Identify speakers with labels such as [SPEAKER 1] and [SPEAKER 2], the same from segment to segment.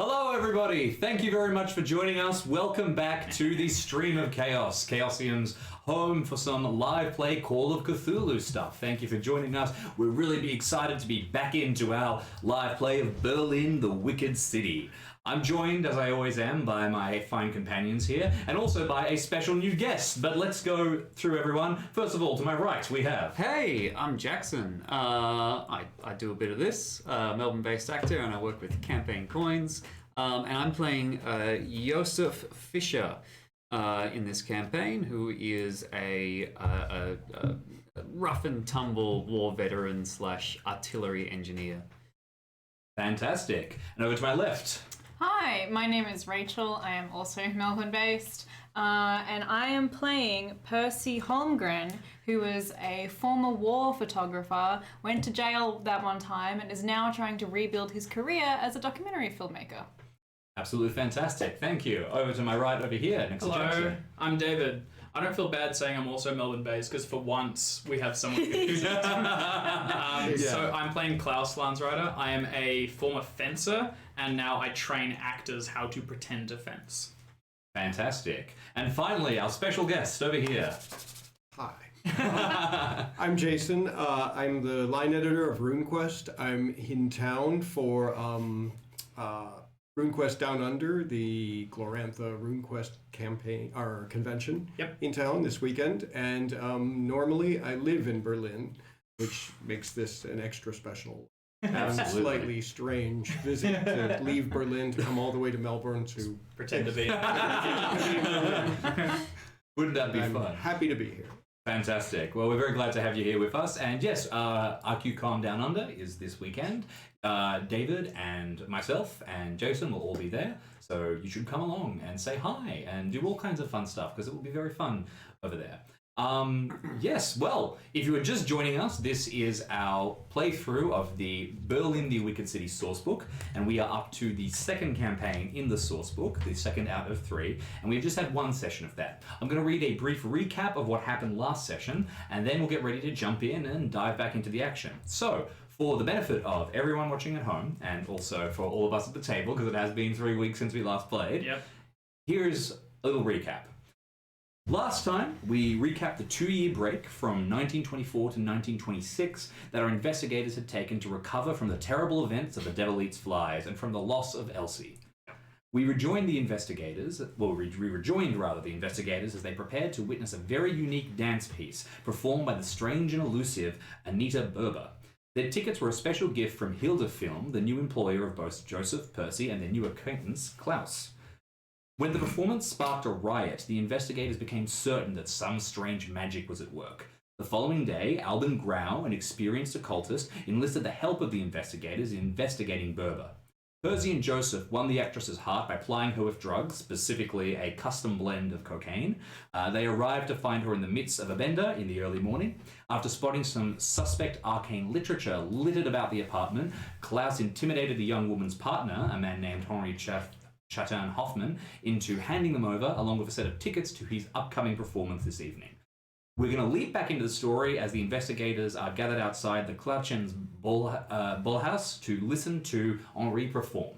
[SPEAKER 1] Hello, everybody. Thank you very much for joining us. Welcome back to the Stream of Chaos, Chaosium's home for some live play Call of Cthulhu stuff. Thank you for joining us. We're really excited to be back into our live play of Berlin, the Wicked City. I'm joined, as I always am, by my fine companions here, and also by a special new guest. But let's go through everyone. First of all, to my right, we have...
[SPEAKER 2] Hey, I'm Jackson. I do a bit of this, Melbourne-based actor, and I work with Campaign Coins. And I'm playing Josef Fischer in this campaign, who is a rough and tumble war veteran / artillery engineer.
[SPEAKER 1] Fantastic. And over to my left...
[SPEAKER 3] Hi, my name is Rachel. I am also Melbourne-based, and I am playing Percy Holmgren, who is a former war photographer, went to jail that one time, and is now trying to rebuild his career as a documentary filmmaker.
[SPEAKER 1] Absolutely fantastic. Thank you. Over to my right over here, next to Jackson.
[SPEAKER 4] Hello, I'm David. I don't feel bad saying I'm also Melbourne-based because for once we have someone who's So I'm playing Klaus Landsreiter. I am a former fencer, and now I train actors how to pretend to fence.
[SPEAKER 1] Fantastic. And finally, our special guest over here.
[SPEAKER 5] Hi. I'm Jason. I'm the line editor of RuneQuest. I'm in town for RuneQuest Down Under, the Glorantha RuneQuest campaign or convention in town this weekend. And normally I live in Berlin, which makes this an extra special and slightly strange visit to leave Berlin to come all the way to Melbourne to
[SPEAKER 4] Pretend to be.
[SPEAKER 1] Wouldn't that be fun?
[SPEAKER 5] Happy to be here.
[SPEAKER 1] Fantastic. Well, we're very glad to have you here with us. And yes, RQCon Down Under is this weekend. David and myself and Jason will all be there. So you should come along and say hi and do all kinds of fun stuff because it will be very fun over there. Yes, well, if you are just joining us, this is our playthrough of the Berlin, the Wicked City sourcebook, and we are up to the second campaign in the sourcebook, the second out of 3, and we've just had one session of that. I'm going to read a brief recap of what happened last session, and then we'll get ready to jump in and dive back into the action. So, for the benefit of everyone watching at home, and also for all of us at the table, because it has been 3 weeks since we last played, here's a little recap. Last time, we recapped the 2-year break from 1924 to 1926 that our investigators had taken to recover from the terrible events of the Devil Eats Flies and from the loss of Elsie. We rejoined the investigators as they prepared to witness a very unique dance piece performed by the strange and elusive Anita Berber. Their tickets were a special gift from Hilda Film, the new employer of both Joseph, Percy, and their new acquaintance, Klaus. When the performance sparked a riot, the investigators became certain that some strange magic was at work. The following day, Albin Grau, an experienced occultist, enlisted the help of the investigators in investigating Berber. Percy and Joseph won the actress's heart by plying her with drugs, specifically a custom blend of cocaine. They arrived to find her in the midst of a bender in the early morning. After spotting some suspect arcane literature littered about the apartment, Klaus intimidated the young woman's partner, a man named Henri Chateau Hoffman, into handing them over along with a set of tickets to his upcoming performance this evening. We're going to leap back into the story as the investigators are gathered outside the Klauchen's ballhouse to listen to Henri perform.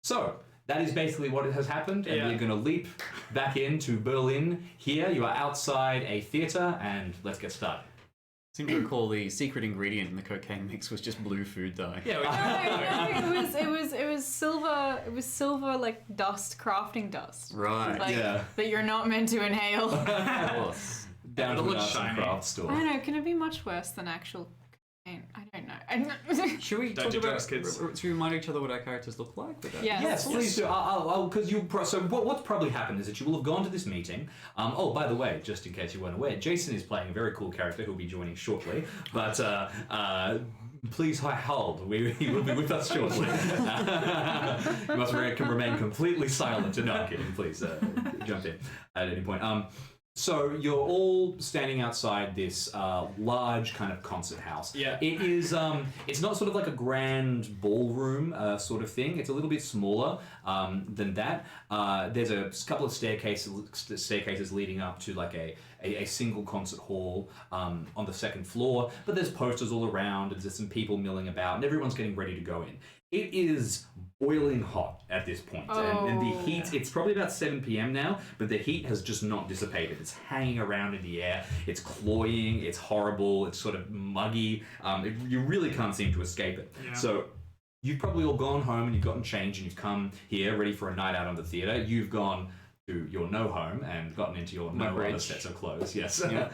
[SPEAKER 1] So, that is basically what has happened, and we're going to leap back into Berlin. Here, you are outside a theatre, and let's get started.
[SPEAKER 2] I seem to recall the secret ingredient in the cocaine mix was just blue food dye.
[SPEAKER 3] No, it was silver. It was silver like dust, crafting dust.
[SPEAKER 2] Right.
[SPEAKER 3] Like, that you're not meant to inhale.
[SPEAKER 2] Of course.
[SPEAKER 1] Down to an craft store.
[SPEAKER 3] I don't know. Can it be much worse than actual cocaine? I don't know.
[SPEAKER 2] Should we
[SPEAKER 4] Don't
[SPEAKER 2] talk
[SPEAKER 4] do
[SPEAKER 2] about?
[SPEAKER 4] drugs, kids.
[SPEAKER 2] Should we remind each other what our characters look like? With that?
[SPEAKER 1] Yes, please do. Because so what's probably happened is that you will have gone to this meeting. Oh, by the way, just in case you weren't aware, Jason is playing a very cool character who'll be joining shortly. But please hold. He will be with us shortly. You must remain completely silent. No, I'm kidding. Please jump in at any point. So you're all standing outside this large kind of concert house.
[SPEAKER 4] Yeah.
[SPEAKER 1] It is. It's not sort of like a grand ballroom sort of thing. It's a little bit smaller than that. There's a couple of staircases leading up to like a single concert hall on the second floor. But there's posters all around, and there's some people milling about, and everyone's getting ready to go in. It is boiling hot at this point. And the heat, it's probably about 7 p.m. now, but the heat has just not dissipated. It's hanging around in the air. It's cloying. It's horrible. It's sort of muggy. You really can't seem to escape it.
[SPEAKER 4] Yeah.
[SPEAKER 1] So you've probably all gone home and you've gotten changed and you've come here ready for a night out on the theatre. You've gone to your no home and gotten into your no other sets of clothes. Yes.
[SPEAKER 2] Yeah.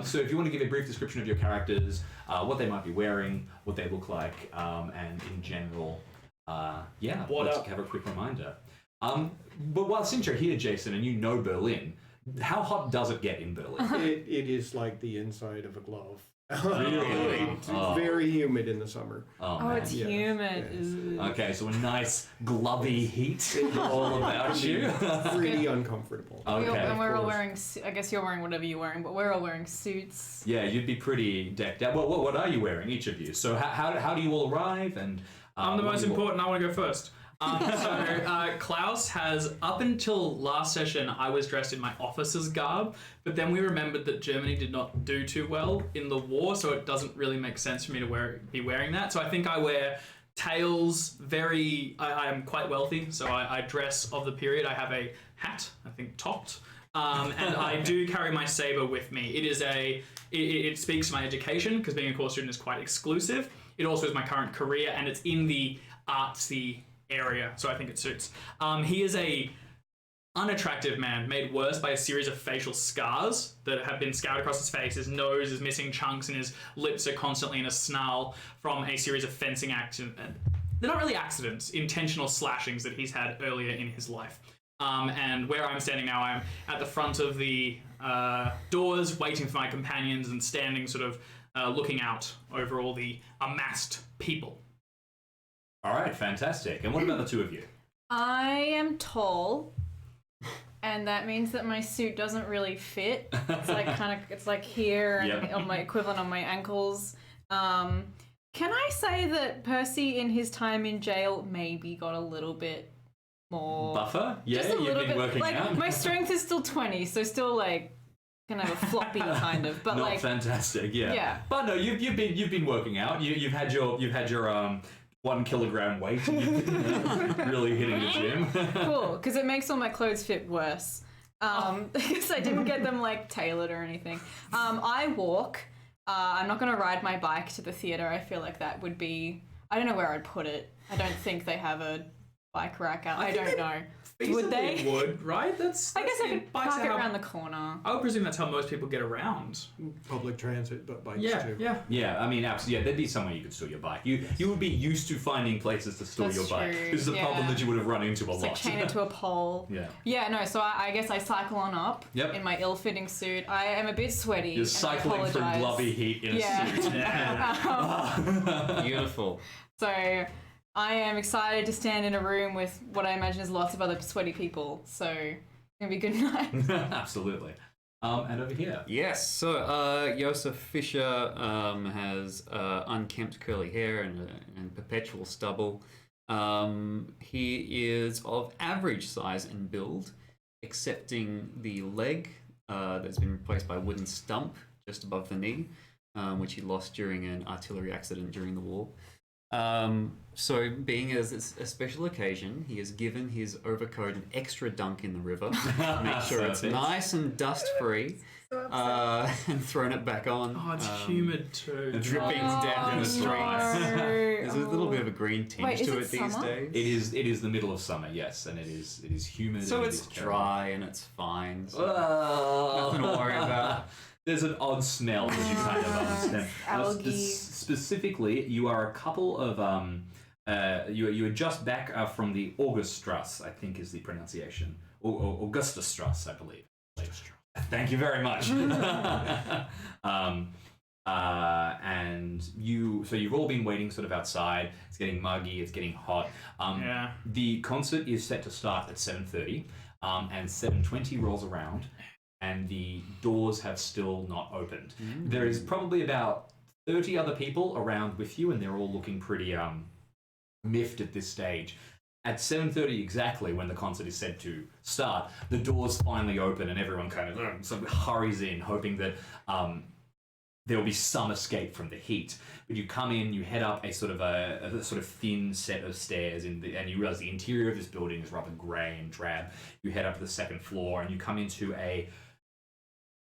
[SPEAKER 1] So if you want to give a brief description of your characters, what they might be wearing, what they look like, and in general, let's have a quick reminder. But since you're here, Jason, and you know Berlin, how hot does it get in Berlin?
[SPEAKER 5] It is like the inside of a glove.
[SPEAKER 1] Really?
[SPEAKER 5] It's very humid in the summer.
[SPEAKER 3] Oh,
[SPEAKER 1] man.
[SPEAKER 3] it's humid.
[SPEAKER 5] Yes.
[SPEAKER 1] Okay, so a nice glovey heat all about you.
[SPEAKER 5] Pretty uncomfortable.
[SPEAKER 1] Okay.
[SPEAKER 3] And we're all
[SPEAKER 5] course.
[SPEAKER 3] wearing, I guess you're wearing whatever you're wearing, but we're all wearing suits.
[SPEAKER 1] Yeah, you'd be pretty decked out. Well, what are you wearing, each of you? So how do you all arrive? And
[SPEAKER 4] I'm the most important. I want to go first. Klaus has, up until last session, I was dressed in my officer's garb, but then we remembered that Germany did not do too well in the war, so it doesn't really make sense for me to be wearing that. So I think I wear tails. I am quite wealthy, so I dress of the period. I have a hat, I think topped, and I do carry my saber with me. It speaks to my education, because being a core student is quite exclusive. It also is my current career, and it's in the artsy area, so I think it suits. He is a unattractive man, made worse by a series of facial scars that have been scoured across his face. His nose is missing chunks, and his lips are constantly in a snarl from a series of fencing accidents. They're not really accidents, intentional slashings that he's had earlier in his life. And where I'm standing now, I'm at the front of the doors, waiting for my companions, and standing sort of looking out over all the amassed people.
[SPEAKER 1] All right, fantastic. And what about the two of you?
[SPEAKER 3] I am tall, and that means that my suit doesn't really fit. It's like it's like here and on my equivalent on my ankles. Can I say that Percy, in his time in jail, maybe got a little bit more
[SPEAKER 1] Buffer? Yeah,
[SPEAKER 3] just a
[SPEAKER 1] you've
[SPEAKER 3] little
[SPEAKER 1] been
[SPEAKER 3] bit.
[SPEAKER 1] working
[SPEAKER 3] Like
[SPEAKER 1] out.
[SPEAKER 3] my strength is still 20, so still like kind of a floppy kind of, but
[SPEAKER 1] Not
[SPEAKER 3] like
[SPEAKER 1] fantastic, yeah.
[SPEAKER 3] Yeah.
[SPEAKER 1] But no, you've been working out. You've had your 1 kilogram weight. And you've been really hitting the gym.
[SPEAKER 3] cool, because it makes all my clothes fit worse. Because I didn't get them like tailored or anything. I walk. I'm not going to ride my bike to the theatre. I feel like that would be... I don't know where I'd put it. I don't think they have a bike rack out. I don't know. Would they?
[SPEAKER 4] Would, right?
[SPEAKER 3] I guess I could park it around the corner.
[SPEAKER 4] I would presume that's how most people get around.
[SPEAKER 5] Public transit, but bikes too.
[SPEAKER 1] Yeah, I mean, absolutely. Yeah, there'd be somewhere you could store your bike. You would be used to finding places to store
[SPEAKER 3] That's
[SPEAKER 1] your bike.
[SPEAKER 3] true,
[SPEAKER 1] This is a problem
[SPEAKER 3] yeah.
[SPEAKER 1] that you would have run into a
[SPEAKER 3] It's
[SPEAKER 1] lot.
[SPEAKER 3] like chain it to a pole.
[SPEAKER 1] Yeah.
[SPEAKER 3] Yeah, no, so I guess I cycle on up
[SPEAKER 1] Yep.
[SPEAKER 3] in my ill-fitting suit. I am a bit sweaty.
[SPEAKER 1] You're
[SPEAKER 3] and
[SPEAKER 1] cycling
[SPEAKER 3] I
[SPEAKER 1] through
[SPEAKER 3] apologise.
[SPEAKER 1] glovey heat in a suit.
[SPEAKER 2] Beautiful.
[SPEAKER 3] So I am excited to stand in a room with what I imagine is lots of other sweaty people. So it's going to be a good night.
[SPEAKER 1] Absolutely. And over here.
[SPEAKER 2] Yes, so Josef Fischer has unkempt curly hair and perpetual stubble. He is of average size and build, excepting the leg that's been replaced by a wooden stump just above the knee, which he lost during an artillery accident during the war. So being as it's a special occasion, he has given his overcoat an extra dunk in the river to make sure it's
[SPEAKER 1] Perfect.
[SPEAKER 2] nice and dust-free, and thrown it back on.
[SPEAKER 4] Oh, it's humid too.
[SPEAKER 2] dripping down in the streets.
[SPEAKER 3] no.
[SPEAKER 2] There's a little bit of a green tinge
[SPEAKER 3] Wait, is
[SPEAKER 2] to
[SPEAKER 3] it
[SPEAKER 2] it these
[SPEAKER 3] summer?
[SPEAKER 2] days.
[SPEAKER 1] It is the middle of summer, yes, and it is humid.
[SPEAKER 2] So
[SPEAKER 1] and
[SPEAKER 2] it's
[SPEAKER 1] it is terrible.
[SPEAKER 2] dry and it's fine. So
[SPEAKER 1] Oh.
[SPEAKER 2] nothing to worry about.
[SPEAKER 1] There's an odd smell that you kind of understand.
[SPEAKER 3] Algae.
[SPEAKER 1] Specifically, you are a couple of you are just back from the Auguststrasse, I think is the pronunciation, or Augustusstrasse, I believe. Thank you very much. And you've all been waiting sort of outside. It's getting muggy. It's getting hot.
[SPEAKER 4] Yeah.
[SPEAKER 1] The concert is set to start at 7:30, and 7:20 rolls around, and the doors have still not opened. There is probably about 30 other people around with you, and they're all looking pretty miffed at this stage. At 7:30 exactly, when the concert is said to start, the doors finally open, and everyone kind of sort of hurries in, hoping that there will be some escape from the heat. But you come in, you head up a sort of thin set of stairs, and you realize the interior of this building is rather grey and drab. You head up to the second floor, and you come into a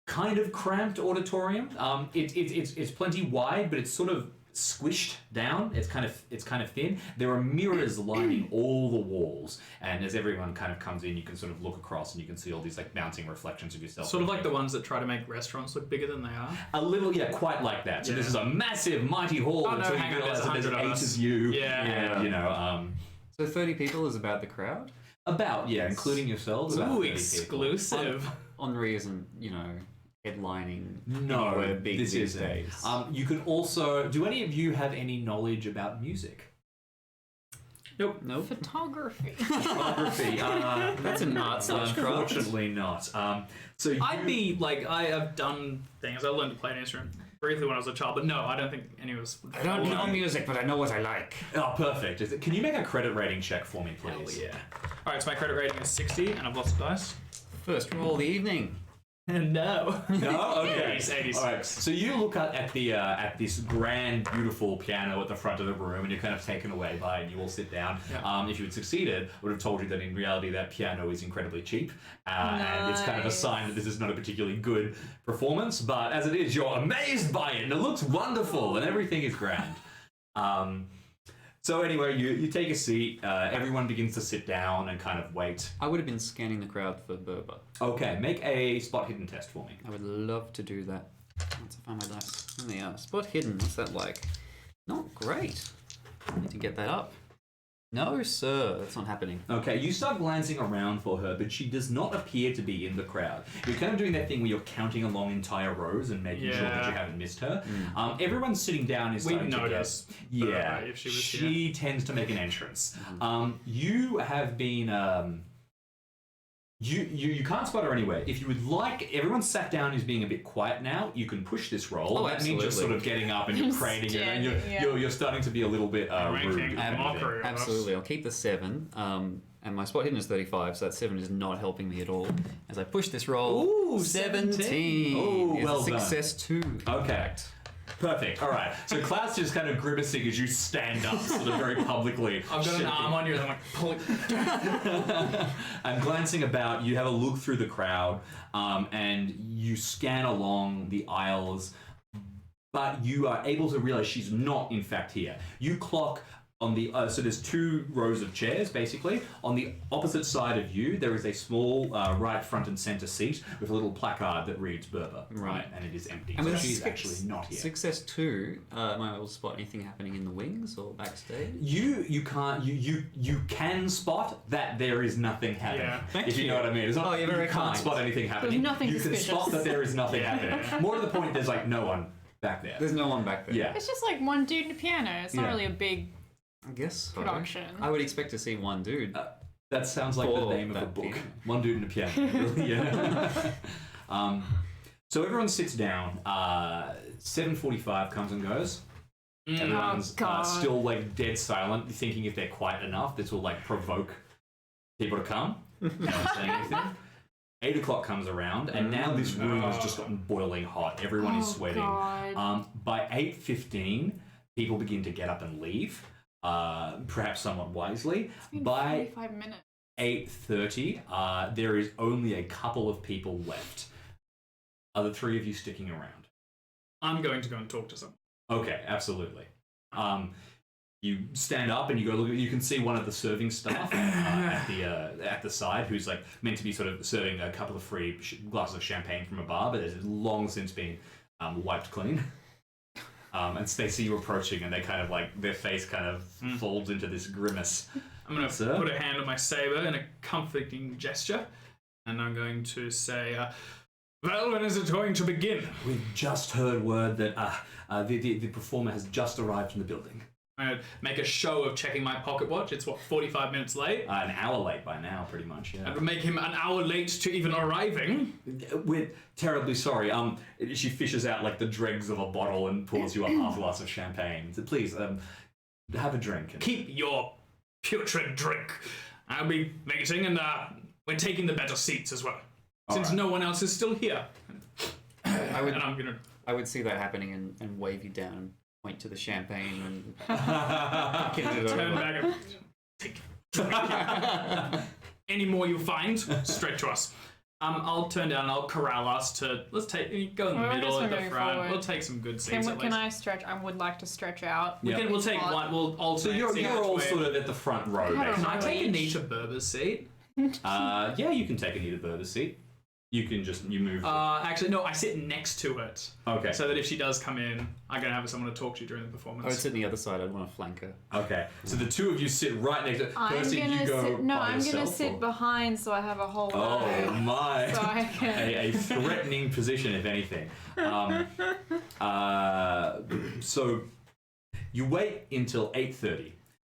[SPEAKER 1] kind of cramped auditorium. It's plenty wide, but it's sort of squished down. It's kind of thin. There are mirrors lining all the walls, and as everyone kind of comes in, you can sort of look across and you can see all these like bouncing reflections of yourself.
[SPEAKER 4] Sort of like the ones that try to make restaurants look bigger than they are.
[SPEAKER 1] A little, yeah, quite like that. So this is a massive, mighty hall.
[SPEAKER 4] Oh, no,
[SPEAKER 1] until
[SPEAKER 4] hang
[SPEAKER 1] you
[SPEAKER 4] on,
[SPEAKER 1] realise that
[SPEAKER 4] there's
[SPEAKER 1] there's
[SPEAKER 4] 100 of
[SPEAKER 1] 8
[SPEAKER 4] us.
[SPEAKER 1] of you.
[SPEAKER 4] Yeah.
[SPEAKER 1] And, you know,
[SPEAKER 2] So 30 people is about the crowd?
[SPEAKER 1] about, yeah, including yourselves. About
[SPEAKER 4] Ooh,
[SPEAKER 1] 30 people.
[SPEAKER 4] exclusive.
[SPEAKER 2] Henri isn't, you know, headlining
[SPEAKER 1] No,
[SPEAKER 2] anywhere big
[SPEAKER 1] this
[SPEAKER 2] these
[SPEAKER 1] isn't.
[SPEAKER 2] days.
[SPEAKER 1] You can also. Do any of you have any knowledge about music?
[SPEAKER 4] Nope.
[SPEAKER 2] Nope.
[SPEAKER 3] Photography.
[SPEAKER 1] Photography.
[SPEAKER 2] That's an art / craft.
[SPEAKER 1] Unfortunately, not. So
[SPEAKER 4] I'd be like, I have done things. I learned to play an instrument briefly when I was a child, but no, I don't think any of us.
[SPEAKER 2] I don't know music, but I know what I like.
[SPEAKER 1] Oh, perfect. Can you make a credit rating check for me,
[SPEAKER 4] Hell
[SPEAKER 1] please?
[SPEAKER 4] yeah. All right, so my credit rating is 60, and I've lost a dice.
[SPEAKER 2] First roll of the evening.
[SPEAKER 4] No.
[SPEAKER 1] No? Okay.
[SPEAKER 4] 80s.
[SPEAKER 1] All right. So you look at this grand, beautiful piano at the front of the room, and you're kind of taken away by it, and you all sit down.
[SPEAKER 4] Yeah.
[SPEAKER 1] If you had succeeded, I would have told you that in reality that piano is incredibly cheap, and it's kind of a sign that this is not a particularly good performance. But as it is, you're amazed by it, and it looks wonderful, and everything is grand. So anyway, you take a seat. Everyone begins to sit down and kind of wait.
[SPEAKER 2] I would have been scanning the crowd for Berber.
[SPEAKER 1] Okay, make a spot hidden test for me.
[SPEAKER 2] I would love to do that. Once I find my dice. There they are. Spot hidden. What's that like? Not great. I need to get that up. No, sir. That's not happening.
[SPEAKER 1] Okay, you start glancing around for her, but she does not appear to be in the crowd. You're kind of doing that thing where you're counting along entire rows and making sure that you haven't missed her. Everyone's sitting down is
[SPEAKER 4] We'd
[SPEAKER 1] starting to
[SPEAKER 4] notice.
[SPEAKER 1] Yeah,
[SPEAKER 4] If she was
[SPEAKER 1] she tends to make an entrance. You have been... You can't spot her anywhere. If you would like, everyone sat down is being a bit quiet now. You can push this roll.
[SPEAKER 2] Oh,
[SPEAKER 1] that means you're sort of getting up and you're craning it, and you're starting to be a little bit rude.
[SPEAKER 4] Mockery of us.
[SPEAKER 2] Absolutely. I'll keep the 7. And my spot hidden is 35, so that 7 is not helping me at all. As I push this roll,
[SPEAKER 1] Ooh,
[SPEAKER 2] 17.
[SPEAKER 1] Ooh,
[SPEAKER 2] is
[SPEAKER 1] well
[SPEAKER 2] a success 2.
[SPEAKER 1] Okay. Perfect. All right. So Klaus just kind of grimacing as you stand up, sort of very publicly.
[SPEAKER 4] I've got an arm on you, and I'm like, pulling.
[SPEAKER 1] And glancing about, you have a look through the crowd, and you scan along the aisles, but you are able to realize she's not, in fact, here. You clock on the so there's 2 rows of chairs basically. On the opposite side of you, there is a small right front and center seat with a little placard that reads Berber.
[SPEAKER 2] Right.
[SPEAKER 1] And it is empty.
[SPEAKER 2] And
[SPEAKER 1] So
[SPEAKER 2] with
[SPEAKER 1] she's actually not here.
[SPEAKER 2] Success 2, am I able to spot anything happening in the wings or backstage?
[SPEAKER 1] You can't you can spot that there is nothing happening.
[SPEAKER 4] Yeah.
[SPEAKER 2] Thank
[SPEAKER 1] if you know
[SPEAKER 2] you.
[SPEAKER 1] what I mean. It's not,
[SPEAKER 2] Oh, you're very
[SPEAKER 1] you can't
[SPEAKER 2] kind.
[SPEAKER 1] spot anything happening.
[SPEAKER 3] nothing
[SPEAKER 1] you can
[SPEAKER 3] suspicious.
[SPEAKER 1] spot that there is nothing happening. More to the point, there's like no one back there.
[SPEAKER 2] There's no one back there.
[SPEAKER 1] Yeah.
[SPEAKER 3] It's just like one dude and a piano. It's not
[SPEAKER 1] Yeah.
[SPEAKER 3] really a big
[SPEAKER 2] I guess so.
[SPEAKER 3] production.
[SPEAKER 2] I would expect to see one dude.
[SPEAKER 1] That sounds like the
[SPEAKER 2] For
[SPEAKER 1] name of a
[SPEAKER 2] that
[SPEAKER 1] book.
[SPEAKER 2] piano.
[SPEAKER 1] One dude and a piano. Really, yeah. So everyone sits down. 7:45 comes and goes. Everyone's
[SPEAKER 3] God.
[SPEAKER 1] still like dead silent, thinking if they're quiet enough, this will like provoke people to come. No one's saying anything. 8 o'clock comes around, and now this room has just gotten boiling hot. Everyone is sweating.
[SPEAKER 3] God.
[SPEAKER 1] By 8:15, people begin to get up and leave, perhaps somewhat wisely.
[SPEAKER 3] It's been
[SPEAKER 1] By
[SPEAKER 3] 45 minutes.
[SPEAKER 1] 8:30, there is only a couple of people left. Are the 3 of you sticking around?
[SPEAKER 4] I'm going to go and talk to someone.
[SPEAKER 1] Okay, absolutely. You stand up and you go look. You can see one of the serving staff at the side, who's like meant to be sort of serving a couple of free glasses of champagne from a bar, but it's long since been wiped clean. And they see you approaching, and they kind of like their face kind of folds into this grimace.
[SPEAKER 4] I'm going to
[SPEAKER 1] Sir?
[SPEAKER 4] put a hand on my saber in a comforting gesture, and I'm going to say, well, when is it going to begin?
[SPEAKER 1] We've just heard word that the performer has just arrived in the building.
[SPEAKER 4] I'm going to make a show of checking my pocket watch. It's, 45 minutes late?
[SPEAKER 1] An hour late by now, pretty much. Yeah.
[SPEAKER 4] I would make him an hour late to even arriving.
[SPEAKER 1] We're terribly sorry. She fishes out like the dregs of a bottle and pours you a half glass of champagne. So please, have a drink. And...
[SPEAKER 4] Keep your putrid drink. I'll be waiting, and we're taking the better seats as well, since
[SPEAKER 1] right.
[SPEAKER 4] no one else is still here.
[SPEAKER 2] I would
[SPEAKER 4] And I'm going to
[SPEAKER 2] I would see that happening and wave you down and point to the champagne and give it
[SPEAKER 4] Turn
[SPEAKER 2] over.
[SPEAKER 4] back and take any more you find, straight to us. I'll turn down and I'll corral us to go in the
[SPEAKER 3] Well, I
[SPEAKER 4] middle
[SPEAKER 3] guess
[SPEAKER 4] at
[SPEAKER 3] we're
[SPEAKER 4] the
[SPEAKER 3] moving
[SPEAKER 4] front.
[SPEAKER 3] forward.
[SPEAKER 4] We'll take some good seats.
[SPEAKER 3] Can I stretch? I would like to stretch out.
[SPEAKER 1] Yeah.
[SPEAKER 4] We'll take one. We'll alternate.
[SPEAKER 1] So you're
[SPEAKER 4] seat
[SPEAKER 1] all
[SPEAKER 4] between-
[SPEAKER 1] sort of at the front row,
[SPEAKER 3] How do
[SPEAKER 1] basically.
[SPEAKER 4] Can I take
[SPEAKER 3] Each.
[SPEAKER 4] Anita Berber's seat?
[SPEAKER 1] Yeah, you can take Anita Berber's seat. You can you move.
[SPEAKER 4] Actually, no. I sit next to it,
[SPEAKER 1] Okay.
[SPEAKER 4] so that if she does come in, I'm gonna have someone to talk to during the
[SPEAKER 2] I would
[SPEAKER 4] performance.
[SPEAKER 2] sit on the other side. I'd want to flank her.
[SPEAKER 1] Okay. So the two of you sit right next to Percy, you go
[SPEAKER 3] sit. No,
[SPEAKER 1] by
[SPEAKER 3] I'm gonna
[SPEAKER 1] yourself,
[SPEAKER 3] sit
[SPEAKER 1] or-
[SPEAKER 3] behind so I have a whole.
[SPEAKER 1] Oh
[SPEAKER 3] row.
[SPEAKER 1] my!
[SPEAKER 3] So I can.
[SPEAKER 1] a threatening position, if anything. So you wait until 8:30.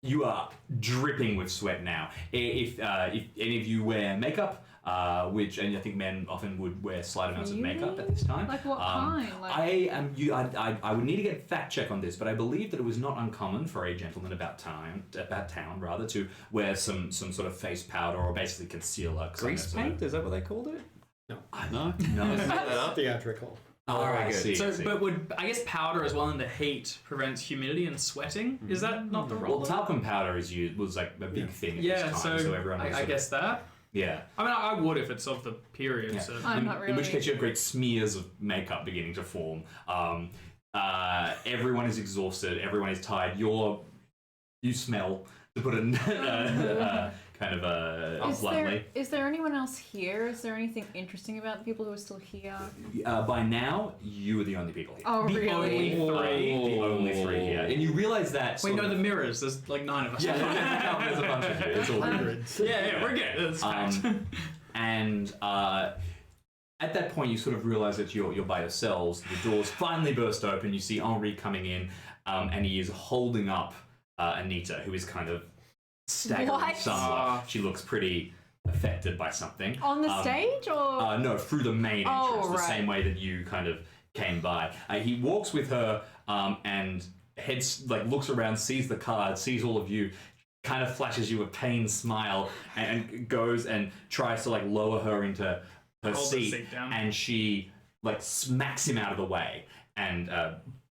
[SPEAKER 1] You are dripping with sweat now. If any of you wear makeup, and I think men often would wear slight amounts of makeup at this time.
[SPEAKER 3] Like what kind? Like-
[SPEAKER 1] I would need to get a fact check on this, but I believe that it was not uncommon for a gentleman about town to wear some sort of face powder or basically concealer. 'Cause I know
[SPEAKER 2] Grease
[SPEAKER 1] sort of-
[SPEAKER 2] paint? Is that what they called it?
[SPEAKER 5] No.
[SPEAKER 2] No?
[SPEAKER 1] No.
[SPEAKER 2] That up?
[SPEAKER 5] Theatrical.
[SPEAKER 1] Oh,
[SPEAKER 2] Very
[SPEAKER 1] I
[SPEAKER 2] good.
[SPEAKER 1] see. I
[SPEAKER 4] So,
[SPEAKER 1] see.
[SPEAKER 4] but I guess powder as well in the heat prevents humidity and sweating? Is that not the role?
[SPEAKER 1] Well, talcum powder was like a big thing at
[SPEAKER 4] yeah,
[SPEAKER 1] this time, so everyone was
[SPEAKER 4] I
[SPEAKER 1] sort of-
[SPEAKER 4] guess that.
[SPEAKER 1] Yeah.
[SPEAKER 4] I mean, I would if it's of the period.
[SPEAKER 1] Yeah.
[SPEAKER 4] So.
[SPEAKER 3] I'm not
[SPEAKER 1] In which
[SPEAKER 3] really-
[SPEAKER 1] case you have great smears of makeup beginning to form. Everyone is exhausted. Everyone is tired. You smell, to put it kind of bluntly.
[SPEAKER 3] Is there anyone else here? Is there anything interesting about the people who are still here?
[SPEAKER 1] By now, you are the only people here.
[SPEAKER 3] Oh,
[SPEAKER 4] The
[SPEAKER 3] really?
[SPEAKER 4] only three.
[SPEAKER 1] The only three here. And you realize that...
[SPEAKER 4] Wait,
[SPEAKER 1] sort
[SPEAKER 4] no,
[SPEAKER 1] of-
[SPEAKER 4] the mirrors. There's like 9 of us.
[SPEAKER 1] Yeah, there's a bunch of you. It's all good.
[SPEAKER 4] yeah, we're good. That's fact.
[SPEAKER 1] And at that point, you sort of realize that you're by yourselves. The doors finally burst open. You see Henri coming in, and he is holding up Anita, who is kind of staggering
[SPEAKER 3] What?
[SPEAKER 1] somewhat. She looks pretty affected by something.
[SPEAKER 3] On the stage or?
[SPEAKER 1] No, through the main
[SPEAKER 3] Oh,
[SPEAKER 1] entrance, the
[SPEAKER 3] right.
[SPEAKER 1] same way that you kind of came by. He walks with her and looks around, sees the card, sees all of you, kind of flashes you a pained smile, and goes and tries to lower her into her
[SPEAKER 4] Hold the
[SPEAKER 1] seat,
[SPEAKER 4] seat down.
[SPEAKER 1] and she smacks him out of the way and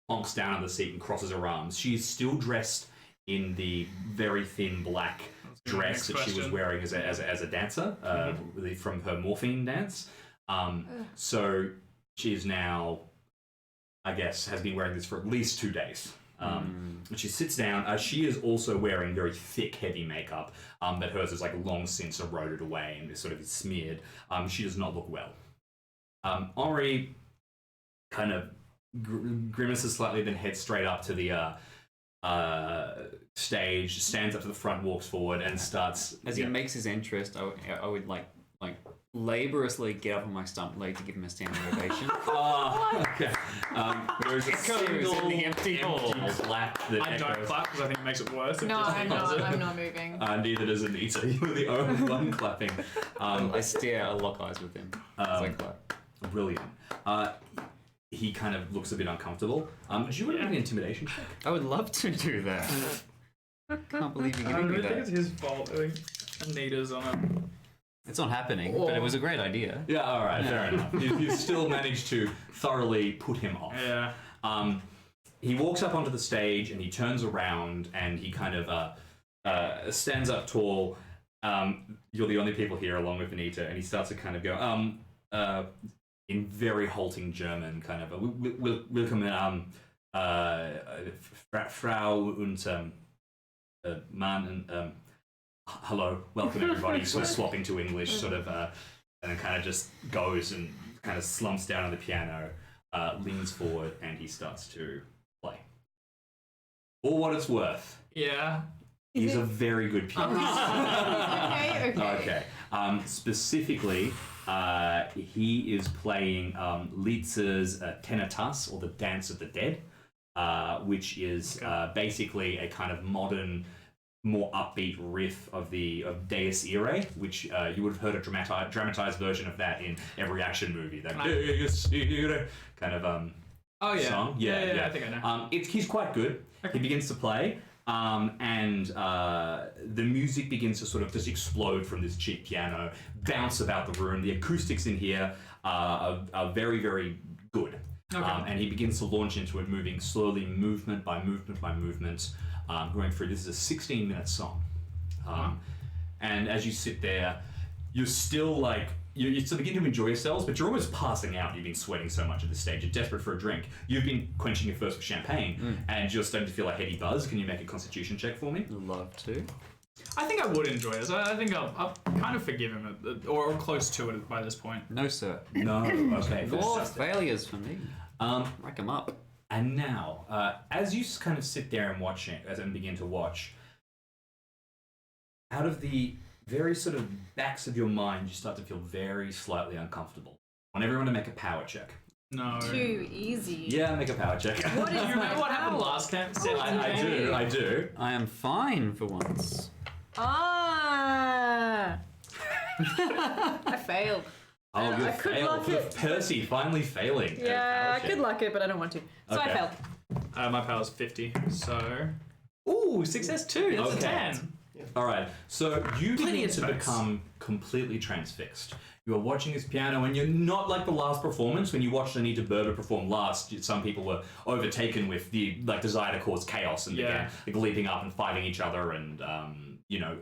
[SPEAKER 1] plonks down on the seat and crosses her arms. She is still dressed in the very thin black dress that
[SPEAKER 4] next
[SPEAKER 1] she was
[SPEAKER 4] question.
[SPEAKER 1] wearing as a dancer, really from her morphine dance. So she is now, I guess, has been wearing this for at least 2 days. She sits down. She is also wearing very thick, heavy makeup, but hers is long since eroded away and is sort of smeared. She does not look well. Henri kind of grimaces slightly, then heads straight up to the stage, stands up to the front, walks forward, and starts.
[SPEAKER 2] As he makes his entrance, I would like laboriously get up on my stump leg to give him a standing ovation.
[SPEAKER 1] Okay. There's a
[SPEAKER 2] Echoes
[SPEAKER 1] single
[SPEAKER 2] in the empty hall.
[SPEAKER 1] clap that
[SPEAKER 4] I don't
[SPEAKER 1] echoes.
[SPEAKER 4] clap because I think it makes it worse. It
[SPEAKER 3] No,
[SPEAKER 4] just
[SPEAKER 3] I'm
[SPEAKER 4] echoes
[SPEAKER 3] not.
[SPEAKER 4] it.
[SPEAKER 3] I'm not moving.
[SPEAKER 1] Neither does Anita. You're the only one clapping.
[SPEAKER 2] I stare, I lock eyes with him as I clap.
[SPEAKER 1] Brilliant. He kind of looks a bit uncomfortable. Do you want to make an intimidation check?
[SPEAKER 2] I would love to do that. Can't believe you're
[SPEAKER 4] I
[SPEAKER 2] giving me
[SPEAKER 4] really think it's
[SPEAKER 2] that.
[SPEAKER 4] his fault. I think Anita's on it.
[SPEAKER 2] It's not happening, but it was a great idea.
[SPEAKER 1] Yeah, all right, fair enough. You still managed to thoroughly put him off.
[SPEAKER 4] Yeah.
[SPEAKER 1] He walks up onto the stage and he turns around and he kind of stands up tall. You're the only people here along with Anita, and he starts to kind of go, in very halting German, kind of, willkommen, Frau und Mann, and hello, welcome everybody, sort of swapping to English, sort of, and then kind of just goes and kind of slumps down on the piano, leans forward, and he starts to play. For what it's worth,
[SPEAKER 4] Yeah.
[SPEAKER 1] he's a very good pianist.
[SPEAKER 3] Okay.
[SPEAKER 1] Okay. Specifically, he is playing Liszt's Tenatas, or the Dance of the Dead, which is basically a kind of modern, more upbeat riff of Deus Irae, which you would have heard a dramatized version of that in every action movie. That Deus Irae kind of
[SPEAKER 4] Oh yeah.
[SPEAKER 1] song.
[SPEAKER 4] Yeah, I think I know.
[SPEAKER 1] He's quite good. He begins to play, and the music begins to sort of just explode from this cheap piano, bounce about the room. The acoustics in here are very, very good. And he begins to launch into it, moving slowly, movement by movement by movement, going through. This is a 16-minute song. And as you sit there, you're still like, you still begin to enjoy yourselves, but you're almost passing out. You've been sweating so much at this stage. You're desperate for a drink. You've been quenching your thirst with champagne, and you're starting to feel a heady buzz. Can you make a constitution check for me?
[SPEAKER 2] Love to.
[SPEAKER 4] I think I would enjoy this. I think I'll kind of forgive him, or close to it by this point.
[SPEAKER 2] No, sir.
[SPEAKER 1] No. Okay.
[SPEAKER 2] More
[SPEAKER 1] fantastic.
[SPEAKER 2] failures for me. Rack them up.
[SPEAKER 1] And now, as you kind of sit there and watch it, and begin to watch, out of the very sort of backs of your mind, you start to feel very slightly uncomfortable. I want everyone to make a power check.
[SPEAKER 4] No.
[SPEAKER 3] Too easy.
[SPEAKER 1] Yeah, make a power check.
[SPEAKER 3] What is
[SPEAKER 4] You remember what happened last camp?
[SPEAKER 1] I do.
[SPEAKER 2] I am fine for once.
[SPEAKER 3] Ah! I failed.
[SPEAKER 1] Oh, you
[SPEAKER 3] I could
[SPEAKER 1] failed.
[SPEAKER 3] luck it.
[SPEAKER 1] Percy finally failing.
[SPEAKER 3] Yeah, I
[SPEAKER 1] Okay.
[SPEAKER 3] could luck it, but I don't want to. So
[SPEAKER 1] Okay.
[SPEAKER 3] I failed.
[SPEAKER 4] My power's 50, so... Ooh, success 2, that's
[SPEAKER 1] Okay.
[SPEAKER 4] a 10.
[SPEAKER 1] All right, so you
[SPEAKER 4] Plenty
[SPEAKER 1] begin
[SPEAKER 4] of
[SPEAKER 1] to
[SPEAKER 4] space.
[SPEAKER 1] become completely transfixed. You are watching this piano, and you're not like the last performance. When you watched Anita Berber perform last, some people were overtaken with the desire to cause chaos and began leaping up and fighting each other, and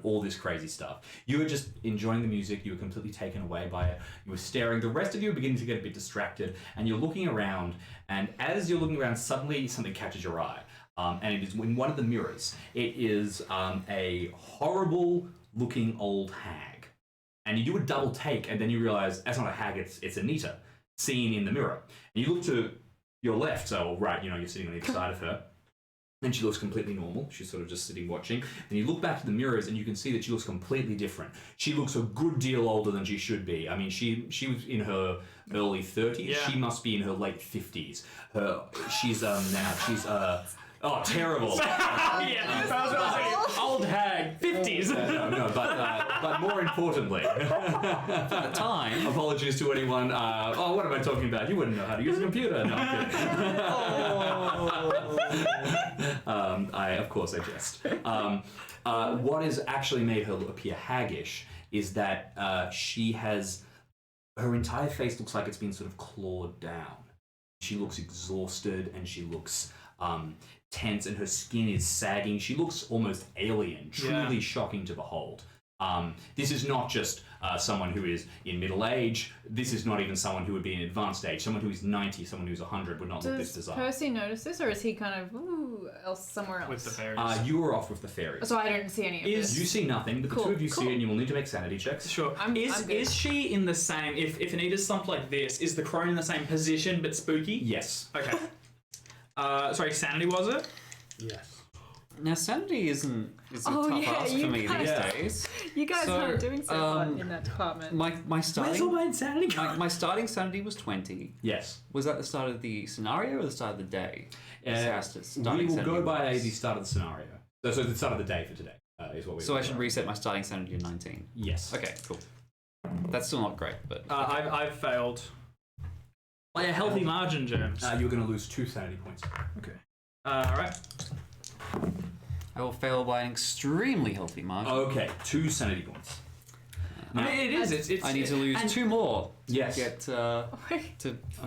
[SPEAKER 1] all this crazy stuff. You were just enjoying the music. You were completely taken away by it. You were staring. The rest of you are beginning to get a bit distracted, and you're looking around. And as you're looking around, suddenly something catches your eye. And it is in one of the mirrors. It is a horrible-looking old hag. And you do a double take, and then you realize that's not a hag, it's Anita, seen in the mirror. And you look to your left, so right, you're sitting on either side of her, and she looks completely normal. She's sort of just sitting watching. And you look back to the mirrors, and you can see that she looks completely different. She looks a good deal older than she should be. I mean, she was in her early 30s.
[SPEAKER 4] Yeah.
[SPEAKER 1] She must be in her late 50s. She's oh, terrible.
[SPEAKER 4] Yeah, I was going to say, old hag, 50s.
[SPEAKER 1] No, but more importantly,
[SPEAKER 2] At the time.
[SPEAKER 1] apologies to anyone. What am I talking about? You wouldn't know how to use a computer. No, I'm kidding. Of course, I jest. What has actually made her appear haggish is that her entire face looks like it's been sort of clawed down. She looks exhausted, and she looks tense, and her skin is sagging. She looks almost alien, truly shocking to behold. This is not just someone who is in middle age. This is not even someone who would be in advanced age. Someone who is 90, someone who's 100 would not look this
[SPEAKER 3] Does
[SPEAKER 1] bizarre.
[SPEAKER 3] Percy notice this, or is he kind of somewhere else?
[SPEAKER 4] With the fairies.
[SPEAKER 1] You were off with the fairies.
[SPEAKER 3] So I don't see any of this.
[SPEAKER 1] You see nothing, but the
[SPEAKER 3] Cool,
[SPEAKER 1] two of you see
[SPEAKER 3] cool.
[SPEAKER 1] it, and you will need to make sanity checks.
[SPEAKER 4] Sure.
[SPEAKER 3] I'm good.
[SPEAKER 4] Is she in the same... If Anita's slumped like this, is the crone in the same position but spooky?
[SPEAKER 1] Yes.
[SPEAKER 4] Okay. Sorry, sanity was it?
[SPEAKER 5] Yes.
[SPEAKER 2] Now, sanity is a
[SPEAKER 3] Oh,
[SPEAKER 2] tough
[SPEAKER 3] yeah,
[SPEAKER 2] ask
[SPEAKER 3] you
[SPEAKER 2] for me
[SPEAKER 3] guys-
[SPEAKER 2] these
[SPEAKER 1] Yeah.
[SPEAKER 2] days.
[SPEAKER 3] You guys
[SPEAKER 2] So,
[SPEAKER 3] aren't doing so well in that department.
[SPEAKER 2] My
[SPEAKER 4] Where's all
[SPEAKER 2] starting
[SPEAKER 4] my insanity
[SPEAKER 2] my starting sanity was 20.
[SPEAKER 1] Yes.
[SPEAKER 2] Was that the start of the scenario or the start of the day?
[SPEAKER 1] We
[SPEAKER 2] Starting
[SPEAKER 1] will
[SPEAKER 2] sanity
[SPEAKER 1] go by
[SPEAKER 2] was-
[SPEAKER 1] the start of the scenario. So the start of the day for today is what we.
[SPEAKER 2] So I should reset my starting sanity to 19.
[SPEAKER 1] Yes.
[SPEAKER 2] Okay, cool. That's still not great, but
[SPEAKER 4] I've failed. By a healthy margin, James.
[SPEAKER 1] You're going to lose 2 sanity points.
[SPEAKER 4] Okay. Alright.
[SPEAKER 2] I will fail by an extremely healthy margin.
[SPEAKER 1] Okay, 2 sanity points.
[SPEAKER 4] I mean, it is. It's
[SPEAKER 2] I need to lose
[SPEAKER 4] and
[SPEAKER 2] 2 more
[SPEAKER 1] Yes.
[SPEAKER 2] to get for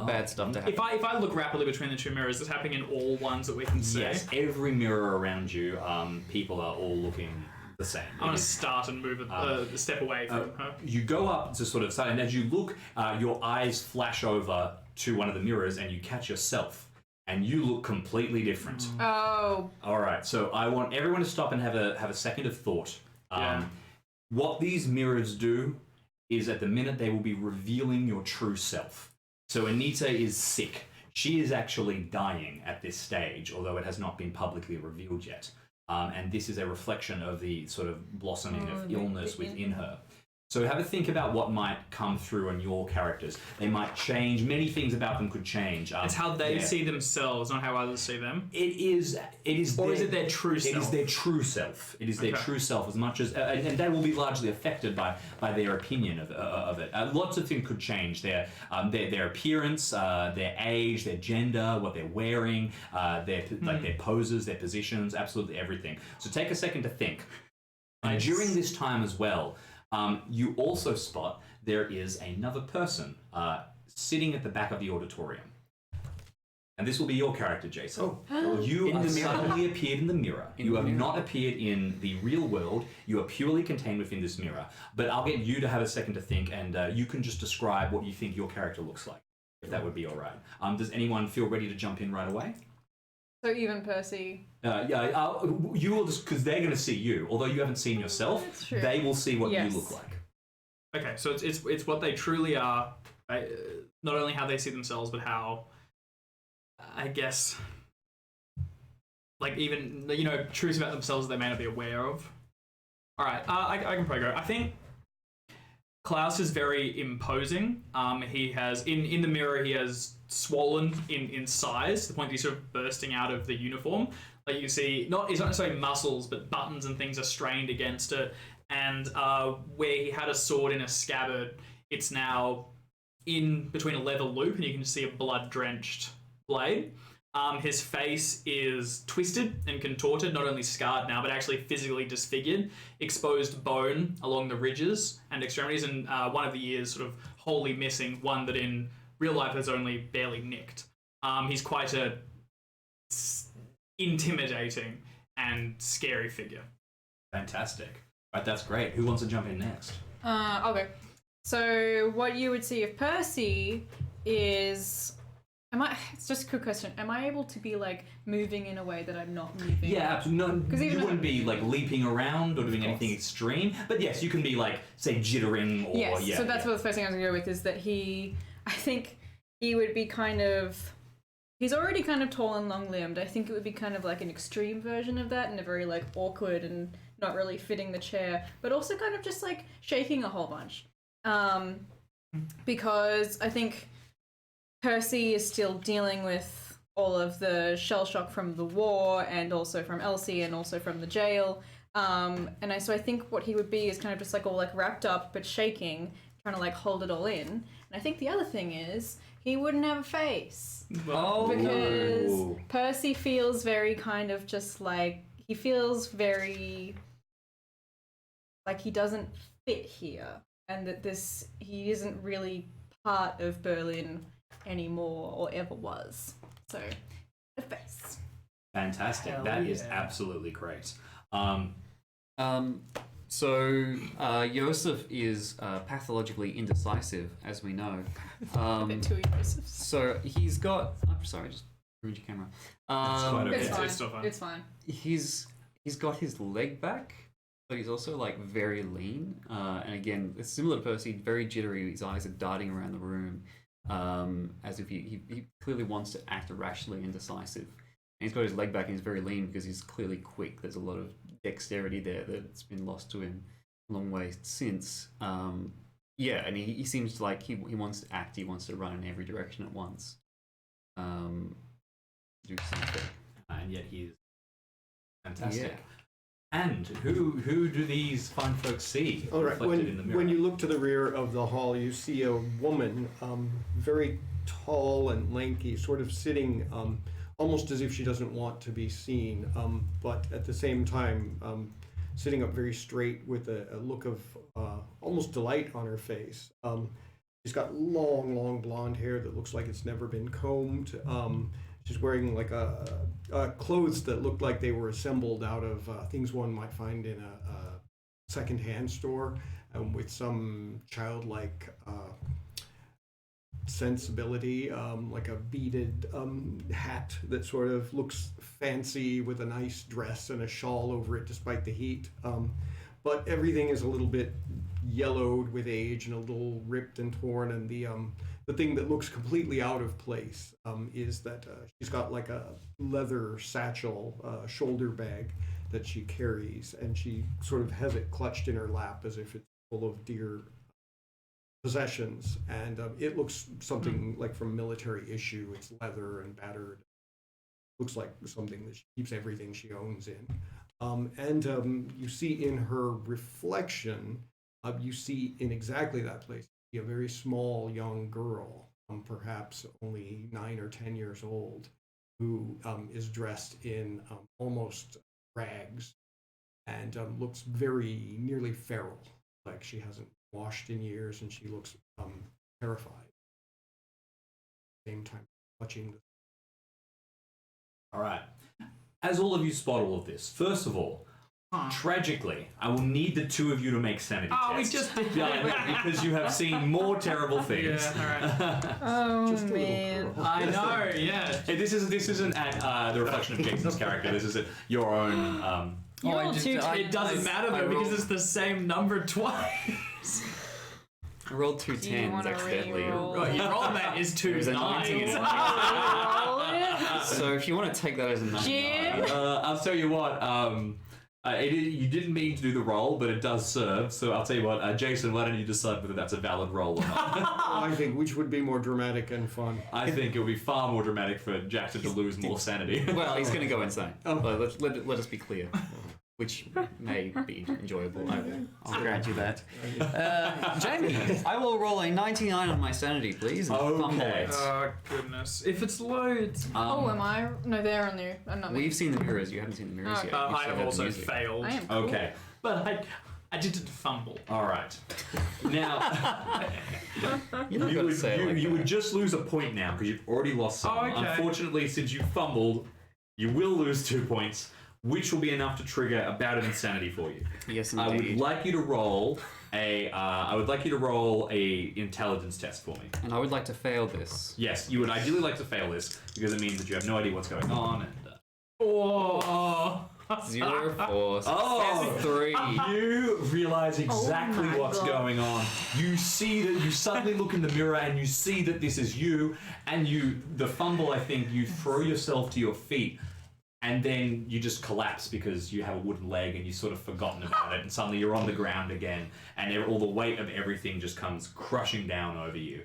[SPEAKER 2] bad stuff to happen.
[SPEAKER 4] If I look rapidly between the two mirrors, it's happening in all ones that we can see.
[SPEAKER 1] Yes. Every mirror around you, people are all looking the same.
[SPEAKER 4] I'm going to start and move a step away from her.
[SPEAKER 1] You go up to sort of start, and as you look, your eyes flash over to one of the mirrors, and you catch yourself. And you look completely different.
[SPEAKER 3] Oh,
[SPEAKER 1] All right, so I want everyone to stop and have a second of thought.
[SPEAKER 4] Yeah.
[SPEAKER 1] What these mirrors do is at the minute they will be revealing your true self. So Anita is sick. She is actually dying at this stage, although it has not been publicly revealed yet. And this is a reflection of the sort of blossoming of illness within her. So have a think about what might come through on your characters. They might change. Many things about them could change.
[SPEAKER 4] It's how they see themselves, not how others see them.
[SPEAKER 1] It is.
[SPEAKER 4] Or is it their true self?
[SPEAKER 1] It is their true self. It is their
[SPEAKER 4] Okay.
[SPEAKER 1] true self as much as, and they will be largely affected by their opinion of it. Lots of things could change. Their appearance, their age, their gender, what they're wearing, their poses, their positions, absolutely everything. So take a second to think. And
[SPEAKER 4] Nice.
[SPEAKER 1] during this time as well, you also spot there is another person sitting at the back of the auditorium. And this will be your character, Jason.
[SPEAKER 5] Oh.
[SPEAKER 1] You
[SPEAKER 2] In
[SPEAKER 1] are
[SPEAKER 2] the mirror?
[SPEAKER 1] suddenly appeared in the mirror.
[SPEAKER 2] In
[SPEAKER 1] You
[SPEAKER 2] the
[SPEAKER 1] have
[SPEAKER 2] mirror.
[SPEAKER 1] not appeared in the real world. You are purely contained within this mirror. But I'll get you to have a second to think, and you can just describe what you think your character looks like, if that would be all right. Does anyone feel ready to jump in right away?
[SPEAKER 3] So even Percy.
[SPEAKER 1] You will just, because they're going to see you. Although you haven't seen yourself,
[SPEAKER 3] That's true.
[SPEAKER 1] they will see what
[SPEAKER 3] Yes.
[SPEAKER 1] you look like.
[SPEAKER 4] Okay, so it's what they truly are. Not only how they see themselves, but how, I guess, like even truths about themselves that they may not be aware of. All right, I can probably go. I think Klaus is very imposing. He has in the mirror he has swollen in size to the point that he's sort of bursting out of the uniform. Like you see, it's not necessarily muscles, but buttons and things are strained against it. And where he had a sword in a scabbard, it's now in between a leather loop, and you can see a blood-drenched blade. His face is twisted and contorted, not only scarred now, but actually physically disfigured. Exposed bone along the ridges and extremities, and one of the ears sort of wholly missing, one that in real life has only barely nicked. He's quite a intimidating and scary figure.
[SPEAKER 1] Fantastic. Right, that's great. Who wants to jump in next?
[SPEAKER 3] Okay. So what you would see of Percy is, it's just a quick question. Am I able to be like moving in a way that I'm not moving?
[SPEAKER 1] Yeah, absolutely. No, you
[SPEAKER 3] even
[SPEAKER 1] wouldn't be like leaping around or doing anything extreme, but yes, you can be like, say, jittering or
[SPEAKER 3] Yes.
[SPEAKER 1] yeah.
[SPEAKER 3] So that's what the first thing I was gonna go with is that I think he would be he's already kind of tall and long-limbed. I think it would be kind of like an extreme version of that, and a very like awkward and not really fitting the chair, but also kind of just like shaking a whole bunch. Because I think Percy is still dealing with all of the shell shock from the war, and also from Elsie, and also from the jail. So I think what he would be is kind of just like all like wrapped up but shaking, trying to like hold it all in. And I think the other thing is he wouldn't have a face. Because Percy feels very kind of just like, he feels very like he doesn't fit here, and that he isn't really part of Berlin anymore or ever was. So, a face.
[SPEAKER 1] Fantastic.
[SPEAKER 2] Hell
[SPEAKER 1] That is
[SPEAKER 2] yeah.
[SPEAKER 1] absolutely great.
[SPEAKER 2] So Joseph is pathologically indecisive, as we know.
[SPEAKER 3] A bit too evasive.
[SPEAKER 2] So he's got. I'm sorry, just ruined your camera.
[SPEAKER 1] quite okay.
[SPEAKER 3] It's fine.
[SPEAKER 4] It's still fine.
[SPEAKER 3] It's fine.
[SPEAKER 2] He's got his leg back, but he's also like very lean. And again, it's similar to Percy, very jittery. His eyes are darting around the room, as if he clearly wants to act rashly and decisive. And he's got his leg back and he's very lean because he's clearly quick. There's a lot of dexterity there that's been lost to him a long way since. And he seems like he wants to act. He wants to run in every direction at once. Do something.
[SPEAKER 1] And yet he's fantastic.
[SPEAKER 2] Yeah.
[SPEAKER 1] And who do these fine folks see
[SPEAKER 5] All right.
[SPEAKER 1] reflected in the mirror?
[SPEAKER 5] When you look to the rear of the hall, you see a woman, very tall and lanky, sort of sitting almost as if she doesn't want to be seen, but at the same time sitting up very straight with a look of almost delight on her face. She's got long blonde hair that looks like it's never been combed. She's wearing like clothes that look like they were assembled out of things one might find in a secondhand store, with some childlike sensibility, like a beaded hat that sort of looks fancy with a nice dress and a shawl over it despite the heat. But everything is a little bit yellowed with age and a little ripped and torn, and the thing that looks completely out of place is that she's got like a leather satchel shoulder bag that she carries, and she sort of has it clutched in her lap as if it's full of dear possessions, and it looks something like from military issue. It's leather and battered. Looks like something that she keeps everything she owns in. You see in her reflection, you see in exactly that place, a very small young girl, perhaps only 9 or 10 years old, who is dressed in almost rags and looks very nearly feral, like she hasn't washed in years, and she looks terrified. At the same time, clutching
[SPEAKER 1] All right. As all of you spot all of this, first of all, tragically, I will need the two of you to make sanity tests.
[SPEAKER 4] we just did
[SPEAKER 1] Yeah, because you have seen more terrible things.
[SPEAKER 4] Yeah, alright.
[SPEAKER 3] Oh
[SPEAKER 5] Just a little
[SPEAKER 3] man.
[SPEAKER 5] girl.
[SPEAKER 4] I know, yeah.
[SPEAKER 1] Hey, this isn't the reflection of Jason's character. This is your own.
[SPEAKER 3] You rolled two
[SPEAKER 4] It doesn't matter though because it's the same number twice.
[SPEAKER 2] I rolled two
[SPEAKER 3] Do you
[SPEAKER 2] tens
[SPEAKER 3] wanna
[SPEAKER 2] accidentally.
[SPEAKER 3] re-roll?
[SPEAKER 4] Right, your roll that is two
[SPEAKER 2] There's a
[SPEAKER 4] nines.
[SPEAKER 2] 19.
[SPEAKER 3] Roll it.
[SPEAKER 2] So if you want to take that as a 9.
[SPEAKER 3] Jim?
[SPEAKER 1] I'll tell you what. You didn't mean to do the roll, but it does serve. So I'll tell you what, Jason. Why don't you decide whether that's a valid roll or not?
[SPEAKER 5] I think which would be more dramatic and fun.
[SPEAKER 1] I think it would be far more dramatic for Jackson to lose more sanity.
[SPEAKER 2] Well, he's going to go insane. Let us be clear. Which may be enjoyable. I'll grant you that. Jamie, I will roll a 99 on my sanity, please. And fumble
[SPEAKER 1] Okay.
[SPEAKER 2] it.
[SPEAKER 4] Oh goodness. If it's loads.
[SPEAKER 3] Oh, am I? No, they're on there. I'm not.
[SPEAKER 2] We've seen the mirrors. You haven't seen the mirrors
[SPEAKER 3] Okay.
[SPEAKER 2] yet. You've
[SPEAKER 4] I
[SPEAKER 2] still
[SPEAKER 4] have
[SPEAKER 2] heard the
[SPEAKER 4] also
[SPEAKER 2] music.
[SPEAKER 4] failed.
[SPEAKER 3] I am. Cool.
[SPEAKER 1] Okay.
[SPEAKER 4] But I didn't fumble.
[SPEAKER 1] All right. Now,
[SPEAKER 2] You're not going to say it like
[SPEAKER 1] you
[SPEAKER 2] that.
[SPEAKER 1] would just lose a point now because you've already lost some.
[SPEAKER 4] Oh, okay.
[SPEAKER 1] Unfortunately, since you fumbled, you will lose 2 points, which will be enough to trigger a bout of insanity for you.
[SPEAKER 2] Yes,
[SPEAKER 1] I would
[SPEAKER 2] indeed.
[SPEAKER 1] like you to roll a intelligence test for me.
[SPEAKER 2] And I would like to fail this.
[SPEAKER 1] Yes, you would ideally like to fail this because it means that you have no idea what's going on. And,
[SPEAKER 4] Oh.
[SPEAKER 2] 0, 4,
[SPEAKER 1] Oh.
[SPEAKER 2] 3.
[SPEAKER 1] you realize exactly
[SPEAKER 3] my
[SPEAKER 1] what's
[SPEAKER 3] God.
[SPEAKER 1] going on. You see that you suddenly look in the mirror and you see that this is you, and the fumble, I think, you throw yourself to your feet, and then you just collapse because you have a wooden leg and you've sort of forgotten about it, and suddenly you're on the ground again, and all the weight of everything just comes crushing down over you.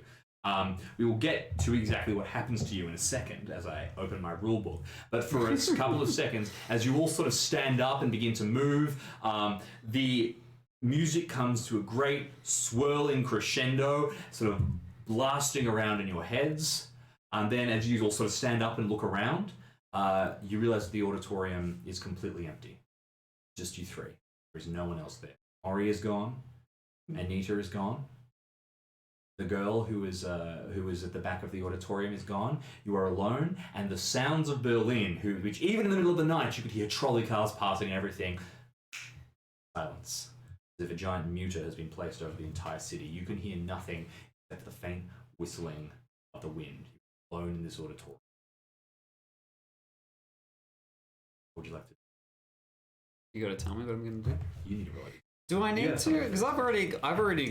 [SPEAKER 1] We will get to exactly what happens to you in a second as I open my rule book. But for a couple of seconds, as you all sort of stand up and begin to move, the music comes to a great swirling crescendo, sort of blasting around in your heads. And then as you all sort of stand up and look around, you realize the auditorium is completely empty. Just you three. There's no one else there. Ori is gone. Anita is gone. The girl who was at the back of the auditorium is gone. You are alone, and the sounds of Berlin, which even in the middle of the night you could hear trolley cars passing and everything. Silence. As if a giant muter has been placed over the entire city. You can hear nothing except the faint whistling of the wind. You're alone in this auditorium. What would you like to do?
[SPEAKER 2] You got to tell me what I'm going to do.
[SPEAKER 1] You need to roll it.
[SPEAKER 2] Do I need
[SPEAKER 1] Yeah,
[SPEAKER 2] to? Because I've already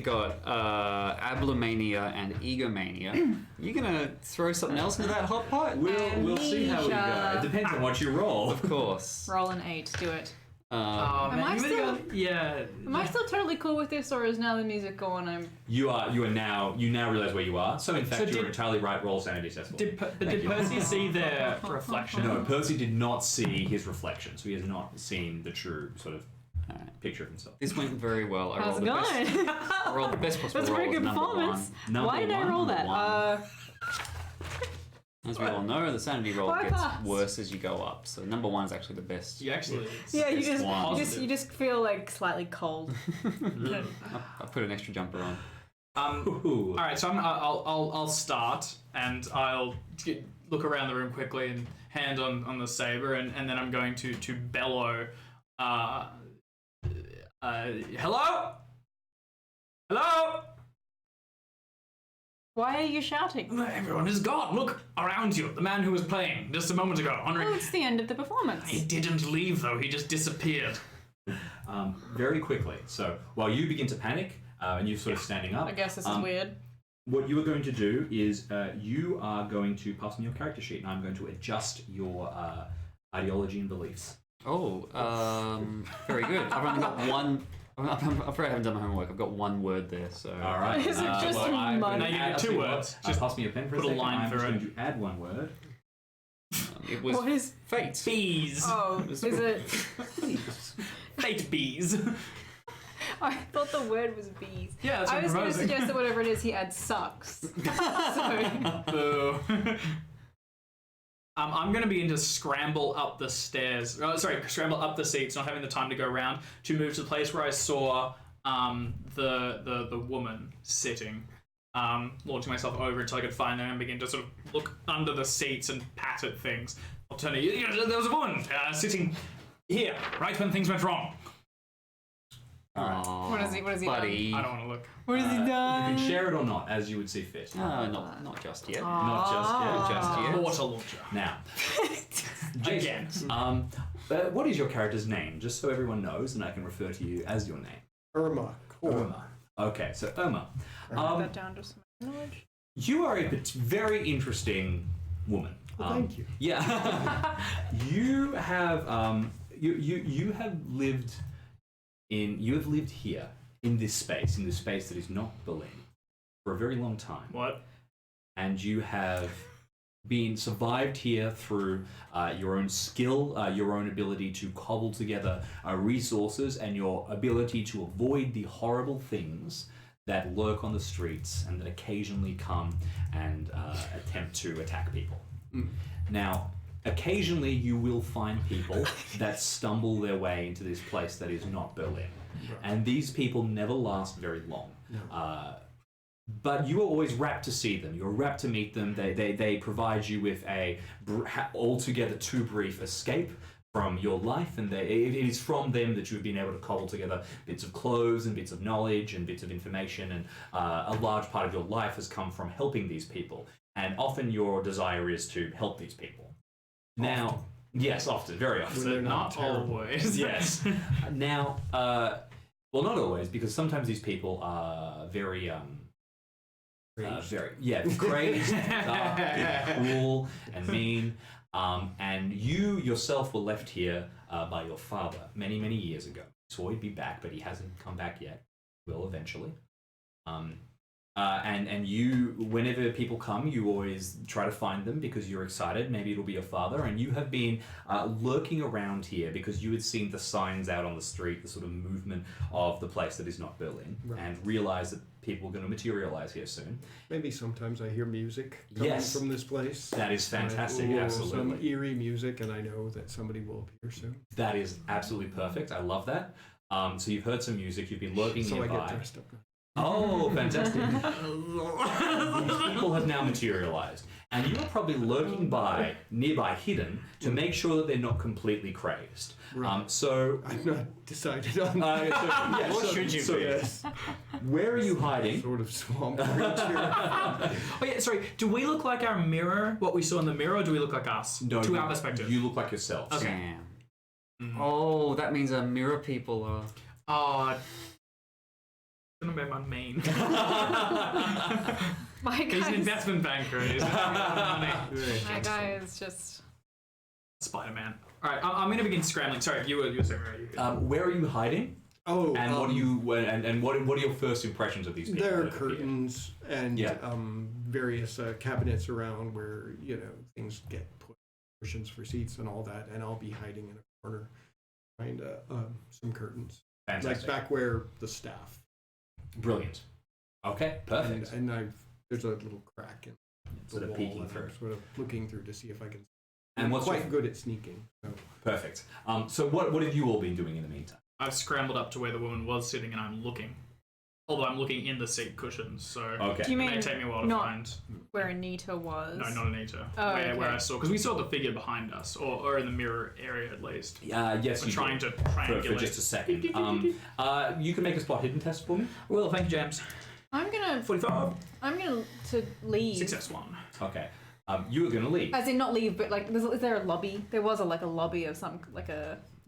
[SPEAKER 2] got Ablomania and Egomania. You gonna throw something else into that hot pot?
[SPEAKER 1] We'll see how we go.
[SPEAKER 3] Amnesia.
[SPEAKER 1] It depends on what you roll.
[SPEAKER 2] Of course.
[SPEAKER 3] Roll an 8. Do it.
[SPEAKER 4] Oh,
[SPEAKER 3] Am
[SPEAKER 4] man,
[SPEAKER 3] I
[SPEAKER 4] you really
[SPEAKER 3] still-
[SPEAKER 4] got- yeah.
[SPEAKER 3] Am I still totally cool with this, or is now the music gone?
[SPEAKER 1] You now realize where you are. So in fact,
[SPEAKER 4] So
[SPEAKER 1] you're
[SPEAKER 4] did-
[SPEAKER 1] entirely right. Roll sanity test. for me.
[SPEAKER 4] Did Percy see their reflection?
[SPEAKER 1] No, Percy did not see his reflection, so he has not seen the true sort of picture of himself.
[SPEAKER 2] This went very well.
[SPEAKER 3] How's it
[SPEAKER 2] I
[SPEAKER 3] going?
[SPEAKER 2] rolled the best possible
[SPEAKER 3] That's a very
[SPEAKER 2] roll
[SPEAKER 3] good
[SPEAKER 2] as number
[SPEAKER 3] performance.
[SPEAKER 1] Number
[SPEAKER 3] Why did I roll
[SPEAKER 2] number
[SPEAKER 3] that?
[SPEAKER 2] one. As we all know, the sanity roll
[SPEAKER 3] Why
[SPEAKER 2] gets
[SPEAKER 3] pass?
[SPEAKER 2] worse as you go up. So number 1 is actually the best.
[SPEAKER 4] You actually.
[SPEAKER 3] yeah, you
[SPEAKER 2] It's
[SPEAKER 3] just,
[SPEAKER 2] one.
[SPEAKER 3] you just feel like slightly cold.
[SPEAKER 2] I put an extra jumper on.
[SPEAKER 1] Ooh.
[SPEAKER 4] All right, so I'll start and I'll look around the room quickly and hand on the saber, and then I'm going to bellow. Hello? Hello?
[SPEAKER 3] Why are you shouting?
[SPEAKER 4] Everyone is gone. Look around you. The man who was playing just a moment ago.
[SPEAKER 3] Well, it's the end of the performance.
[SPEAKER 4] He didn't leave though. He just disappeared.
[SPEAKER 1] Very quickly. So while you begin to panic and you're sort of standing up,
[SPEAKER 3] I guess this is weird.
[SPEAKER 1] what you are going to do is you are going to pass me your character sheet, and I'm going to adjust your ideology and beliefs.
[SPEAKER 2] Oh, very good. I've only got one. I'm afraid I haven't done my homework. I've got one word there, so.
[SPEAKER 1] All right.
[SPEAKER 3] Is it just
[SPEAKER 1] I'm
[SPEAKER 3] mud?
[SPEAKER 1] going
[SPEAKER 4] No,
[SPEAKER 1] to
[SPEAKER 4] you
[SPEAKER 1] add
[SPEAKER 4] get 2 words.
[SPEAKER 1] Just pass me a pen for
[SPEAKER 4] put a
[SPEAKER 1] second.
[SPEAKER 4] line
[SPEAKER 1] I'm
[SPEAKER 4] through
[SPEAKER 1] just
[SPEAKER 4] it.
[SPEAKER 1] going to add one word.
[SPEAKER 2] It was
[SPEAKER 3] What is?
[SPEAKER 2] fate.
[SPEAKER 4] Bees.
[SPEAKER 3] Oh, is it?
[SPEAKER 4] Fate bees.
[SPEAKER 3] I thought the word was bees.
[SPEAKER 4] Yeah, that's what
[SPEAKER 3] I
[SPEAKER 4] I'm
[SPEAKER 3] was going to
[SPEAKER 4] proposing.
[SPEAKER 3] suggest that whatever it is, he adds sucks. So,
[SPEAKER 4] Boo. I'm going to begin to scramble up the stairs. Scramble up the seats, not having the time to go around, to move to the place where I saw the woman sitting. Launching myself over until I could find them and begin to sort of look under the seats and pat at things. Tony, there was a woman sitting here right when things went wrong.
[SPEAKER 2] Aw,
[SPEAKER 3] What has he
[SPEAKER 2] buddy.
[SPEAKER 4] I don't want to look.
[SPEAKER 3] What has he
[SPEAKER 1] You
[SPEAKER 3] done?
[SPEAKER 1] can share it or not, as you would see fit.
[SPEAKER 2] Not just yet.
[SPEAKER 1] Not just yet.
[SPEAKER 2] Just yet.
[SPEAKER 4] Water launcher.
[SPEAKER 1] Now,
[SPEAKER 4] Again.
[SPEAKER 1] what is your character's name? Just so everyone knows, and I can refer to you as your name.
[SPEAKER 5] Irma.
[SPEAKER 1] Irma. Okay, so Irma.
[SPEAKER 3] Write that down just for my knowledge.
[SPEAKER 1] You are a very interesting woman.
[SPEAKER 5] Thank you.
[SPEAKER 1] Yeah, you have you have lived here in this space that is not Berlin for a very long time.
[SPEAKER 4] What?
[SPEAKER 1] And you have been survived here through your own skill, your own ability to cobble together resources, and your ability to avoid the horrible things that lurk on the streets and that occasionally come and attempt to attack people. Now, occasionally you will find people that stumble their way into this place that is not Berlin. And these people never last very long. But you are always rapt to see them. You're rapt to meet them. They provide you with a altogether too brief escape from your life, and it is from them that you've been able to cobble together bits of clothes and bits of knowledge and bits of information, and a large part of your life has come from helping these people. And often your desire is to help these people. Now, yes, often, very often.
[SPEAKER 5] They're
[SPEAKER 4] Not always.
[SPEAKER 1] Yes. Now, well, not always, because sometimes these people are very, crazy, dark, cruel, and mean. And you yourself were left here by your father many, many years ago. So he'd be back, but he hasn't come back yet. Will eventually. And you, whenever people come, you always try to find them because you're excited. Maybe it'll be your father. And you have been lurking around here because you had seen the signs out on the street, the sort of movement of the place that is not Berlin, and realized that people are going to materialize here soon.
[SPEAKER 5] Maybe sometimes I hear music coming from this place.
[SPEAKER 1] That is fantastic, absolutely.
[SPEAKER 5] Some eerie music, and I know that somebody will appear soon.
[SPEAKER 1] That is absolutely perfect. I love that. So you've heard some music, you've been lurking nearby.
[SPEAKER 5] So I get dressed up now.
[SPEAKER 1] Oh, fantastic. These people have now materialized. And you're probably lurking nearby hidden to make sure that they're not completely crazed.
[SPEAKER 5] Right.
[SPEAKER 1] So
[SPEAKER 5] I've not decided on
[SPEAKER 1] what should you be?
[SPEAKER 5] Yes.
[SPEAKER 1] Where are you hiding?
[SPEAKER 5] Sort of swamp creature.
[SPEAKER 4] Oh yeah, sorry. Do we look like our mirror, what we saw in the mirror, or do we look like us?
[SPEAKER 1] No,
[SPEAKER 4] to our perspective.
[SPEAKER 1] You look like yourselves.
[SPEAKER 4] Okay.
[SPEAKER 2] Damn. Oh, that means mirror people are...
[SPEAKER 4] Oh, gonna be my main. He's an investment banker. He's money.
[SPEAKER 3] My guy is just
[SPEAKER 4] Spider-Man. All right, I'm going to begin scrambling. Sorry, you were saying right.
[SPEAKER 1] Where are you hiding?
[SPEAKER 5] Oh,
[SPEAKER 1] and what do you and what are your first impressions of these people?
[SPEAKER 5] There are curtains and various cabinets around where things get put, cushions for seats and all that, and I'll be hiding in a corner behind some curtains,
[SPEAKER 1] Fantastic.
[SPEAKER 5] like back where the staff.
[SPEAKER 1] Brilliant. Okay, perfect.
[SPEAKER 5] And there's a little crack in the
[SPEAKER 1] Sort of
[SPEAKER 5] wall
[SPEAKER 1] peeking
[SPEAKER 5] that
[SPEAKER 1] through.
[SPEAKER 5] I'm sort of looking through to see if I can.
[SPEAKER 1] And
[SPEAKER 5] I'm
[SPEAKER 1] what's
[SPEAKER 5] quite good at sneaking. So.
[SPEAKER 1] Perfect. So what have you all been doing in the meantime?
[SPEAKER 4] I've scrambled up to where the woman was sitting, and I'm looking. Although I'm looking in the seat cushions, so
[SPEAKER 1] Okay.
[SPEAKER 3] Do you
[SPEAKER 4] it
[SPEAKER 3] mean
[SPEAKER 4] may take me a while to
[SPEAKER 3] not
[SPEAKER 4] find.
[SPEAKER 3] where Anita was?
[SPEAKER 4] No, not Anita.
[SPEAKER 3] Oh,
[SPEAKER 4] where
[SPEAKER 3] okay.
[SPEAKER 4] I saw, because we saw the figure behind us, or in the mirror area at least.
[SPEAKER 1] Yes,
[SPEAKER 4] We're
[SPEAKER 1] you
[SPEAKER 4] trying
[SPEAKER 1] did.
[SPEAKER 4] to triangulate.
[SPEAKER 1] For just a second. You can make a spot hidden test for me.
[SPEAKER 4] Well, thank you, James.
[SPEAKER 3] I'm gonna
[SPEAKER 4] 45.
[SPEAKER 3] to leave.
[SPEAKER 4] Success 1.
[SPEAKER 1] Okay. You were going to leave.
[SPEAKER 3] As in not leave, but like, is there a lobby? There was a lobby of some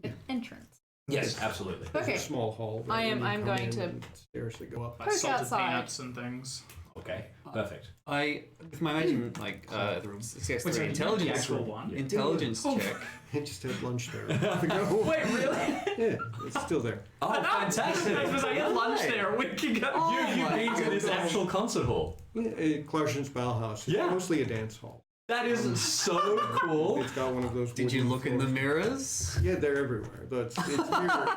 [SPEAKER 3] an entrance.
[SPEAKER 1] Yes, absolutely.
[SPEAKER 5] There's
[SPEAKER 3] Okay.
[SPEAKER 5] a small hall.
[SPEAKER 3] I am-
[SPEAKER 5] when you
[SPEAKER 3] I'm
[SPEAKER 5] come
[SPEAKER 3] going
[SPEAKER 5] in
[SPEAKER 3] to
[SPEAKER 5] and stairs that go up.
[SPEAKER 4] Like
[SPEAKER 3] Poke
[SPEAKER 4] salted
[SPEAKER 3] outside.
[SPEAKER 4] peanuts and things.
[SPEAKER 1] Okay, perfect.
[SPEAKER 2] With my imagine, success
[SPEAKER 4] Wait,
[SPEAKER 2] 3
[SPEAKER 4] sorry,
[SPEAKER 2] intelligence,
[SPEAKER 4] the actual one?
[SPEAKER 2] intelligence check.
[SPEAKER 5] I just had lunch there.
[SPEAKER 4] Wait, really?
[SPEAKER 5] Yeah, it's still there.
[SPEAKER 1] Oh, fantastic.
[SPEAKER 4] Because I had lunch there a week ago.
[SPEAKER 1] You've been to this actual concert hall.
[SPEAKER 5] Yeah, Clarkson Bauhaus.
[SPEAKER 1] Yeah.
[SPEAKER 5] Mostly a dance hall.
[SPEAKER 1] That is so cool.
[SPEAKER 5] It's got one of those.
[SPEAKER 2] Did you
[SPEAKER 5] wooden
[SPEAKER 2] look in the
[SPEAKER 5] floors.
[SPEAKER 2] mirrors?
[SPEAKER 5] Yeah, they're everywhere. It's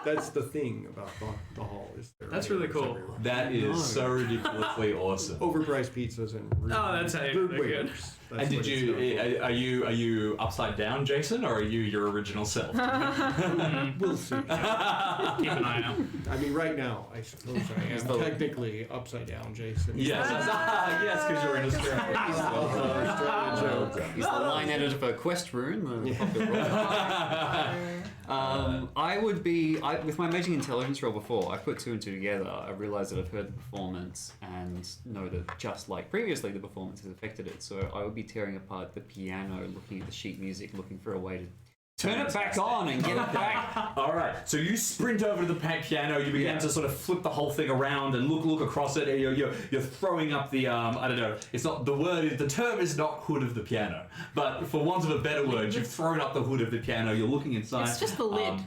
[SPEAKER 5] that's the thing about the hall. Is there
[SPEAKER 4] That's really cool.
[SPEAKER 5] everywhere.
[SPEAKER 1] That is so ridiculously awesome.
[SPEAKER 5] Overpriced pizzas and rude,
[SPEAKER 4] Oh, that's how you
[SPEAKER 5] rude
[SPEAKER 4] do it.
[SPEAKER 5] waiters. That's
[SPEAKER 1] And did
[SPEAKER 5] what it's
[SPEAKER 1] you?
[SPEAKER 5] known for.
[SPEAKER 1] Are you upside down, Jason, or are you your original self?
[SPEAKER 5] We'll see.
[SPEAKER 4] Keep an eye out.
[SPEAKER 5] I mean, right now, I suppose I am technically upside down, Jason.
[SPEAKER 1] Yes, yes, because you're in Australia.
[SPEAKER 2] He's the line editor for Quest Rune, the popular role. I would be, with my Amazing Intelligence roll before, I put two and two together. I realised that I've heard the performance and know that just like previously, the performance has affected it. So I would be tearing apart the piano, looking at the sheet music, looking for a way to turn it back on and get it back.
[SPEAKER 1] All right, so you sprint over to the piano. You begin to sort of flip the whole thing around and look across it. And you're throwing up the I don't know. It's not the term is not hood of the piano, but for want of a better word, you've thrown up the hood of the piano. You're looking inside.
[SPEAKER 3] It's just the lid.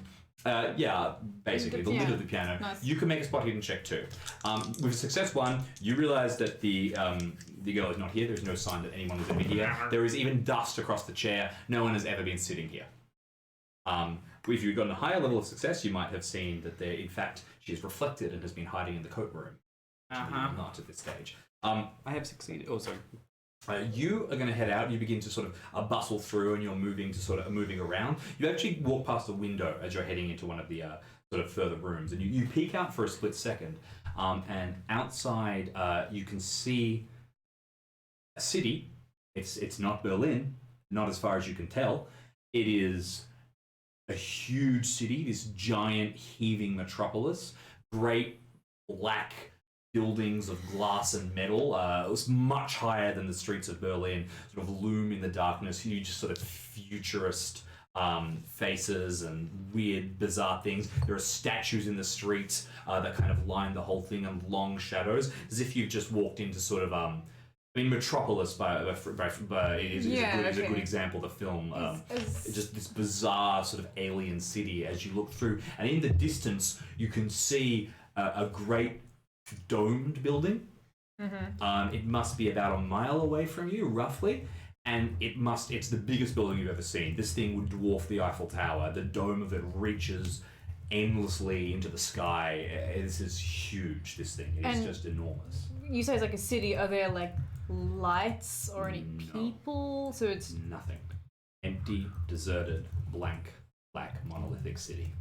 [SPEAKER 1] Yeah, basically the lid of the piano.
[SPEAKER 3] Nice.
[SPEAKER 1] You can make a spot hidden check too. With success 1, you realise that the girl is not here. There's no sign that anyone was ever here. There is even dust across the chair. No one has ever been sitting here. If you'd gotten a higher level of success, you might have seen that in fact, she is reflected and has been hiding in the coat room. Not at this stage.
[SPEAKER 2] I have succeeded. Oh, sorry.
[SPEAKER 1] You are going to head out. You begin to sort of bustle through, and you're moving around. You actually walk past the window as you're heading into one of the sort of further rooms, and you peek out for a split second, and outside you can see a city. It's not Berlin, not as far as you can tell. It is a huge city, this giant heaving metropolis, great black buildings of glass and metal. It was much higher than the streets of Berlin, sort of loom in the darkness, huge sort of futurist faces and weird, bizarre things. There are statues in the streets that kind of line the whole thing, and long shadows, as if you've just walked into sort of Metropolis is a good example of the film. Just this bizarre sort of alien city as you look through, and in the distance you can see a great domed building. It must be about a mile away from you, roughly, and it's the biggest building you've ever seen. This thing would dwarf the Eiffel Tower. The dome of it reaches endlessly into the sky. This is huge, this thing. It is just enormous.
[SPEAKER 3] You say it's like a city. Are there like lights or any people? So it's
[SPEAKER 1] nothing. Empty, deserted, blank, black, monolithic city.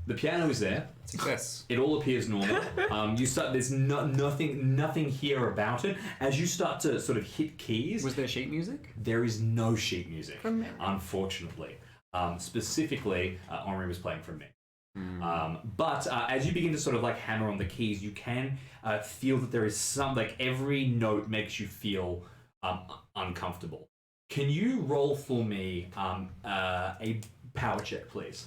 [SPEAKER 1] The piano is there.
[SPEAKER 2] Success.
[SPEAKER 1] It all appears normal. There's nothing here about it. As you start to sort of hit keys,
[SPEAKER 2] Was there sheet music?
[SPEAKER 1] there is no sheet music,
[SPEAKER 3] From memory.
[SPEAKER 1] unfortunately. Specifically, Henri was playing from me. But as you begin to sort of like hammer on the keys, you can feel that there is every note makes you feel uncomfortable. Can you roll for me a power check, please?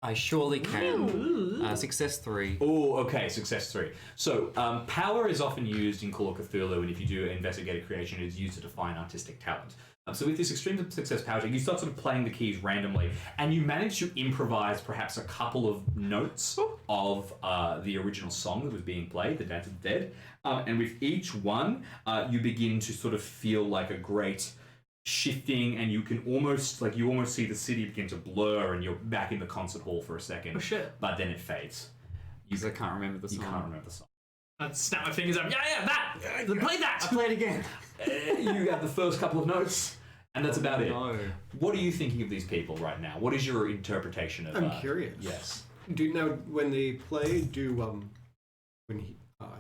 [SPEAKER 2] I surely can. Success 3.
[SPEAKER 1] Oh, okay, success 3. So, power is often used in Call of Cthulhu, and if you do investigative creation, it is used to define artistic talent. So with this extreme success power check, you start sort of playing the keys randomly, and you manage to improvise perhaps a couple of notes of the original song that was being played, The Dance of the Dead. And with each one, you begin to sort of feel like a great shifting, and you almost see the city begin to blur, and you're back in the concert hall for a second.
[SPEAKER 4] Oh shit.
[SPEAKER 1] But then it fades.
[SPEAKER 2] Because I can't remember the song.
[SPEAKER 1] You can't remember the song.
[SPEAKER 4] I'd snap my fingers up. Yeah, that! Play that!
[SPEAKER 2] Play it again.
[SPEAKER 1] You have the first couple of notes, and that's about it.
[SPEAKER 2] No.
[SPEAKER 1] What are you thinking of these people right now? What is your interpretation of?
[SPEAKER 5] I'm curious.
[SPEAKER 1] Yes.
[SPEAKER 5] Now, when they play, when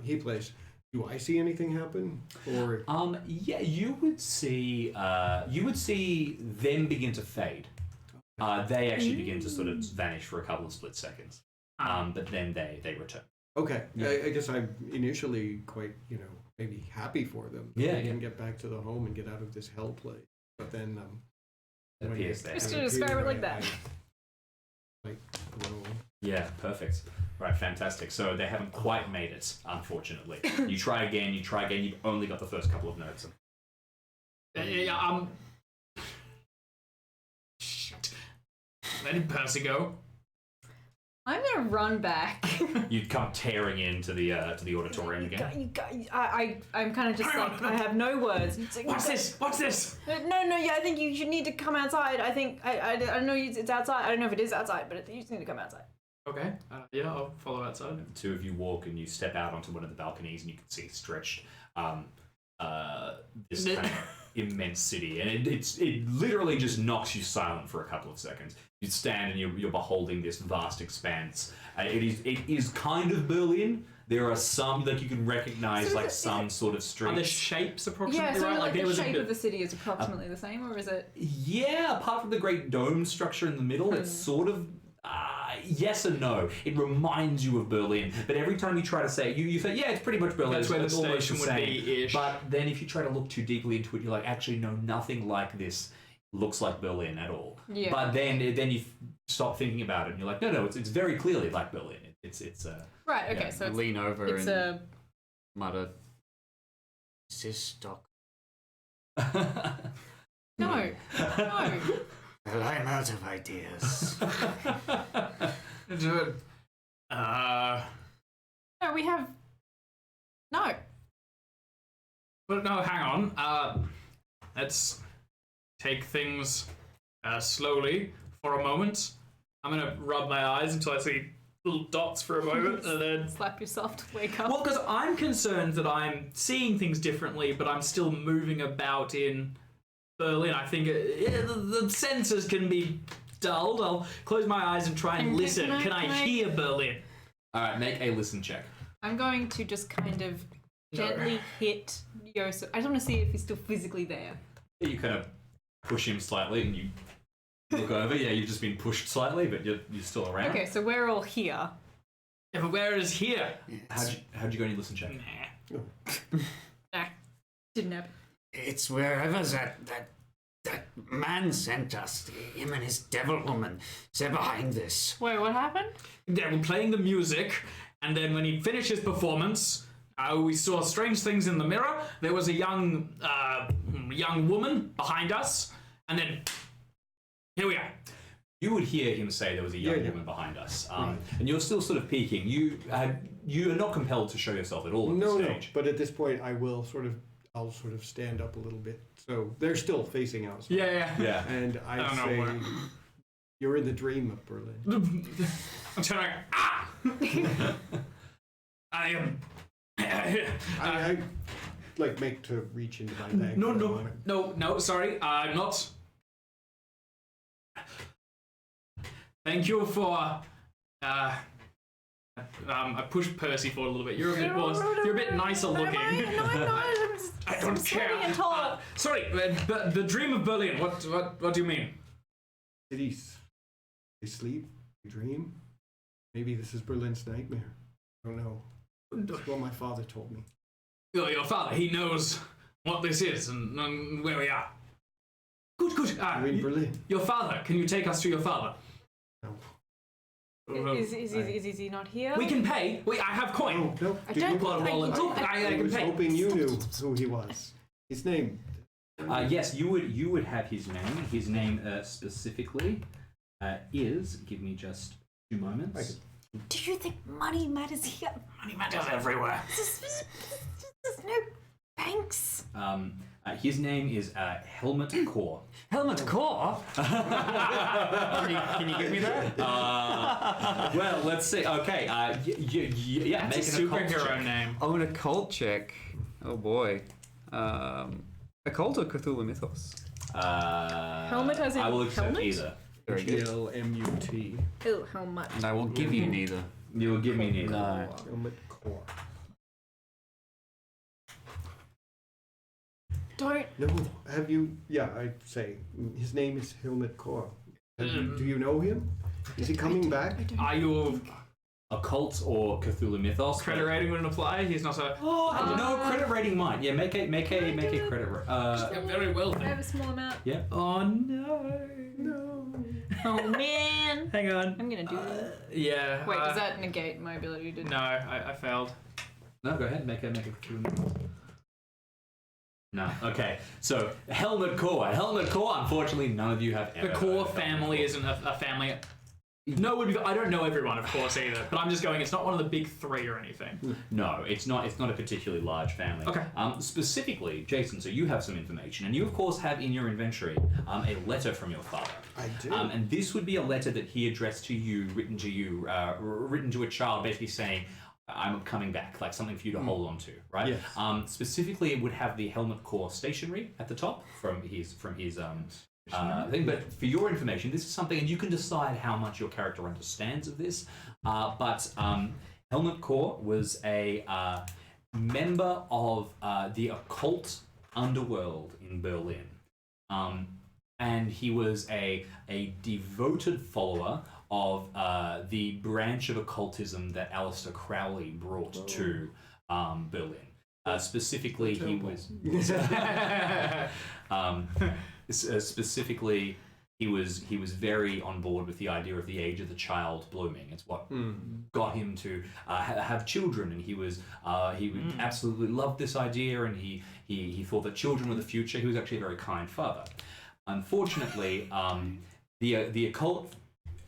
[SPEAKER 5] he plays, do I see anything happen? Or
[SPEAKER 1] Yeah, you would see them begin to fade. They actually begin to sort of vanish for a couple of split seconds. But then they return.
[SPEAKER 5] okay, I guess I'm initially quite, maybe happy for them.
[SPEAKER 1] Yeah,
[SPEAKER 5] They
[SPEAKER 1] yeah.
[SPEAKER 5] can get back to the home and get out of this hell place. But then
[SPEAKER 1] It appears there.
[SPEAKER 3] Just to describe it like that.
[SPEAKER 5] Grow.
[SPEAKER 1] Yeah, perfect. Right, fantastic. So they haven't quite made it, unfortunately. You try again, you've only got the first couple of notes.
[SPEAKER 4] Shit. Let Percy go.
[SPEAKER 3] I'm gonna run back.
[SPEAKER 1] You'd come tearing into the auditorium again.
[SPEAKER 3] I'm kind of just like, I have no words. It's like,
[SPEAKER 4] What's this? What's this?
[SPEAKER 3] No, yeah, I think you should need to come outside. I think, I don't know, it's outside. I don't know if it is outside, but you just need to come outside.
[SPEAKER 4] Okay. Yeah, I'll follow outside.
[SPEAKER 1] The two of you walk and you step out onto one of the balconies, and you can see stretched this kind of immense city, and it literally just knocks you silent for a couple of seconds. You stand and you're beholding this vast expanse. It is kind of Berlin. There are some that you can recognize,
[SPEAKER 3] So
[SPEAKER 1] like
[SPEAKER 3] is it-
[SPEAKER 1] some sort of
[SPEAKER 4] Are the
[SPEAKER 1] streets.
[SPEAKER 4] shapes approximately
[SPEAKER 3] Yeah, so
[SPEAKER 4] right?
[SPEAKER 3] like
[SPEAKER 4] there
[SPEAKER 3] the
[SPEAKER 4] was a
[SPEAKER 3] shape
[SPEAKER 4] bit.
[SPEAKER 3] of the city is approximately the same, or is it?
[SPEAKER 1] Yeah, apart from the great dome structure in the middle, it's sort of yes and no. It reminds you of Berlin, but every time you try to say it, you say, yeah, it's pretty much Berlin.
[SPEAKER 4] That's where the
[SPEAKER 1] It's almost
[SPEAKER 4] station would
[SPEAKER 1] same.
[SPEAKER 4] be-ish.
[SPEAKER 1] But then if you try to look too deeply into it, you're like, actually, no, nothing like this looks like Berlin at all.
[SPEAKER 3] Yeah.
[SPEAKER 1] But then you stop thinking about it, and you're like, no, it's very clearly like Berlin. It's
[SPEAKER 3] Right. Okay.
[SPEAKER 1] Yeah,
[SPEAKER 3] So it's,
[SPEAKER 2] Lean over
[SPEAKER 3] it's
[SPEAKER 2] and
[SPEAKER 3] a.
[SPEAKER 2] mutter, "Is this stock?"
[SPEAKER 3] No. No.
[SPEAKER 2] Well, I'm out of ideas.
[SPEAKER 3] No. We have. No.
[SPEAKER 4] But no, hang on. Let's take things slowly for a moment. I'm gonna rub my eyes until I see little dots for a moment, and then.
[SPEAKER 3] Slap yourself to wake up.
[SPEAKER 4] Well, because I'm concerned that I'm seeing things differently, but I'm still moving about in Berlin. I think the senses can be dulled. I'll close my eyes and try and
[SPEAKER 3] Can-
[SPEAKER 4] listen.
[SPEAKER 3] can I-
[SPEAKER 4] Can I hear Berlin?
[SPEAKER 1] all right. Make a listen check.
[SPEAKER 3] I'm going to just kind of gently hit Yosef. I just want to see if he's still physically there.
[SPEAKER 1] You kind of push him slightly, and you look over. Yeah, you've just been pushed slightly, but you're still around.
[SPEAKER 3] Okay, so we're all here.
[SPEAKER 4] Yeah, but where is here?
[SPEAKER 1] How'd you go on your listen check?
[SPEAKER 4] Nah.
[SPEAKER 3] Nah, didn't happen.
[SPEAKER 2] It's wherever that man sent us. Him and his devil woman. They're behind this.
[SPEAKER 3] Wait, what happened?
[SPEAKER 4] They were playing the music, and then when he finished his performance, we saw strange things in the mirror. There was a young woman behind us, and then here we are.
[SPEAKER 1] You would hear him say there was a young woman behind us, and you're still sort of peeking. You are not compelled to show yourself at all at
[SPEAKER 5] No,
[SPEAKER 1] this
[SPEAKER 5] no.
[SPEAKER 1] stage.
[SPEAKER 5] But at this point, I'll sort of stand up a little bit. So they're still facing outside.
[SPEAKER 4] Yeah.
[SPEAKER 1] Yeah.
[SPEAKER 5] And
[SPEAKER 4] I
[SPEAKER 5] I'd
[SPEAKER 4] don't know
[SPEAKER 5] say
[SPEAKER 4] where.
[SPEAKER 5] you're in the dream of Berlin.
[SPEAKER 4] I'm turning. Ah! I am.
[SPEAKER 5] I like make to reach into my bag.
[SPEAKER 4] No,
[SPEAKER 5] for a
[SPEAKER 4] no,
[SPEAKER 5] moment.
[SPEAKER 4] no. Sorry, I'm not. Thank you for. I pushed Percy forward a little bit. You're a bit nicer looking.
[SPEAKER 3] No, I'm not.
[SPEAKER 4] I don't care.
[SPEAKER 3] Skinny and tall.
[SPEAKER 4] Sorry, but the dream of Berlin. What do you mean?
[SPEAKER 5] Cities. They sleep. They dream. Maybe this is Berlin's nightmare. I don't know. That's what my father told me.
[SPEAKER 4] Your father, he knows what this is and where we are. Good.
[SPEAKER 5] You're in Berlin.
[SPEAKER 4] Your father. Can you take us to your father?
[SPEAKER 5] No.
[SPEAKER 3] Is he not here?
[SPEAKER 4] We can pay. I have coin.
[SPEAKER 5] No.
[SPEAKER 3] I
[SPEAKER 5] Did
[SPEAKER 3] don't
[SPEAKER 5] you-
[SPEAKER 4] Blood
[SPEAKER 3] think
[SPEAKER 4] wallet.
[SPEAKER 3] you
[SPEAKER 4] Look,
[SPEAKER 3] did.
[SPEAKER 4] I
[SPEAKER 5] I
[SPEAKER 4] can
[SPEAKER 5] was
[SPEAKER 4] pay.
[SPEAKER 5] hoping you knew who he was. His name.
[SPEAKER 1] Yes, you would have his name. His name specifically is. Give me just 2 moments.
[SPEAKER 3] Do you think money matters here?
[SPEAKER 4] Money matters everywhere.
[SPEAKER 3] There's no banks.
[SPEAKER 1] His name is Helmut Kor.
[SPEAKER 2] Helmet core? Can you give me that?
[SPEAKER 1] Well, let's see. Okay. Yeah,
[SPEAKER 4] That's
[SPEAKER 1] make
[SPEAKER 4] a
[SPEAKER 1] an occult
[SPEAKER 4] superhero
[SPEAKER 1] check.
[SPEAKER 4] name.
[SPEAKER 2] Oh, an occult check. Oh boy. Occult or Cthulhu Mythos?
[SPEAKER 3] Helmet as in
[SPEAKER 1] I will accept
[SPEAKER 3] helmet?
[SPEAKER 1] either.
[SPEAKER 2] Very good.
[SPEAKER 5] HLMUT.
[SPEAKER 3] Ew, how much?
[SPEAKER 2] And I will give you neither.
[SPEAKER 1] You will give me neither.
[SPEAKER 2] No.
[SPEAKER 5] Helmet core.
[SPEAKER 3] Don't.
[SPEAKER 5] No. Have you? Yeah, I'd say his name is Helmut Kor. Do you know him? Is he coming back?
[SPEAKER 4] Are you
[SPEAKER 1] Occult or Cthulhu Mythos.
[SPEAKER 4] credit rating wouldn't apply? He's not a.
[SPEAKER 1] Oh, no, credit rating might. Yeah, make a credit.
[SPEAKER 4] Yeah, very well
[SPEAKER 3] I
[SPEAKER 4] then.
[SPEAKER 3] have a small amount.
[SPEAKER 1] Yeah.
[SPEAKER 4] Oh no.
[SPEAKER 5] No.
[SPEAKER 3] Oh man.
[SPEAKER 4] Hang on.
[SPEAKER 3] I'm gonna do that.
[SPEAKER 4] Yeah.
[SPEAKER 3] Wait, does that negate my ability to?
[SPEAKER 4] No, I failed.
[SPEAKER 1] No, go ahead. Make a Cthulhu Mythos. No. Okay. So Helmut Kor. Helmut Kor. Unfortunately, none of you have ever.
[SPEAKER 4] The
[SPEAKER 1] heard
[SPEAKER 4] core
[SPEAKER 1] of Helmut
[SPEAKER 4] family
[SPEAKER 1] Kor.
[SPEAKER 4] isn't a family. No, would be. I don't know everyone, of course, either. But I'm just going. It's not one of the big three or anything.
[SPEAKER 1] No, it's not. It's not a particularly large family.
[SPEAKER 4] Okay.
[SPEAKER 1] Specifically, Jason. So you have some information, and you of course have in your inventory a letter from your father.
[SPEAKER 5] I do.
[SPEAKER 1] And this would be a letter that he addressed to you, written to a child, basically saying, I'm coming back, like something for you to hold on to, right?
[SPEAKER 5] Yes.
[SPEAKER 1] Specifically, it would have the helmet core stationery at the top from his thing. But for your information, this is something, and you can decide how much your character understands of this. But Helmut Core was a member of the occult underworld in Berlin. And he was a devoted follower of the branch of occultism that Aleister Crowley brought to Berlin. Specifically, he was specifically he was very on board with the idea of the age of the child blooming. It's what got him to have children, and he absolutely loved this idea, and he thought that children were the future. He was actually a very kind father. Unfortunately, the occult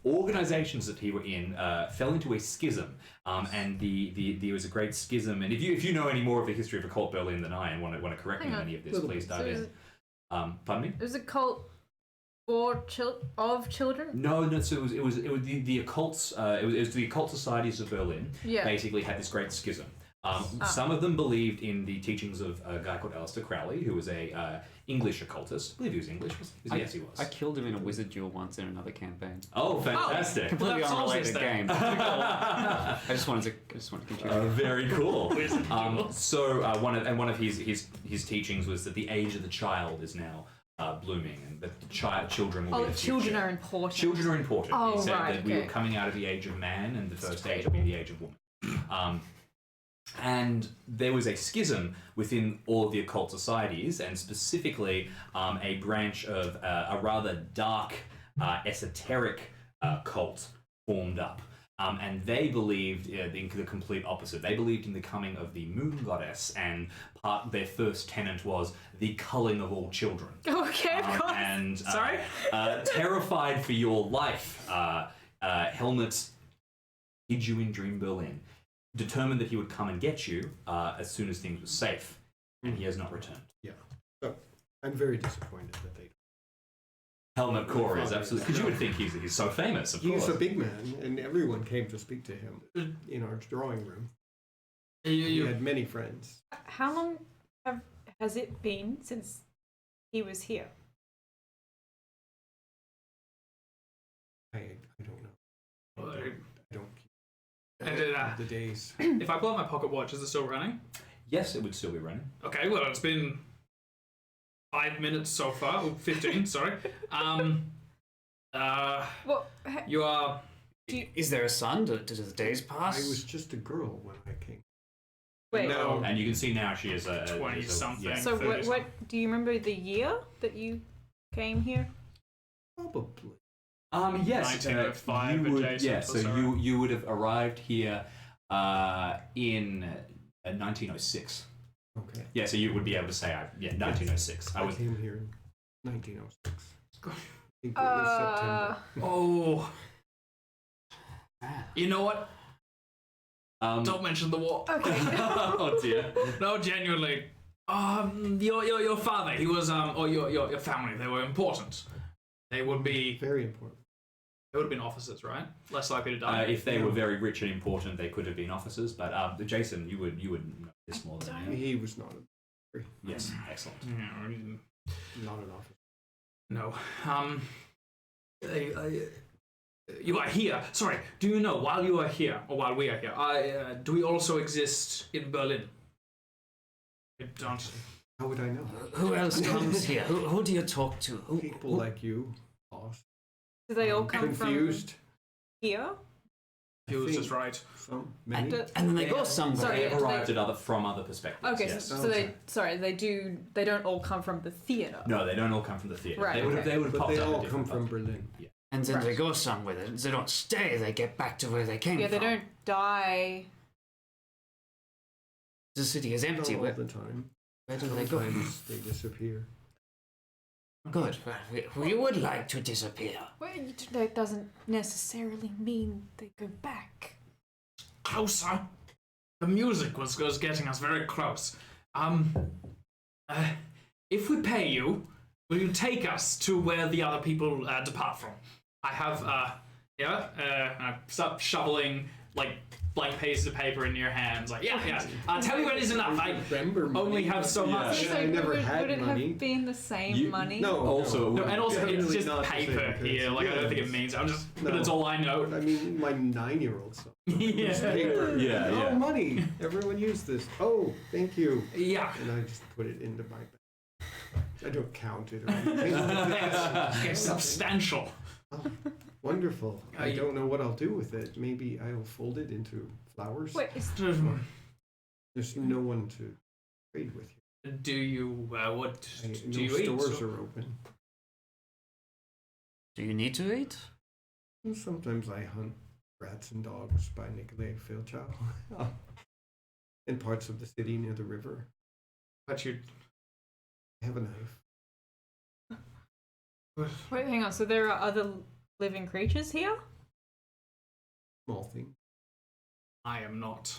[SPEAKER 1] organizations that he were in fell into a schism, and there was a great schism. And if you know any more of the history of occult Berlin than I, and want to correct me on any of this, please dive in. Pardon me?
[SPEAKER 3] It was a cult of children?
[SPEAKER 1] No. So it was the occults. It was the occult societies of Berlin.
[SPEAKER 3] Yeah.
[SPEAKER 1] Basically had this great schism. Some of them believed in the teachings of a guy called Aleister Crowley, who was a English occultist. I believe he was English. Yes, he was.
[SPEAKER 2] I killed him in a wizard duel once in another campaign.
[SPEAKER 1] Oh, fantastic!
[SPEAKER 2] Completely
[SPEAKER 4] Well, that solves
[SPEAKER 2] unrelated
[SPEAKER 4] this
[SPEAKER 2] game. I just wanted to contribute.
[SPEAKER 1] Very cool. So one of his teachings was that the age of the child is now blooming, and that the children will be the future.
[SPEAKER 3] Children are important.
[SPEAKER 1] Children are important.
[SPEAKER 3] Oh,
[SPEAKER 1] He said
[SPEAKER 3] right,
[SPEAKER 1] that we were
[SPEAKER 3] okay.
[SPEAKER 1] coming out of the age of man, and the first age will be the age of woman. And there was a schism within all of the occult societies, and specifically a branch of a rather dark, esoteric cult formed up. And they believed in the complete opposite. They believed in the coming of the moon goddess, and their first tenet was the culling of all children.
[SPEAKER 3] Okay, of course.
[SPEAKER 1] And
[SPEAKER 3] Sorry?
[SPEAKER 1] terrified for your life, Helmut hid you in Dream Berlin, determined that he would come and get you as soon as things were safe, and he has not returned.
[SPEAKER 5] Yeah. So I'm very disappointed that they.
[SPEAKER 1] Helmut Core is absolutely, because you would think he's so famous, of course.
[SPEAKER 5] He's a big man, and everyone came to speak to him in our drawing room. He had many friends.
[SPEAKER 3] How long has it been since he was here?
[SPEAKER 5] I don't know.
[SPEAKER 4] Well,
[SPEAKER 5] I don't keep
[SPEAKER 4] And
[SPEAKER 5] the days.
[SPEAKER 4] if I pull out my pocket watch, is it still running?
[SPEAKER 1] Yes, it would still be running.
[SPEAKER 4] Okay, well, it's been 5 minutes so far. Oh, 15, sorry.
[SPEAKER 3] Well,
[SPEAKER 4] You are...
[SPEAKER 2] Is there a sun? Do the days pass?
[SPEAKER 5] I was just a girl when I came.
[SPEAKER 3] wait.
[SPEAKER 5] No.
[SPEAKER 1] And you can see now she is a
[SPEAKER 4] 20-something.
[SPEAKER 1] Yeah.
[SPEAKER 3] So
[SPEAKER 4] 30
[SPEAKER 3] what do you remember the year that you came here?
[SPEAKER 5] Probably.
[SPEAKER 1] Yes.
[SPEAKER 4] 1905
[SPEAKER 1] you would,
[SPEAKER 4] adjacent
[SPEAKER 1] yeah,
[SPEAKER 4] to
[SPEAKER 1] so
[SPEAKER 4] Sarah.
[SPEAKER 1] you would have arrived here in 1906.
[SPEAKER 5] Okay.
[SPEAKER 1] Yeah, so you would be able to say, 1906.
[SPEAKER 5] I came here in 1906. I think it was September.
[SPEAKER 4] Oh. You know what?
[SPEAKER 1] Um,
[SPEAKER 4] Don't mention the war.
[SPEAKER 3] Okay.
[SPEAKER 1] oh dear.
[SPEAKER 4] No, genuinely. Your father, he was, or your family, they were important. They would be...
[SPEAKER 5] Very important.
[SPEAKER 4] They would have been officers, right? Less likely to die.
[SPEAKER 1] If they were very rich and important, they could have been officers. But Jason, you would know this more than me.
[SPEAKER 5] He was not
[SPEAKER 1] Yes, excellent.
[SPEAKER 5] not an officer.
[SPEAKER 4] No. You are here. Sorry. Do you know, while you are here, or while we are here, do we also exist in Berlin? I don't.
[SPEAKER 5] How would I know?
[SPEAKER 2] Who else comes here? Who do you talk to?
[SPEAKER 5] People like you, boss.
[SPEAKER 3] Do they all come
[SPEAKER 5] Confused.
[SPEAKER 3] from here?
[SPEAKER 4] He was
[SPEAKER 5] think-
[SPEAKER 4] just right.
[SPEAKER 5] Some, many.
[SPEAKER 2] And they go somewhere.
[SPEAKER 3] Sorry,
[SPEAKER 1] They've
[SPEAKER 3] do they-
[SPEAKER 1] arrived at from other perspectives.
[SPEAKER 3] Okay,
[SPEAKER 1] yes.
[SPEAKER 3] so they don't all come from the theatre.
[SPEAKER 1] No, they don't all come from the theatre.
[SPEAKER 3] Right,
[SPEAKER 1] They would
[SPEAKER 3] okay.
[SPEAKER 1] have
[SPEAKER 5] But
[SPEAKER 1] popped
[SPEAKER 5] they
[SPEAKER 1] up at
[SPEAKER 5] all come
[SPEAKER 1] different
[SPEAKER 5] from
[SPEAKER 1] parts.
[SPEAKER 5] Berlin.
[SPEAKER 1] Yeah.
[SPEAKER 2] And then they
[SPEAKER 3] Right.
[SPEAKER 2] go somewhere. They don't stay. They get back to where they came
[SPEAKER 3] Yeah,
[SPEAKER 2] from.
[SPEAKER 3] they don't die.
[SPEAKER 2] The city is empty.
[SPEAKER 5] Not all
[SPEAKER 2] Where,
[SPEAKER 5] the time.
[SPEAKER 2] where do they go?
[SPEAKER 5] Sometimes they disappear.
[SPEAKER 2] Good. Well, we would like to disappear.
[SPEAKER 3] Well, that doesn't necessarily mean they go back.
[SPEAKER 4] Closer. The music was getting us very close. If we pay you, will you take us to where the other people depart from? I have, I start shoveling blank pieces of paper in your hands. Like, yeah. Tell me when is enough. I
[SPEAKER 5] Remember money.
[SPEAKER 4] only have so much.
[SPEAKER 5] Yeah, I never had
[SPEAKER 3] would it
[SPEAKER 5] money.
[SPEAKER 3] have been the same money?
[SPEAKER 5] No.
[SPEAKER 1] Also,
[SPEAKER 4] No, and also, it's
[SPEAKER 5] Definitely
[SPEAKER 4] just
[SPEAKER 5] not the same
[SPEAKER 4] paper
[SPEAKER 5] currency.
[SPEAKER 4] here. Like, I don't think it means. But that's all I know.
[SPEAKER 5] I mean, my 9-year-old son. It's
[SPEAKER 4] Yeah.
[SPEAKER 5] paper.
[SPEAKER 1] Yeah.
[SPEAKER 5] Oh, money. Everyone use this. Oh, thank you.
[SPEAKER 4] Yeah.
[SPEAKER 5] And I just put it into my bag. I don't count it or anything.
[SPEAKER 4] It's substantial.
[SPEAKER 5] Oh, wonderful. I don't know what I'll do with it. Maybe I'll fold it into flowers.
[SPEAKER 3] Wait,
[SPEAKER 5] There's no one to trade with here.
[SPEAKER 4] Do you, what
[SPEAKER 5] No
[SPEAKER 4] do you eat?
[SPEAKER 5] stores are open.
[SPEAKER 2] Do you need to eat?
[SPEAKER 5] And sometimes I hunt rats and dogs by Nikolai Failchow in parts of the city near the river.
[SPEAKER 4] But you,
[SPEAKER 5] I have a knife.
[SPEAKER 3] wait, hang on. So there are other living creatures here?
[SPEAKER 5] Small thing.
[SPEAKER 4] I am not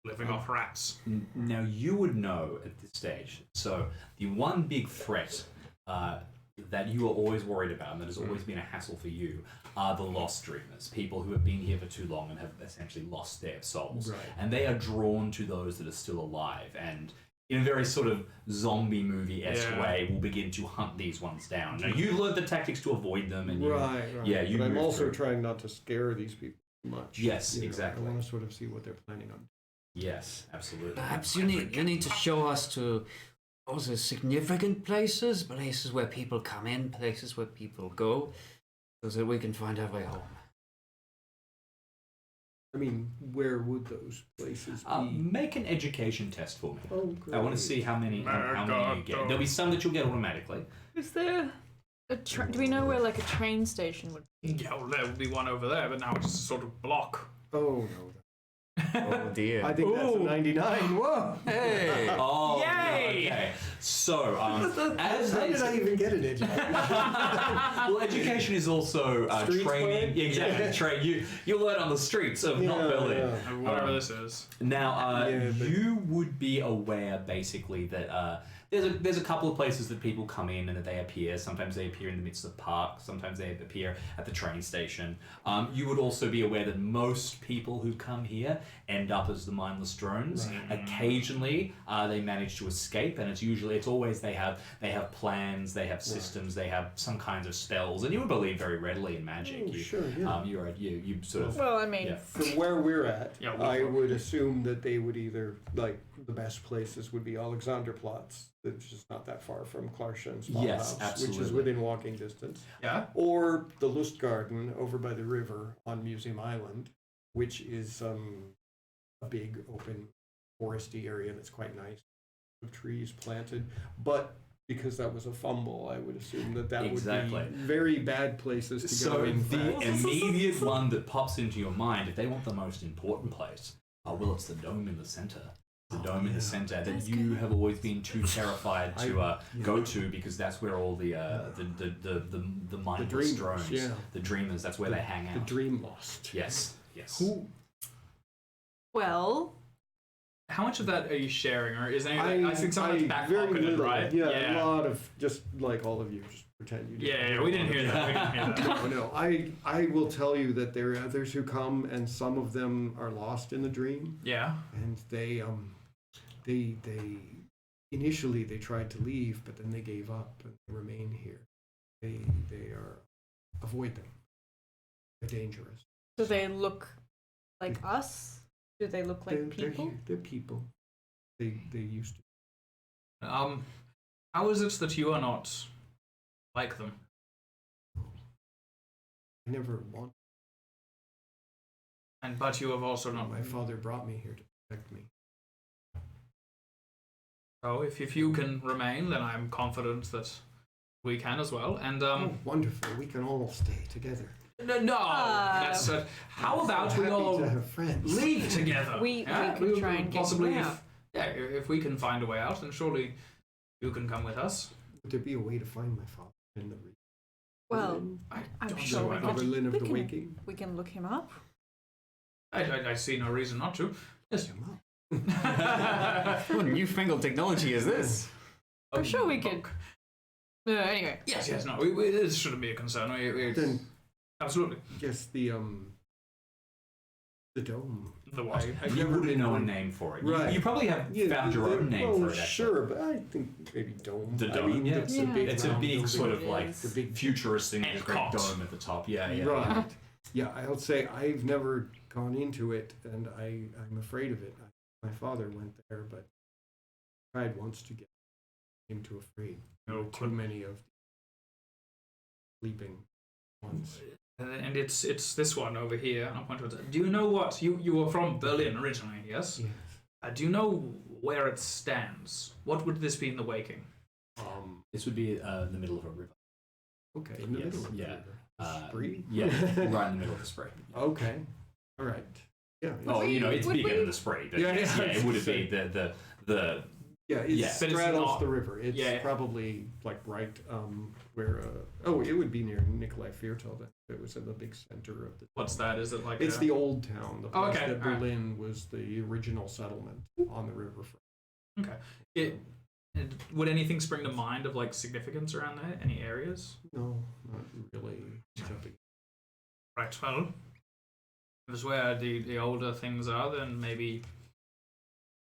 [SPEAKER 4] living off rats.
[SPEAKER 1] Now you would know at this stage. So the one big threat that you are always worried about, and that has always been a hassle for you, are the lost dreamers, people who have been here for too long and have essentially lost their souls.
[SPEAKER 5] Right.
[SPEAKER 1] And they are drawn to those that are still alive, and in a very sort of zombie movie-esque way, will begin to hunt these ones down. Now you learned the tactics to avoid them, and you,
[SPEAKER 5] Right.
[SPEAKER 1] yeah, you
[SPEAKER 5] but I'm
[SPEAKER 1] move
[SPEAKER 5] also
[SPEAKER 1] through.
[SPEAKER 5] trying not to scare these people much.
[SPEAKER 1] Yes,
[SPEAKER 5] You know,
[SPEAKER 1] exactly.
[SPEAKER 5] I want to sort of see what they're planning on.
[SPEAKER 1] Yes, absolutely.
[SPEAKER 2] Perhaps you need to show us to also significant places where people come in, places where people go, so that we can find our way home.
[SPEAKER 5] I mean, where would those places be?
[SPEAKER 1] Make an education test for me.
[SPEAKER 5] Oh,
[SPEAKER 1] I want
[SPEAKER 5] great.
[SPEAKER 1] to see how many you get. There'll be some that you'll get automatically.
[SPEAKER 3] Is there do we know where like a train station would be?
[SPEAKER 4] Yeah, well, there would be one over there, but now it's just a sort of block.
[SPEAKER 5] Oh, no.
[SPEAKER 2] Oh dear.
[SPEAKER 5] I think that's a 99. Whoa!
[SPEAKER 2] Hey!
[SPEAKER 1] Oh,
[SPEAKER 4] Yay!
[SPEAKER 1] Okay. So, as
[SPEAKER 5] How
[SPEAKER 1] they
[SPEAKER 5] did I even get an education?
[SPEAKER 1] well, education is also
[SPEAKER 5] Street
[SPEAKER 1] training.
[SPEAKER 5] play?
[SPEAKER 1] Exactly. You learn on the streets of not Berlin.
[SPEAKER 5] yeah.
[SPEAKER 4] Whatever this is.
[SPEAKER 1] Now,
[SPEAKER 5] Yeah, but-
[SPEAKER 1] you would be aware, basically, that there's a couple of places that people come in and that they appear. Sometimes they appear in the midst of the park. Sometimes they appear at the train station. You would also be aware that most people who come here end up as the mindless drones.
[SPEAKER 5] Right.
[SPEAKER 1] Occasionally, they manage to escape, and it's always they have plans, they have systems, they have some kinds of spells, and you would believe very readily in magic.
[SPEAKER 5] Oh, sure, yeah.
[SPEAKER 1] You sort of.
[SPEAKER 3] Well, I mean,
[SPEAKER 1] Yeah.
[SPEAKER 5] From where we're at,
[SPEAKER 4] Yeah,
[SPEAKER 5] I would assume that they would either, like, the best places would be Alexanderplatz, which is not that far from Klarshen's
[SPEAKER 1] Yes,
[SPEAKER 5] House, which is
[SPEAKER 1] absolutely.
[SPEAKER 5] within walking distance.
[SPEAKER 4] Yeah?
[SPEAKER 5] Or the Lustgarten over by the river on Museum Island, which is a big open foresty area that's quite nice, with trees planted. But because that was a fumble, I would assume that
[SPEAKER 1] Exactly.
[SPEAKER 5] would be very bad places to go
[SPEAKER 1] So
[SPEAKER 5] in.
[SPEAKER 1] the
[SPEAKER 5] fast.
[SPEAKER 1] immediate one that pops into your mind, if they want the most important place, well, it's the dome in the center. The dome in the center that you have always been too terrified to go to, because that's where all the mindless
[SPEAKER 5] dreamers,
[SPEAKER 1] drones,
[SPEAKER 5] yeah.
[SPEAKER 1] the dreamers, that's where they hang out.
[SPEAKER 5] The dream lost.
[SPEAKER 1] Yes, yes.
[SPEAKER 5] Who?
[SPEAKER 3] well,
[SPEAKER 4] How much of that are you sharing, or is any? I think some of it's back
[SPEAKER 5] very
[SPEAKER 4] pocketed,
[SPEAKER 5] little.
[SPEAKER 4] right?
[SPEAKER 5] Yeah, a lot of just like all of you, just pretend you didn't.
[SPEAKER 4] Yeah, we didn't hear that. We didn't hear that.
[SPEAKER 5] No, I will tell you that there are others who come, and some of them are lost in the dream,
[SPEAKER 4] Yeah.
[SPEAKER 5] and they initially they tried to leave, but then they gave up and remain here. They are avoid them. They're dangerous.
[SPEAKER 3] do they look like us? Do they look like people?
[SPEAKER 5] They're people. They used to.
[SPEAKER 4] How is it that you are not like them?
[SPEAKER 5] I never wanted.
[SPEAKER 4] But you have also not.
[SPEAKER 5] My father brought me here to protect me.
[SPEAKER 4] So if you can remain, then I'm confident that we can as well. And
[SPEAKER 5] Oh, wonderful! We can all stay together.
[SPEAKER 4] no, that's how about
[SPEAKER 5] so
[SPEAKER 4] we
[SPEAKER 5] happy
[SPEAKER 4] all
[SPEAKER 5] to have friends.
[SPEAKER 4] leave together?
[SPEAKER 3] We
[SPEAKER 4] Yeah?
[SPEAKER 3] could try and get
[SPEAKER 4] possibly
[SPEAKER 3] them out.
[SPEAKER 4] if we can find a way out, then surely you can come with us.
[SPEAKER 5] Would there be a way to find my father in the region?
[SPEAKER 3] Well,
[SPEAKER 4] I
[SPEAKER 3] I'm
[SPEAKER 4] don't
[SPEAKER 3] sure
[SPEAKER 4] know
[SPEAKER 3] we
[SPEAKER 4] why
[SPEAKER 5] The
[SPEAKER 4] not.
[SPEAKER 5] Berlin of
[SPEAKER 3] we
[SPEAKER 5] the
[SPEAKER 3] can-
[SPEAKER 5] waking.
[SPEAKER 3] we can look him up.
[SPEAKER 4] I see no reason not to. Yes.
[SPEAKER 5] Come on.
[SPEAKER 2] What newfangled technology is this?
[SPEAKER 3] I'm sure we could. Anyway,
[SPEAKER 4] Yes, no, this shouldn't be a concern. We
[SPEAKER 5] Then
[SPEAKER 4] absolutely.
[SPEAKER 5] yes, the The dome.
[SPEAKER 4] The what?
[SPEAKER 5] I've
[SPEAKER 1] You
[SPEAKER 5] never
[SPEAKER 1] wouldn't
[SPEAKER 5] been
[SPEAKER 1] know a
[SPEAKER 5] one.
[SPEAKER 1] name for it.
[SPEAKER 5] Right.
[SPEAKER 1] You probably have found your own name for it. Actually.
[SPEAKER 5] Sure, but I think maybe dome.
[SPEAKER 1] The
[SPEAKER 5] I
[SPEAKER 1] dome,
[SPEAKER 5] mean,
[SPEAKER 1] yeah.
[SPEAKER 5] it's a big,
[SPEAKER 1] It's a
[SPEAKER 5] round
[SPEAKER 1] big
[SPEAKER 5] building.
[SPEAKER 1] sort of
[SPEAKER 3] It
[SPEAKER 1] like
[SPEAKER 3] is.
[SPEAKER 5] The big
[SPEAKER 1] futuristic
[SPEAKER 4] And
[SPEAKER 1] great
[SPEAKER 4] cot.
[SPEAKER 1] dome at the top. Yeah, yeah.
[SPEAKER 5] Right. Yeah, I'll say I've never gone into it, and I'm afraid of it. My father went there, but tried once to get him to afraid.
[SPEAKER 4] No,
[SPEAKER 5] Too many of sleeping ones.
[SPEAKER 4] And it's this one over here. And I'll point towards it. Do you know what? You were from Berlin originally, yes?
[SPEAKER 5] Yes.
[SPEAKER 4] Do you know where it stands? What would this be in the Waking?
[SPEAKER 1] This would be in the middle of a river.
[SPEAKER 5] Okay, in the
[SPEAKER 1] Yes,
[SPEAKER 5] middle of
[SPEAKER 1] yeah.
[SPEAKER 5] the river. Spree?
[SPEAKER 1] Yeah, right in the middle of the Spree.
[SPEAKER 5] Okay. All right. Yeah.
[SPEAKER 1] Oh, you know, it's
[SPEAKER 3] Would
[SPEAKER 1] bigger
[SPEAKER 3] we-
[SPEAKER 1] than the Spree, but
[SPEAKER 5] Yeah,
[SPEAKER 1] yes,
[SPEAKER 5] yeah,
[SPEAKER 1] yeah,
[SPEAKER 5] I
[SPEAKER 1] it would
[SPEAKER 5] was
[SPEAKER 1] have been the
[SPEAKER 5] Yeah, it
[SPEAKER 1] Yeah.
[SPEAKER 4] But it's
[SPEAKER 5] straddles
[SPEAKER 4] not-
[SPEAKER 5] the river. It's
[SPEAKER 4] Yeah.
[SPEAKER 5] probably like right where. It would be near Nikolai Viertel then. It was in the big center of the.
[SPEAKER 4] What's that? Is it like
[SPEAKER 5] It's the old town. The
[SPEAKER 4] Oh,
[SPEAKER 5] place
[SPEAKER 4] okay,
[SPEAKER 5] that
[SPEAKER 4] all right.
[SPEAKER 5] Berlin was the original settlement on the riverfront.
[SPEAKER 4] Okay. Would anything spring to mind of like significance around there? Any areas?
[SPEAKER 5] No, not really jumping.
[SPEAKER 4] Right. Well, if it's where the older things are, then maybe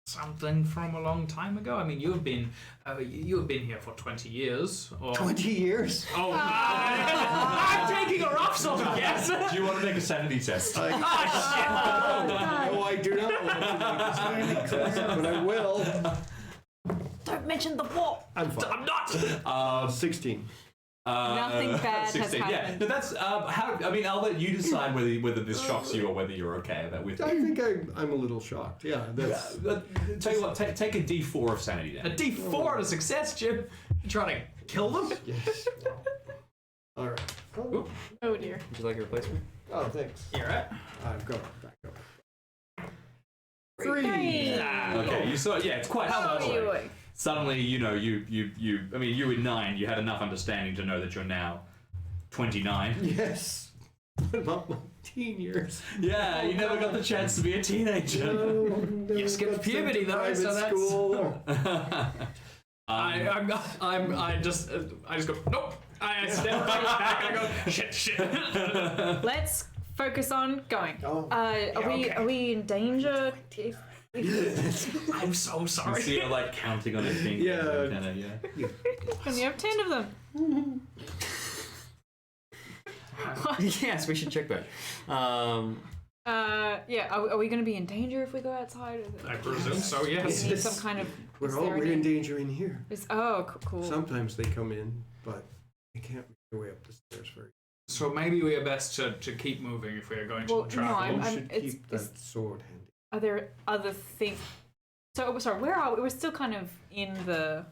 [SPEAKER 4] something from a long time ago. I mean, you've been here for 20 years. Or
[SPEAKER 5] 20 years?
[SPEAKER 4] Oh, I'm taking a rough sort of guess.
[SPEAKER 1] Do you want to make a sanity test?
[SPEAKER 5] No, I do not want to make this kind of test, but I will.
[SPEAKER 3] Don't mention the war.
[SPEAKER 5] I'm fine.
[SPEAKER 4] I'm not.
[SPEAKER 5] 16.
[SPEAKER 3] Nothing bad has
[SPEAKER 1] 16. Yeah,
[SPEAKER 3] happened.
[SPEAKER 1] but that's how. I mean, I'll let you decide whether this shocks you or whether you're okay with
[SPEAKER 5] I
[SPEAKER 1] it.
[SPEAKER 5] think I'm a little shocked. Yeah, that's.
[SPEAKER 1] Tell you what, take a D4 of sanity
[SPEAKER 4] A
[SPEAKER 1] then.
[SPEAKER 4] D4 to success, Jim. You trying to kill them?
[SPEAKER 5] Yes. All right. Oh,
[SPEAKER 3] Oh dear.
[SPEAKER 2] Would you like a replacement?
[SPEAKER 5] thanks.
[SPEAKER 4] You're right.
[SPEAKER 5] I've got back up.
[SPEAKER 3] 3.
[SPEAKER 1] Okay, you saw. Yeah, it's quite
[SPEAKER 3] How are
[SPEAKER 1] startling.
[SPEAKER 3] you?
[SPEAKER 1] Suddenly, you know, you. I mean, you were 9. You had enough understanding to know that you're now 29.
[SPEAKER 5] Yes. What about my teen years?
[SPEAKER 1] Yeah, you never got the chance to be a teenager.
[SPEAKER 5] No,
[SPEAKER 4] You skipped puberty though, so that's.
[SPEAKER 5] school.
[SPEAKER 4] I just go nope. I step back and I go shit.
[SPEAKER 3] Let's focus on going.
[SPEAKER 5] Oh.
[SPEAKER 3] Are we in danger?
[SPEAKER 4] I'm so
[SPEAKER 1] You
[SPEAKER 4] sorry.
[SPEAKER 1] see her like counting on her fingers.
[SPEAKER 5] Yeah.
[SPEAKER 1] and kinda, yeah.
[SPEAKER 3] And you have 10 of them.
[SPEAKER 2] Yes, we should check that.
[SPEAKER 3] Yeah. Are we going to be in danger if we go outside?
[SPEAKER 4] I presume so.
[SPEAKER 3] Do
[SPEAKER 4] Yes.
[SPEAKER 3] we need some kind of?
[SPEAKER 5] We're in danger in here.
[SPEAKER 3] Cool.
[SPEAKER 5] Sometimes they come in, but they can't make their way up the stairs very.
[SPEAKER 4] So maybe we are best to keep moving if we are going
[SPEAKER 3] Well,
[SPEAKER 4] to travel.
[SPEAKER 3] no,
[SPEAKER 5] You should
[SPEAKER 3] it's-
[SPEAKER 5] keep that sword handy.
[SPEAKER 3] Are there other things? So sorry. Where are we? We're still kind of in the.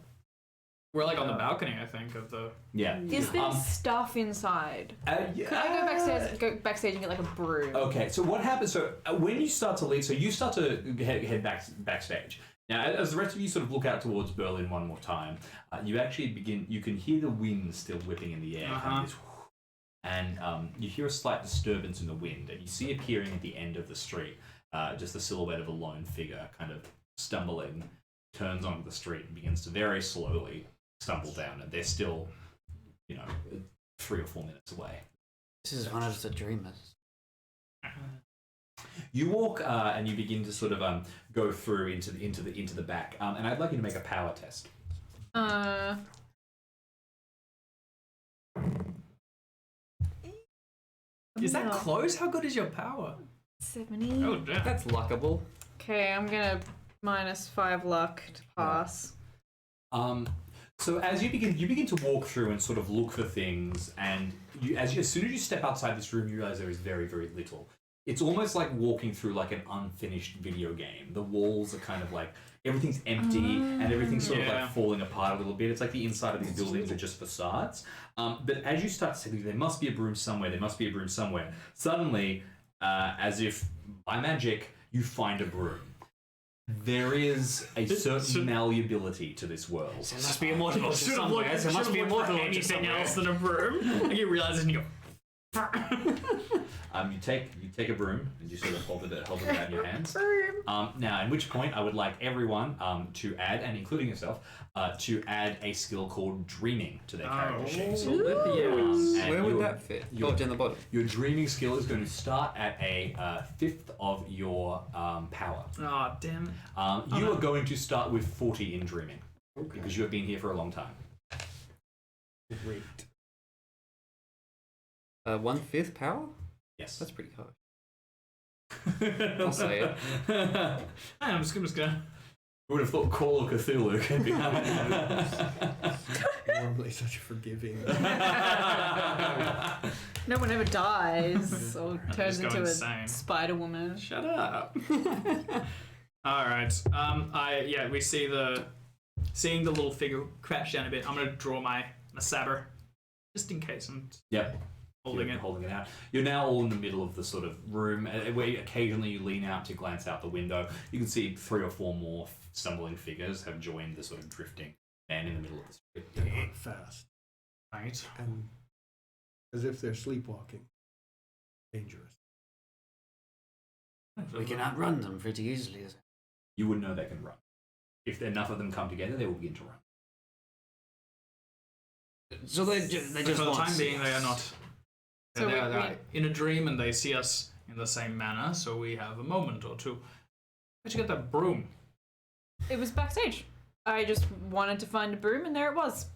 [SPEAKER 4] We're like on the balcony, I think, of the.
[SPEAKER 1] Yeah.
[SPEAKER 3] Is there stuff inside?
[SPEAKER 1] Yeah.
[SPEAKER 3] Could I go backstage and get like a broom?
[SPEAKER 1] Okay, so what happens? So when you start to leave, so you start to head backstage. Now, as the rest of you sort of look out towards Berlin one more time, you actually begin. You can hear the wind still whipping in the air, kind of this, and you hear a slight disturbance in the wind, and you see appearing at the end of the street, just the silhouette of a lone figure, kind of stumbling, turns onto the street and begins to very slowly stumble down, and they're still, 3 or 4 minutes away.
[SPEAKER 2] This is one of the dreamers.
[SPEAKER 1] You walk and you begin to sort of go through into the back, and I'd like you to make a power test.
[SPEAKER 4] Is that close? How good is your power?
[SPEAKER 3] 70.
[SPEAKER 4] Oh, damn.
[SPEAKER 2] That's luckable.
[SPEAKER 3] Okay, I'm gonna -5 luck to pass.
[SPEAKER 1] So as you begin to walk through and sort of look for things, and as soon as you step outside this room, you realize there is very, very little. It's almost like walking through like an unfinished video game. The walls are kind of like everything's empty and everything's sort of like falling apart a little bit. It's like the inside of these buildings are just facades. But as you start to say, there must be a broom somewhere. There must be a broom somewhere. Suddenly, as if by magic, you find a broom. There is a certain malleability to this world.
[SPEAKER 2] There must be a mortal
[SPEAKER 4] Should have looked.
[SPEAKER 2] There must be a mortal
[SPEAKER 4] for anything else than a broom. Like you realize it and you go.
[SPEAKER 1] You take a broom and you sort of hold it out in your hands. Now, at which point I would like everyone to add, and including yourself, to add a skill called dreaming to their character sheet.
[SPEAKER 4] Yes.
[SPEAKER 1] And
[SPEAKER 2] Where would
[SPEAKER 1] you
[SPEAKER 2] that fit? Oh, down the bottom.
[SPEAKER 1] Your dreaming skill is going to start at a fifth of your power.
[SPEAKER 4] Oh, damn it.
[SPEAKER 1] You are going to start with 40 in dreaming
[SPEAKER 5] Okay.
[SPEAKER 1] because you have been here for a long time.
[SPEAKER 5] Great.
[SPEAKER 2] 1/5 power?
[SPEAKER 1] Yes.
[SPEAKER 2] That's pretty high. I'll say it.
[SPEAKER 4] I'm just gonna.
[SPEAKER 1] Who would have thought Call of Cthulhu could be
[SPEAKER 5] Normally such a forgiving.
[SPEAKER 3] No one ever dies or turns
[SPEAKER 4] Just go
[SPEAKER 3] into
[SPEAKER 4] insane.
[SPEAKER 3] a Spider Woman.
[SPEAKER 4] Shut up. All right. We seeing the little figure crouch down a bit. I'm gonna draw my saber, just in case I'm
[SPEAKER 1] Yep.
[SPEAKER 4] holding
[SPEAKER 1] You're
[SPEAKER 4] it.
[SPEAKER 1] holding it out. You're now all in the middle of the sort of room where occasionally you lean out to glance out the window. You can see 3 or 4 more stumbling figures have joined the sort of drifting man in the middle of the street.
[SPEAKER 5] They run fast.
[SPEAKER 4] Right.
[SPEAKER 5] And as if they're sleepwalking. Dangerous.
[SPEAKER 2] We can outrun them pretty easily.
[SPEAKER 1] You would know they can run. If enough of them come together, they will begin to run.
[SPEAKER 2] So they
[SPEAKER 4] But
[SPEAKER 2] just
[SPEAKER 4] for the
[SPEAKER 2] won't
[SPEAKER 4] time
[SPEAKER 2] see
[SPEAKER 4] being, they are
[SPEAKER 2] us.
[SPEAKER 4] not.
[SPEAKER 3] So
[SPEAKER 4] They're in a dream and they see us in the same manner, so we have a moment or two. Where'd you get that broom?
[SPEAKER 3] It was backstage. I just wanted to find a broom, and there it was.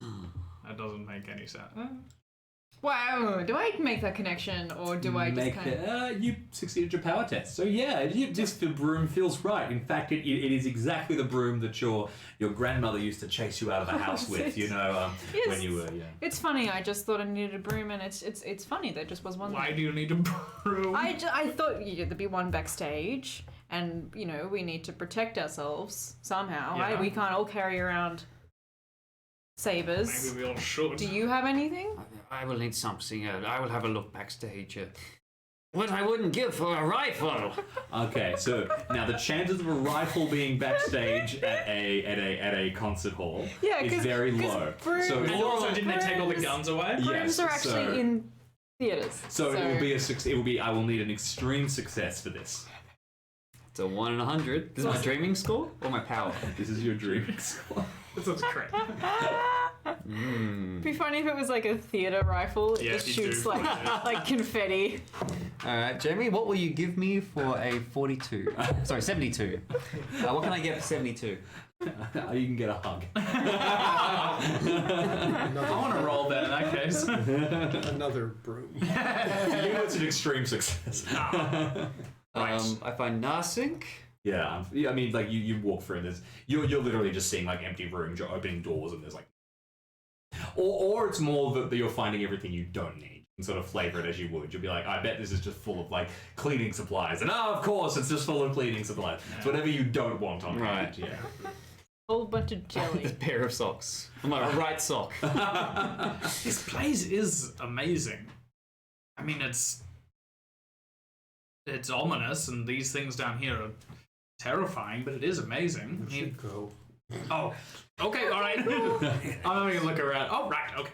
[SPEAKER 4] That doesn't make any sense.
[SPEAKER 3] Wow, do I make that connection, or do I just kind of...
[SPEAKER 1] You succeeded your power test. So yeah, the broom feels right. In fact, it is exactly the broom that your grandmother used to chase you out of the house with,
[SPEAKER 3] Yes.
[SPEAKER 1] when you were,
[SPEAKER 3] It's funny, I just thought I needed a broom, and it's funny, there just was one.
[SPEAKER 4] Why do you need a broom?
[SPEAKER 3] I thought there'd be one backstage, and, we need to protect ourselves somehow.
[SPEAKER 4] Yeah.
[SPEAKER 3] We can't all carry around sabers.
[SPEAKER 4] Maybe we all should.
[SPEAKER 3] Do you have anything?
[SPEAKER 2] I will need something. I will have a look backstage. What I wouldn't give for a rifle.
[SPEAKER 1] Okay, so now the chances of a rifle being backstage at a concert hall is very low.
[SPEAKER 3] brooms-
[SPEAKER 1] So
[SPEAKER 4] And also, didn't they take all the
[SPEAKER 3] brooms-
[SPEAKER 4] guns away?
[SPEAKER 1] Yeah.
[SPEAKER 3] Brooms are
[SPEAKER 1] Yes,
[SPEAKER 3] actually
[SPEAKER 1] so-
[SPEAKER 3] in theaters.
[SPEAKER 1] So it will be a success. It will be. I will need an extreme success for this.
[SPEAKER 2] It's a 1 in 100. This is my dreaming score or my power?
[SPEAKER 1] This is your dream score.
[SPEAKER 4] This looks great.
[SPEAKER 3] It'd be funny if it was like a theater rifle. It
[SPEAKER 4] Yeah,
[SPEAKER 3] just
[SPEAKER 4] you
[SPEAKER 3] shoots
[SPEAKER 4] do.
[SPEAKER 3] like confetti.
[SPEAKER 2] All right, Jamie, what will you give me for a 42? Sorry, 72. What can I get for 72?
[SPEAKER 1] You can get a hug.
[SPEAKER 4] I want to roll that in that case.
[SPEAKER 5] Another broom.
[SPEAKER 1] You know it's an extreme success.
[SPEAKER 4] Right.
[SPEAKER 2] I find Narsync.
[SPEAKER 1] Yeah, I mean, like you walk through and there's you're literally just seeing like empty rooms, you're opening doors and there's like, or it's more that you're finding everything you don't need and sort of flavor it as you would. You'll be like, I bet this is just full of like cleaning supplies, and of course it's just full of cleaning supplies. It's whatever you don't want on hand. Yeah.
[SPEAKER 3] Whole bunch of
[SPEAKER 2] The
[SPEAKER 3] jelly.
[SPEAKER 2] pair of socks. My right sock.
[SPEAKER 4] This place is amazing. I mean, it's ominous, and these things down here are terrifying, but it is amazing. I mean,
[SPEAKER 5] Go.
[SPEAKER 4] oh, okay, all right. I'm having a look around. Oh, right, okay.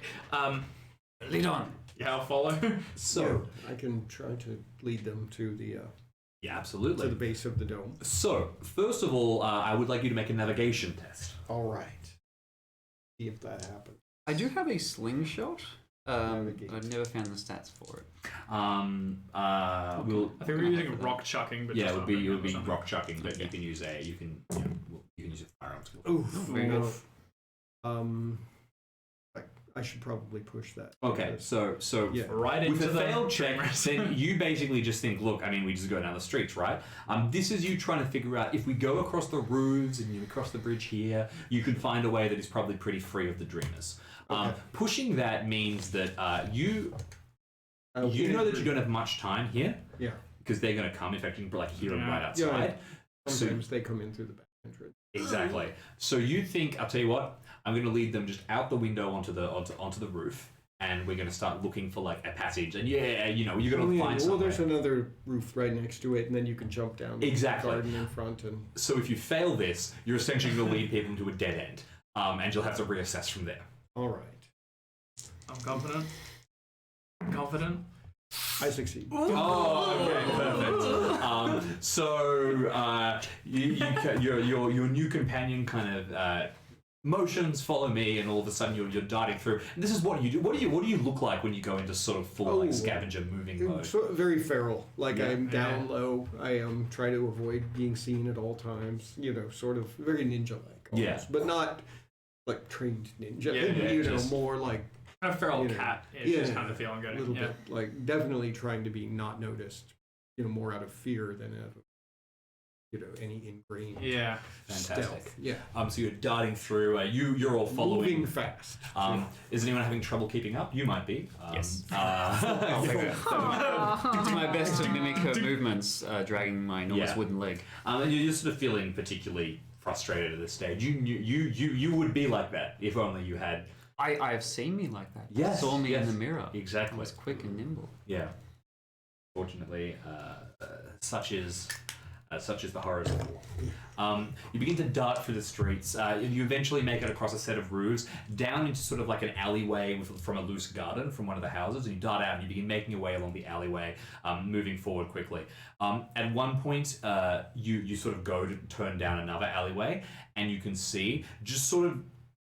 [SPEAKER 2] Lead on.
[SPEAKER 4] Yeah, I'll follow.
[SPEAKER 1] So
[SPEAKER 5] I can try to lead them to the
[SPEAKER 1] yeah, absolutely.
[SPEAKER 5] to the base of the dome.
[SPEAKER 1] So first of all, I would like you to make a navigation test.
[SPEAKER 5] All right. See if that happens.
[SPEAKER 2] I do have a slingshot.
[SPEAKER 5] Navigate.
[SPEAKER 2] I've never found the stats for it.
[SPEAKER 1] We'll
[SPEAKER 4] I think we're using rock chucking, but
[SPEAKER 1] yeah,
[SPEAKER 4] just
[SPEAKER 1] it would
[SPEAKER 4] not
[SPEAKER 1] be
[SPEAKER 4] something.
[SPEAKER 1] rock chucking, but you
[SPEAKER 2] Okay.
[SPEAKER 1] can use you can use a firearm skill.
[SPEAKER 5] Oof.
[SPEAKER 2] Very good.
[SPEAKER 5] I should probably push that.
[SPEAKER 1] Okay, so
[SPEAKER 5] Yeah.
[SPEAKER 4] Right
[SPEAKER 1] with
[SPEAKER 4] into
[SPEAKER 1] a
[SPEAKER 4] the
[SPEAKER 1] failed check,
[SPEAKER 4] cameras.
[SPEAKER 1] then you basically just think, look, I mean, we just go down the streets, right? This is you trying to figure out if we go across the roofs and you across the bridge here, you can find a way that is probably pretty free of the dreamers.
[SPEAKER 5] Okay.
[SPEAKER 1] Pushing that means that you
[SPEAKER 5] I'll
[SPEAKER 1] you
[SPEAKER 5] get
[SPEAKER 1] know
[SPEAKER 5] it.
[SPEAKER 1] that you're going to have much time here
[SPEAKER 5] Yeah.
[SPEAKER 1] because they're going to come. In fact, you can like hear them
[SPEAKER 4] Yeah.
[SPEAKER 1] right outside.
[SPEAKER 5] Sometimes they come in through the back entrance.
[SPEAKER 1] Exactly. So you think, I'll tell you what, I'm going to lead them just out the window onto the roof, and we're going to start looking for like a passage. And you're going to find
[SPEAKER 5] Well,
[SPEAKER 1] somewhere.
[SPEAKER 5] there's another roof right next to it, and then you can jump down
[SPEAKER 1] Exactly.
[SPEAKER 5] the garden in front. And
[SPEAKER 1] So if you fail this, you're essentially going to lead people into a dead end, and you'll have to reassess from there.
[SPEAKER 5] all right,
[SPEAKER 4] I'm confident.
[SPEAKER 5] I succeed.
[SPEAKER 1] Oh, okay, perfect. So your new companion kind of motions, follow me, and all of a sudden you're darting through. And this is what you do. What do you look like when you go into sort of full like scavenger moving mode?
[SPEAKER 5] Sort of very feral. Like I'm down low. I am trying to avoid being seen at all times. You know, sort of very ninja-like. Almost, but not like trained ninja. More like
[SPEAKER 4] a feral cat is kind of feeling good.
[SPEAKER 5] A little bit like definitely trying to be not noticed. You know, more out of fear than out of any ingrained
[SPEAKER 1] fantastic
[SPEAKER 5] stealth. Yeah.
[SPEAKER 1] So you're darting through. You're all following.
[SPEAKER 5] Moving fast.
[SPEAKER 1] Is anyone having trouble keeping up? You might be.
[SPEAKER 2] Yes. I'll do my best to mimic her movements, dragging my enormous wooden leg.
[SPEAKER 1] And you're sort of feeling particularly frustrated at this stage. You would be like that if only you had.
[SPEAKER 2] I have seen me like that.
[SPEAKER 1] Yes.
[SPEAKER 2] Saw me in the mirror.
[SPEAKER 1] Exactly.
[SPEAKER 2] I was quick and nimble.
[SPEAKER 1] Yeah. Fortunately, such is the horrors of war. You begin to dart through the streets. You eventually make it across a set of roofs, down into sort of like an alleyway from a loose garden from one of the houses, and you dart out and you begin making your way along the alleyway, moving forward quickly. At one point, you sort of go to turn down another alleyway, and you can see just sort of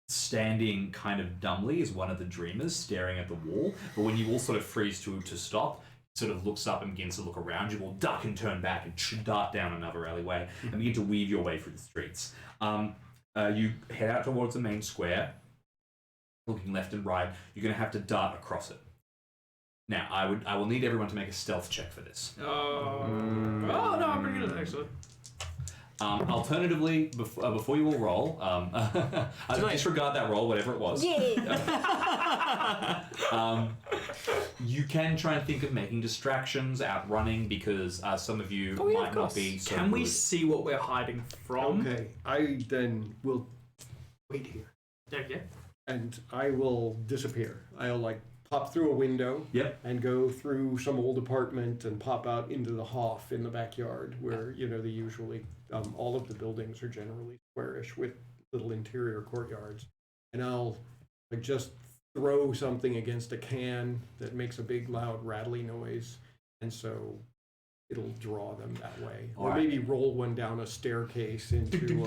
[SPEAKER 1] standing kind of dumbly is one of the dreamers staring at the wall, but when you all sort of freeze to stop, sort of looks up and begins to look around, you will duck and turn back and dart down another alleyway and begin to weave your way through the streets. You head out towards the main square, looking left and right. You're going to have to dart across it. Now, I will need everyone to make a stealth check for this.
[SPEAKER 4] Oh no, I'm pretty good at it, actually.
[SPEAKER 1] Alternatively, before you all roll, disregard that roll, whatever it was. You can try and think of making distractions, outrunning, because some of you might not be so
[SPEAKER 4] Can we
[SPEAKER 1] good.
[SPEAKER 4] see what we're hiding from?
[SPEAKER 5] Okay, I then will wait here.
[SPEAKER 4] Yeah.
[SPEAKER 5] And I will disappear. I'll like pop through a window and go through some old apartment and pop out into the Hof in the backyard where, they usually, all of the buildings are generally squarish with little interior courtyards. And I'll like just throw something against a can that makes a big loud rattly noise. And so it'll draw them that way. Or maybe roll one down a staircase into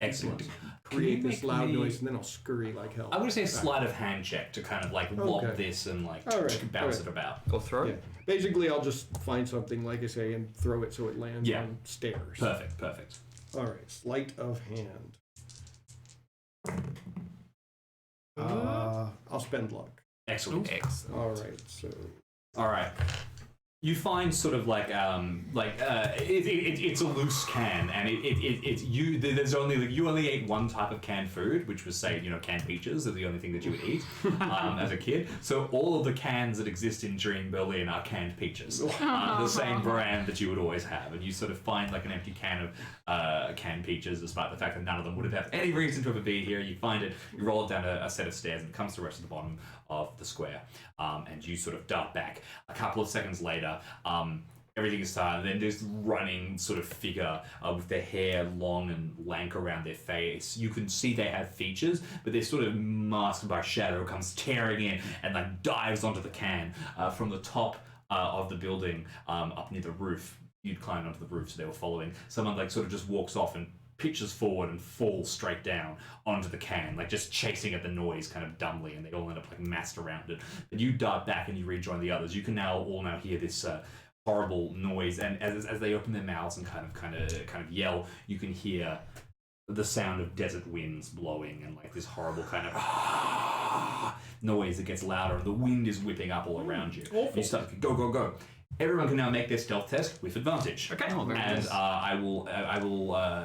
[SPEAKER 1] excellent.
[SPEAKER 5] Create this loud noise, and then I'll scurry like hell.
[SPEAKER 1] I'm going to say a sleight of hand check to kind of like lob this and like bounce it about.
[SPEAKER 2] Or throw it.
[SPEAKER 5] Basically, I'll just find something, like I say, and throw it so it lands on stairs.
[SPEAKER 1] Perfect.
[SPEAKER 5] All right, sleight of hand. I'll spend luck.
[SPEAKER 1] Excellent.
[SPEAKER 5] All right, so.
[SPEAKER 1] All right. You find sort of like it's a loose can, and it's you. There's only you only ate one type of canned food, which was say canned peaches are the only thing that you would eat as a kid. So all of the cans that exist in Dream Berlin are canned peaches, the same brand that you would always have. And you sort of find like an empty can of canned peaches, despite the fact that none of them would have had any reason to ever be here. You find it, you roll it down a set of stairs, and it comes to rest at the bottom of the square, and you sort of dart back. A couple of seconds later, everything is silent, and then this running sort of figure with their hair long and lank around their face. You can see they have features, but they're sort of masked by shadow. Comes tearing in and like dives onto the can from the top of the building up near the roof. You'd climbed onto the roof, so they were following. Someone like sort of just walks off and pitches forward and falls straight down onto the can, like just chasing at the noise kind of dumbly, and they all end up like massed around it. But you dart back and you rejoin the others. You can all hear this horrible noise, and as they open their mouths and kind of yell, you can hear the sound of desert winds blowing and like this horrible kind of noise that gets louder, and the wind is whipping up all around you. You start to go. Everyone can now make their stealth test with advantage.
[SPEAKER 4] Okay.
[SPEAKER 1] And I will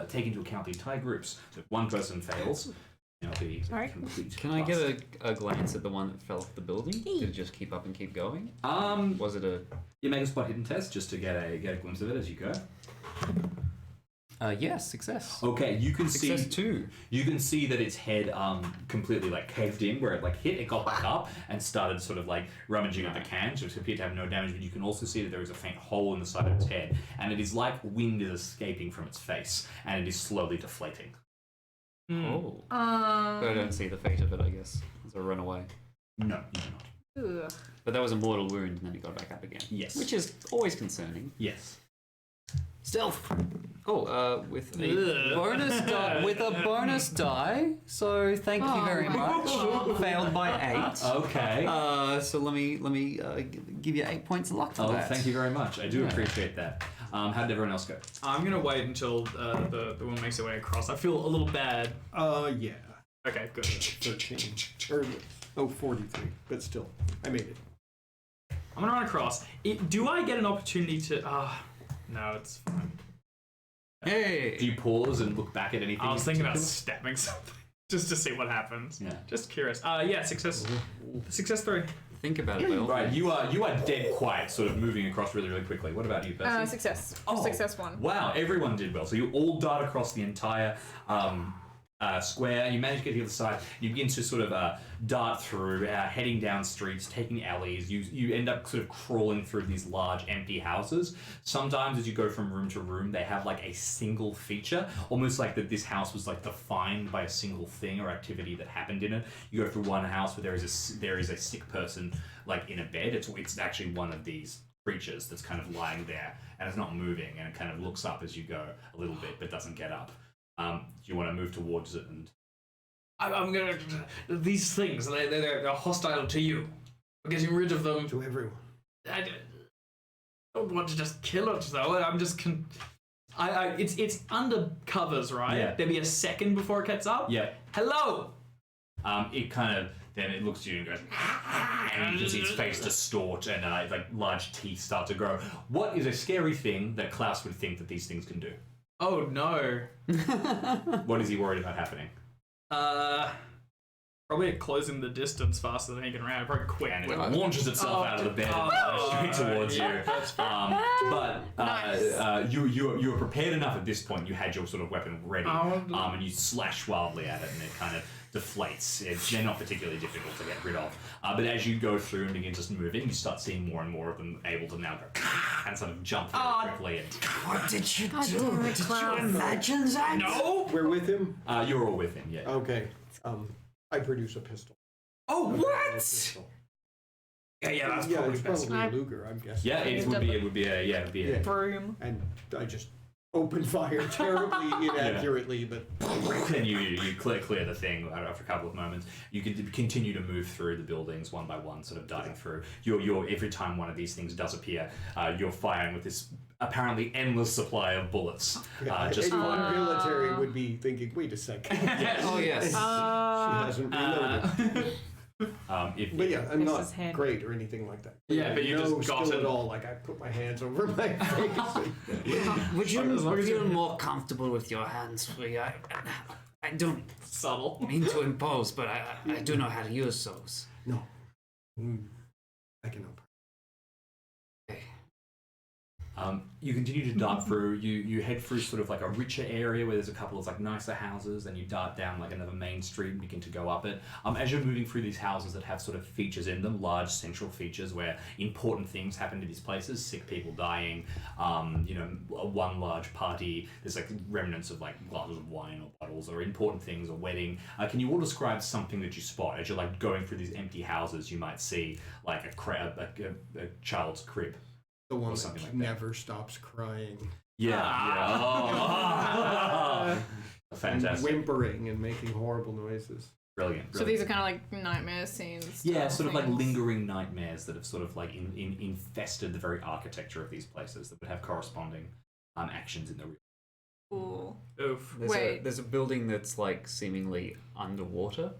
[SPEAKER 1] take into account the entire groups. So if one person fails, it'll be complete.
[SPEAKER 2] Can I get a glance at the one that fell off the building? Did it just keep up and keep going? Was it a...
[SPEAKER 1] You make a spot hidden test just to get a glimpse of it as you go.
[SPEAKER 2] Yes, success.
[SPEAKER 1] Okay, you can
[SPEAKER 2] Success
[SPEAKER 1] see
[SPEAKER 2] 2.
[SPEAKER 1] You can see that its head completely like caved in, where it like hit, it got back up and started sort of like rummaging at the can, so it appeared to have no damage. But you can also see that there is a faint hole in the side of its head, and it is like wind is escaping from its face, and it is slowly deflating.
[SPEAKER 2] Oh. But I don't see the fate of it, I guess. As I run away.
[SPEAKER 1] No, you do not.
[SPEAKER 3] Ugh.
[SPEAKER 2] But that was a mortal wound, and then it got back up again.
[SPEAKER 1] Yes.
[SPEAKER 2] Which is always concerning.
[SPEAKER 1] Yes.
[SPEAKER 2] Stealth. With a bonus die. With a bonus die. So thank you very much. Failed by 8.
[SPEAKER 1] Okay.
[SPEAKER 2] So let me give you 8 points of luck for that.
[SPEAKER 1] Thank you very much. I do appreciate that. How did everyone else go?
[SPEAKER 4] I'm gonna wait until the one makes their way across. I feel a little bad.
[SPEAKER 5] Yeah.
[SPEAKER 4] Okay, good.
[SPEAKER 5] 13. Or, 43. But still, I made it.
[SPEAKER 4] I'm gonna run across. Do I get an opportunity to? No, it's fine.
[SPEAKER 2] Hey.
[SPEAKER 1] Do you pause and look back at anything?
[SPEAKER 4] I was thinking about stabbing something just to see what happens.
[SPEAKER 1] Yeah.
[SPEAKER 4] Just curious. Yeah, success. Success 3.
[SPEAKER 2] Think about it, Will.
[SPEAKER 1] Right, you are dead quiet, sort of moving across really, really quickly. What about you, Percy?
[SPEAKER 3] Success.
[SPEAKER 1] Oh,
[SPEAKER 3] Success 1.
[SPEAKER 1] Wow, everyone did well. So you all dart across the entire square. You manage to get to the other side. You begin to sort of dart through, heading down streets, taking alleys. You end up sort of crawling through these large empty houses. Sometimes as you go from room to room, they have like a single feature, almost like that this house was like defined by a single thing or activity that happened in it. You go through one house where there is a sick person like in a bed. It's actually one of these creatures that's kind of lying there and it's not moving, and it kind of looks up as you go a little bit but doesn't get up. Do you want to move towards it? And
[SPEAKER 4] I'm gonna. These things, they're hostile to you. I'm getting rid of them.
[SPEAKER 5] To everyone.
[SPEAKER 4] I don't want to just kill it though. I'm just. It's under covers, right?
[SPEAKER 1] Yeah.
[SPEAKER 4] There'll be a second before it gets up.
[SPEAKER 1] yeah,
[SPEAKER 4] Hello.
[SPEAKER 1] it kind of then it looks at you and goes, and you can see its face distort and like large teeth start to grow. What is a scary thing that Klaus would think that these things can do?
[SPEAKER 4] Oh no.
[SPEAKER 1] What is he worried about happening?
[SPEAKER 4] Probably closing the distance faster than he can run. Probably quick.
[SPEAKER 1] And it launches itself out of the bed straight towards you.
[SPEAKER 4] That's fine.
[SPEAKER 1] You were prepared enough at this point. You had your sort of weapon ready, and you slash wildly at it, and it kind of deflates. They're not particularly difficult to get rid of. But as you go through and begin just moving, you start seeing more and more of them able to now go and sort of jump very quickly. And
[SPEAKER 2] What did you do? Did you imagine that?
[SPEAKER 4] No.
[SPEAKER 5] We're with him?
[SPEAKER 1] you're all with him, yeah.
[SPEAKER 5] Okay. I produce a pistol.
[SPEAKER 4] Oh, what?
[SPEAKER 5] Pistol.
[SPEAKER 4] Yeah, that's
[SPEAKER 5] Yeah,
[SPEAKER 4] probably
[SPEAKER 5] it's
[SPEAKER 4] best.
[SPEAKER 5] probably a Luger, I'm guessing.
[SPEAKER 1] Yeah, it would be a
[SPEAKER 5] Yeah.
[SPEAKER 3] Broom.
[SPEAKER 5] And I just open fire terribly inaccurately, but
[SPEAKER 1] Then you clear the thing after a couple of moments. You can continue to move through the buildings one by one, sort of darting through. You're every time one of these things does appear, you're firing with this apparently endless supply of bullets. Just
[SPEAKER 5] anyone
[SPEAKER 1] firing.
[SPEAKER 5] military would be thinking, wait a second.
[SPEAKER 1] Yes.
[SPEAKER 2] Oh yes.
[SPEAKER 5] She hasn't reloaded. But yeah, I'm
[SPEAKER 3] This
[SPEAKER 5] not
[SPEAKER 3] is handy.
[SPEAKER 5] great or anything like that.
[SPEAKER 4] Yeah, but you
[SPEAKER 5] no
[SPEAKER 4] just got
[SPEAKER 5] skill
[SPEAKER 4] it.
[SPEAKER 5] at all. Like I put my hands over my face.
[SPEAKER 2] Would you feel more comfortable with your hands free? I don't
[SPEAKER 4] Subtle.
[SPEAKER 2] mean to impose, but I do know how to use those.
[SPEAKER 5] No. I can help.
[SPEAKER 1] You continue to dart through. You head through sort of like a richer area where there's a couple of like nicer houses, and you dart down like another main street and begin to go up it. As you're moving through these houses that have sort of features in them, large central features where important things happen to these places, sick people dying, one large party. There's like remnants of like glasses of wine or bottles, or important things, or wedding. Can you all describe something that you spot as you're like going through these empty houses? You might see like a child's crib.
[SPEAKER 5] The one
[SPEAKER 1] something
[SPEAKER 5] that
[SPEAKER 1] like that.
[SPEAKER 5] never stops crying.
[SPEAKER 1] Yeah.
[SPEAKER 5] And
[SPEAKER 1] Fantastic.
[SPEAKER 5] whimpering and making horrible noises.
[SPEAKER 1] Brilliant.
[SPEAKER 3] So these are kind of like nightmare scenes.
[SPEAKER 1] Yeah,
[SPEAKER 3] style
[SPEAKER 1] sort of like
[SPEAKER 3] things.
[SPEAKER 1] lingering nightmares that have sort of like infested the very architecture of these places that would have corresponding actions in the real.
[SPEAKER 3] Cool.
[SPEAKER 4] Oof.
[SPEAKER 2] There's a building that's like seemingly underwater.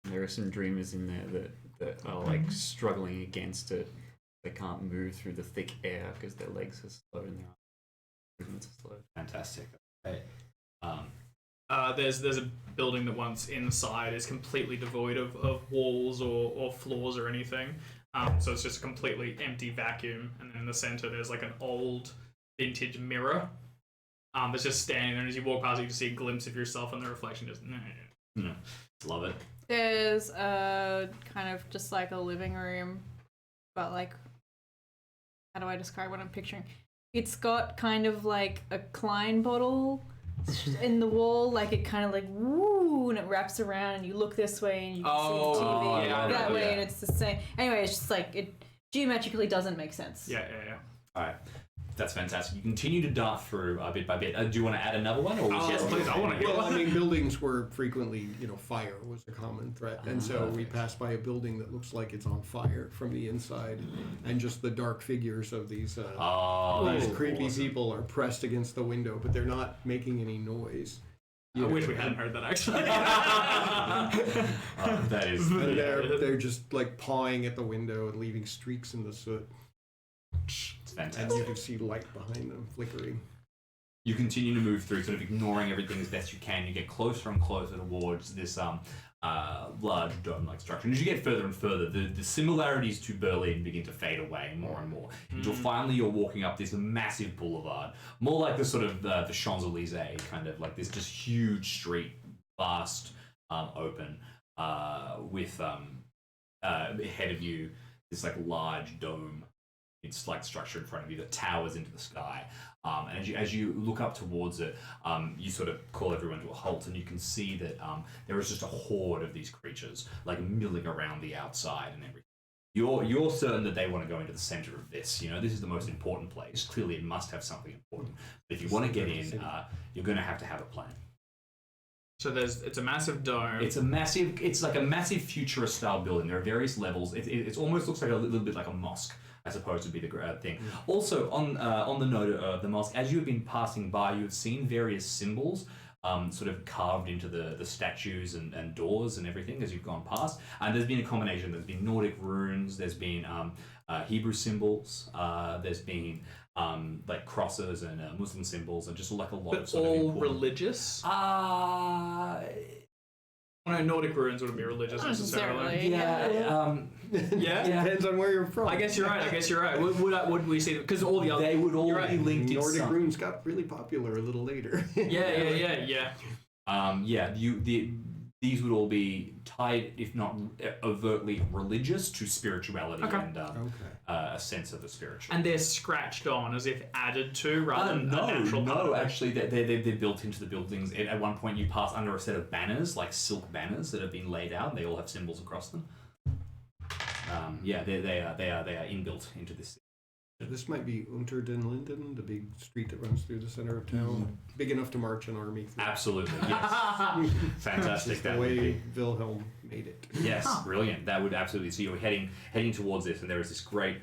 [SPEAKER 2] And there are some dreamers in there that are like struggling against it. They can't move through the thick air because their legs are slow and their movements are slow.
[SPEAKER 1] Fantastic. Okay.
[SPEAKER 4] There's a building that once inside is completely devoid of walls or floors or anything. So it's just a completely empty vacuum. And then in the center, there's like an old vintage mirror that's just standing there. And as you walk past, you can see a glimpse of yourself and the reflection just...
[SPEAKER 1] Love it.
[SPEAKER 3] There's a kind of just like a living room, but like, how do I describe what I'm picturing? It's got kind of like a Klein bottle in the wall, like it kind of like woo, and it wraps around, and you look this way, and you can see the TV
[SPEAKER 4] yeah,
[SPEAKER 3] that way,
[SPEAKER 1] yeah.
[SPEAKER 3] and it's the same. Anyway, it's just like it geometrically doesn't make sense.
[SPEAKER 4] Yeah.
[SPEAKER 1] All right. That's fantastic. You continue to dart through bit by bit. Do you want to add another one? Or
[SPEAKER 4] Yes, please. I want to hear
[SPEAKER 5] Well,
[SPEAKER 4] one.
[SPEAKER 5] I mean, buildings were frequently, fire was a common threat. And so we passed by a building that looks like it's on fire from the inside. And just the dark figures of these creepy
[SPEAKER 1] awesome.
[SPEAKER 5] people are pressed against the window, but they're not making any noise.
[SPEAKER 4] I wish we hadn't heard that, actually.
[SPEAKER 1] That is.
[SPEAKER 5] And they're just like pawing at the window and leaving streaks in the soot.
[SPEAKER 1] It's
[SPEAKER 5] And
[SPEAKER 1] fantastic.
[SPEAKER 5] you can see light behind them flickering.
[SPEAKER 1] You continue to move through, sort of ignoring everything as best you can. You get closer and closer towards this large dome-like structure. And as you get further and further, the similarities to Berlin begin to fade away more and more. Until finally you're walking up this massive boulevard, more like the sort of the Champs-Elysees, kind of like this just huge street, vast, open, with ahead of you this like large dome. It's like structure in front of you that towers into the sky. And as you look up towards it, you sort of call everyone to a halt, and you can see that there is just a horde of these creatures like milling around the outside and everything. You're certain that they want to go into the center of this. This is the most important place. Clearly, it must have something important. But if you want to get in, you're going to have a plan.
[SPEAKER 4] So it's a massive dome.
[SPEAKER 1] It's like a massive futurist style building. There are various levels. It almost looks like a little bit like a mosque, I suppose would be the thing. Also, on the note of the mosque, as you have been passing by, you have seen various symbols sort of carved into the statues and doors and everything as you've gone past. And there's been a combination. There's been Nordic runes. There's been Hebrew symbols. There's been like crosses and Muslim symbols, and just like a lot
[SPEAKER 4] but
[SPEAKER 1] of sort
[SPEAKER 4] all
[SPEAKER 1] of important...
[SPEAKER 4] religious?
[SPEAKER 1] Uh,
[SPEAKER 4] No, Nordic runes wouldn't be religious necessarily.
[SPEAKER 1] yeah.
[SPEAKER 4] Yeah?
[SPEAKER 5] Depends on where you're from.
[SPEAKER 4] I guess you're right. Would we see them? Because all the other...
[SPEAKER 1] They would all
[SPEAKER 4] You're
[SPEAKER 1] be
[SPEAKER 4] right.
[SPEAKER 1] linked in
[SPEAKER 5] Nordic
[SPEAKER 1] some...
[SPEAKER 5] runes got really popular a little later.
[SPEAKER 4] Yeah.
[SPEAKER 1] These would all be tied, if not overtly religious, to spirituality and a sense of the spiritual.
[SPEAKER 4] And they're scratched on as if added to rather than a natural part of
[SPEAKER 1] No,
[SPEAKER 4] it.
[SPEAKER 1] actually, they're built into the buildings. At one point, you pass under a set of banners, like silk banners that have been laid out. They all have symbols across them. They are inbuilt into this.
[SPEAKER 5] This might be Unter den Linden, the big street that runs through the center of town. Big enough to march an army through.
[SPEAKER 1] Absolutely, yes. Fantastic.
[SPEAKER 5] The
[SPEAKER 1] That would
[SPEAKER 5] way
[SPEAKER 1] be.
[SPEAKER 5] Wilhelm made it.
[SPEAKER 1] Yes, brilliant. That would absolutely. So you're heading towards this, and there is this great,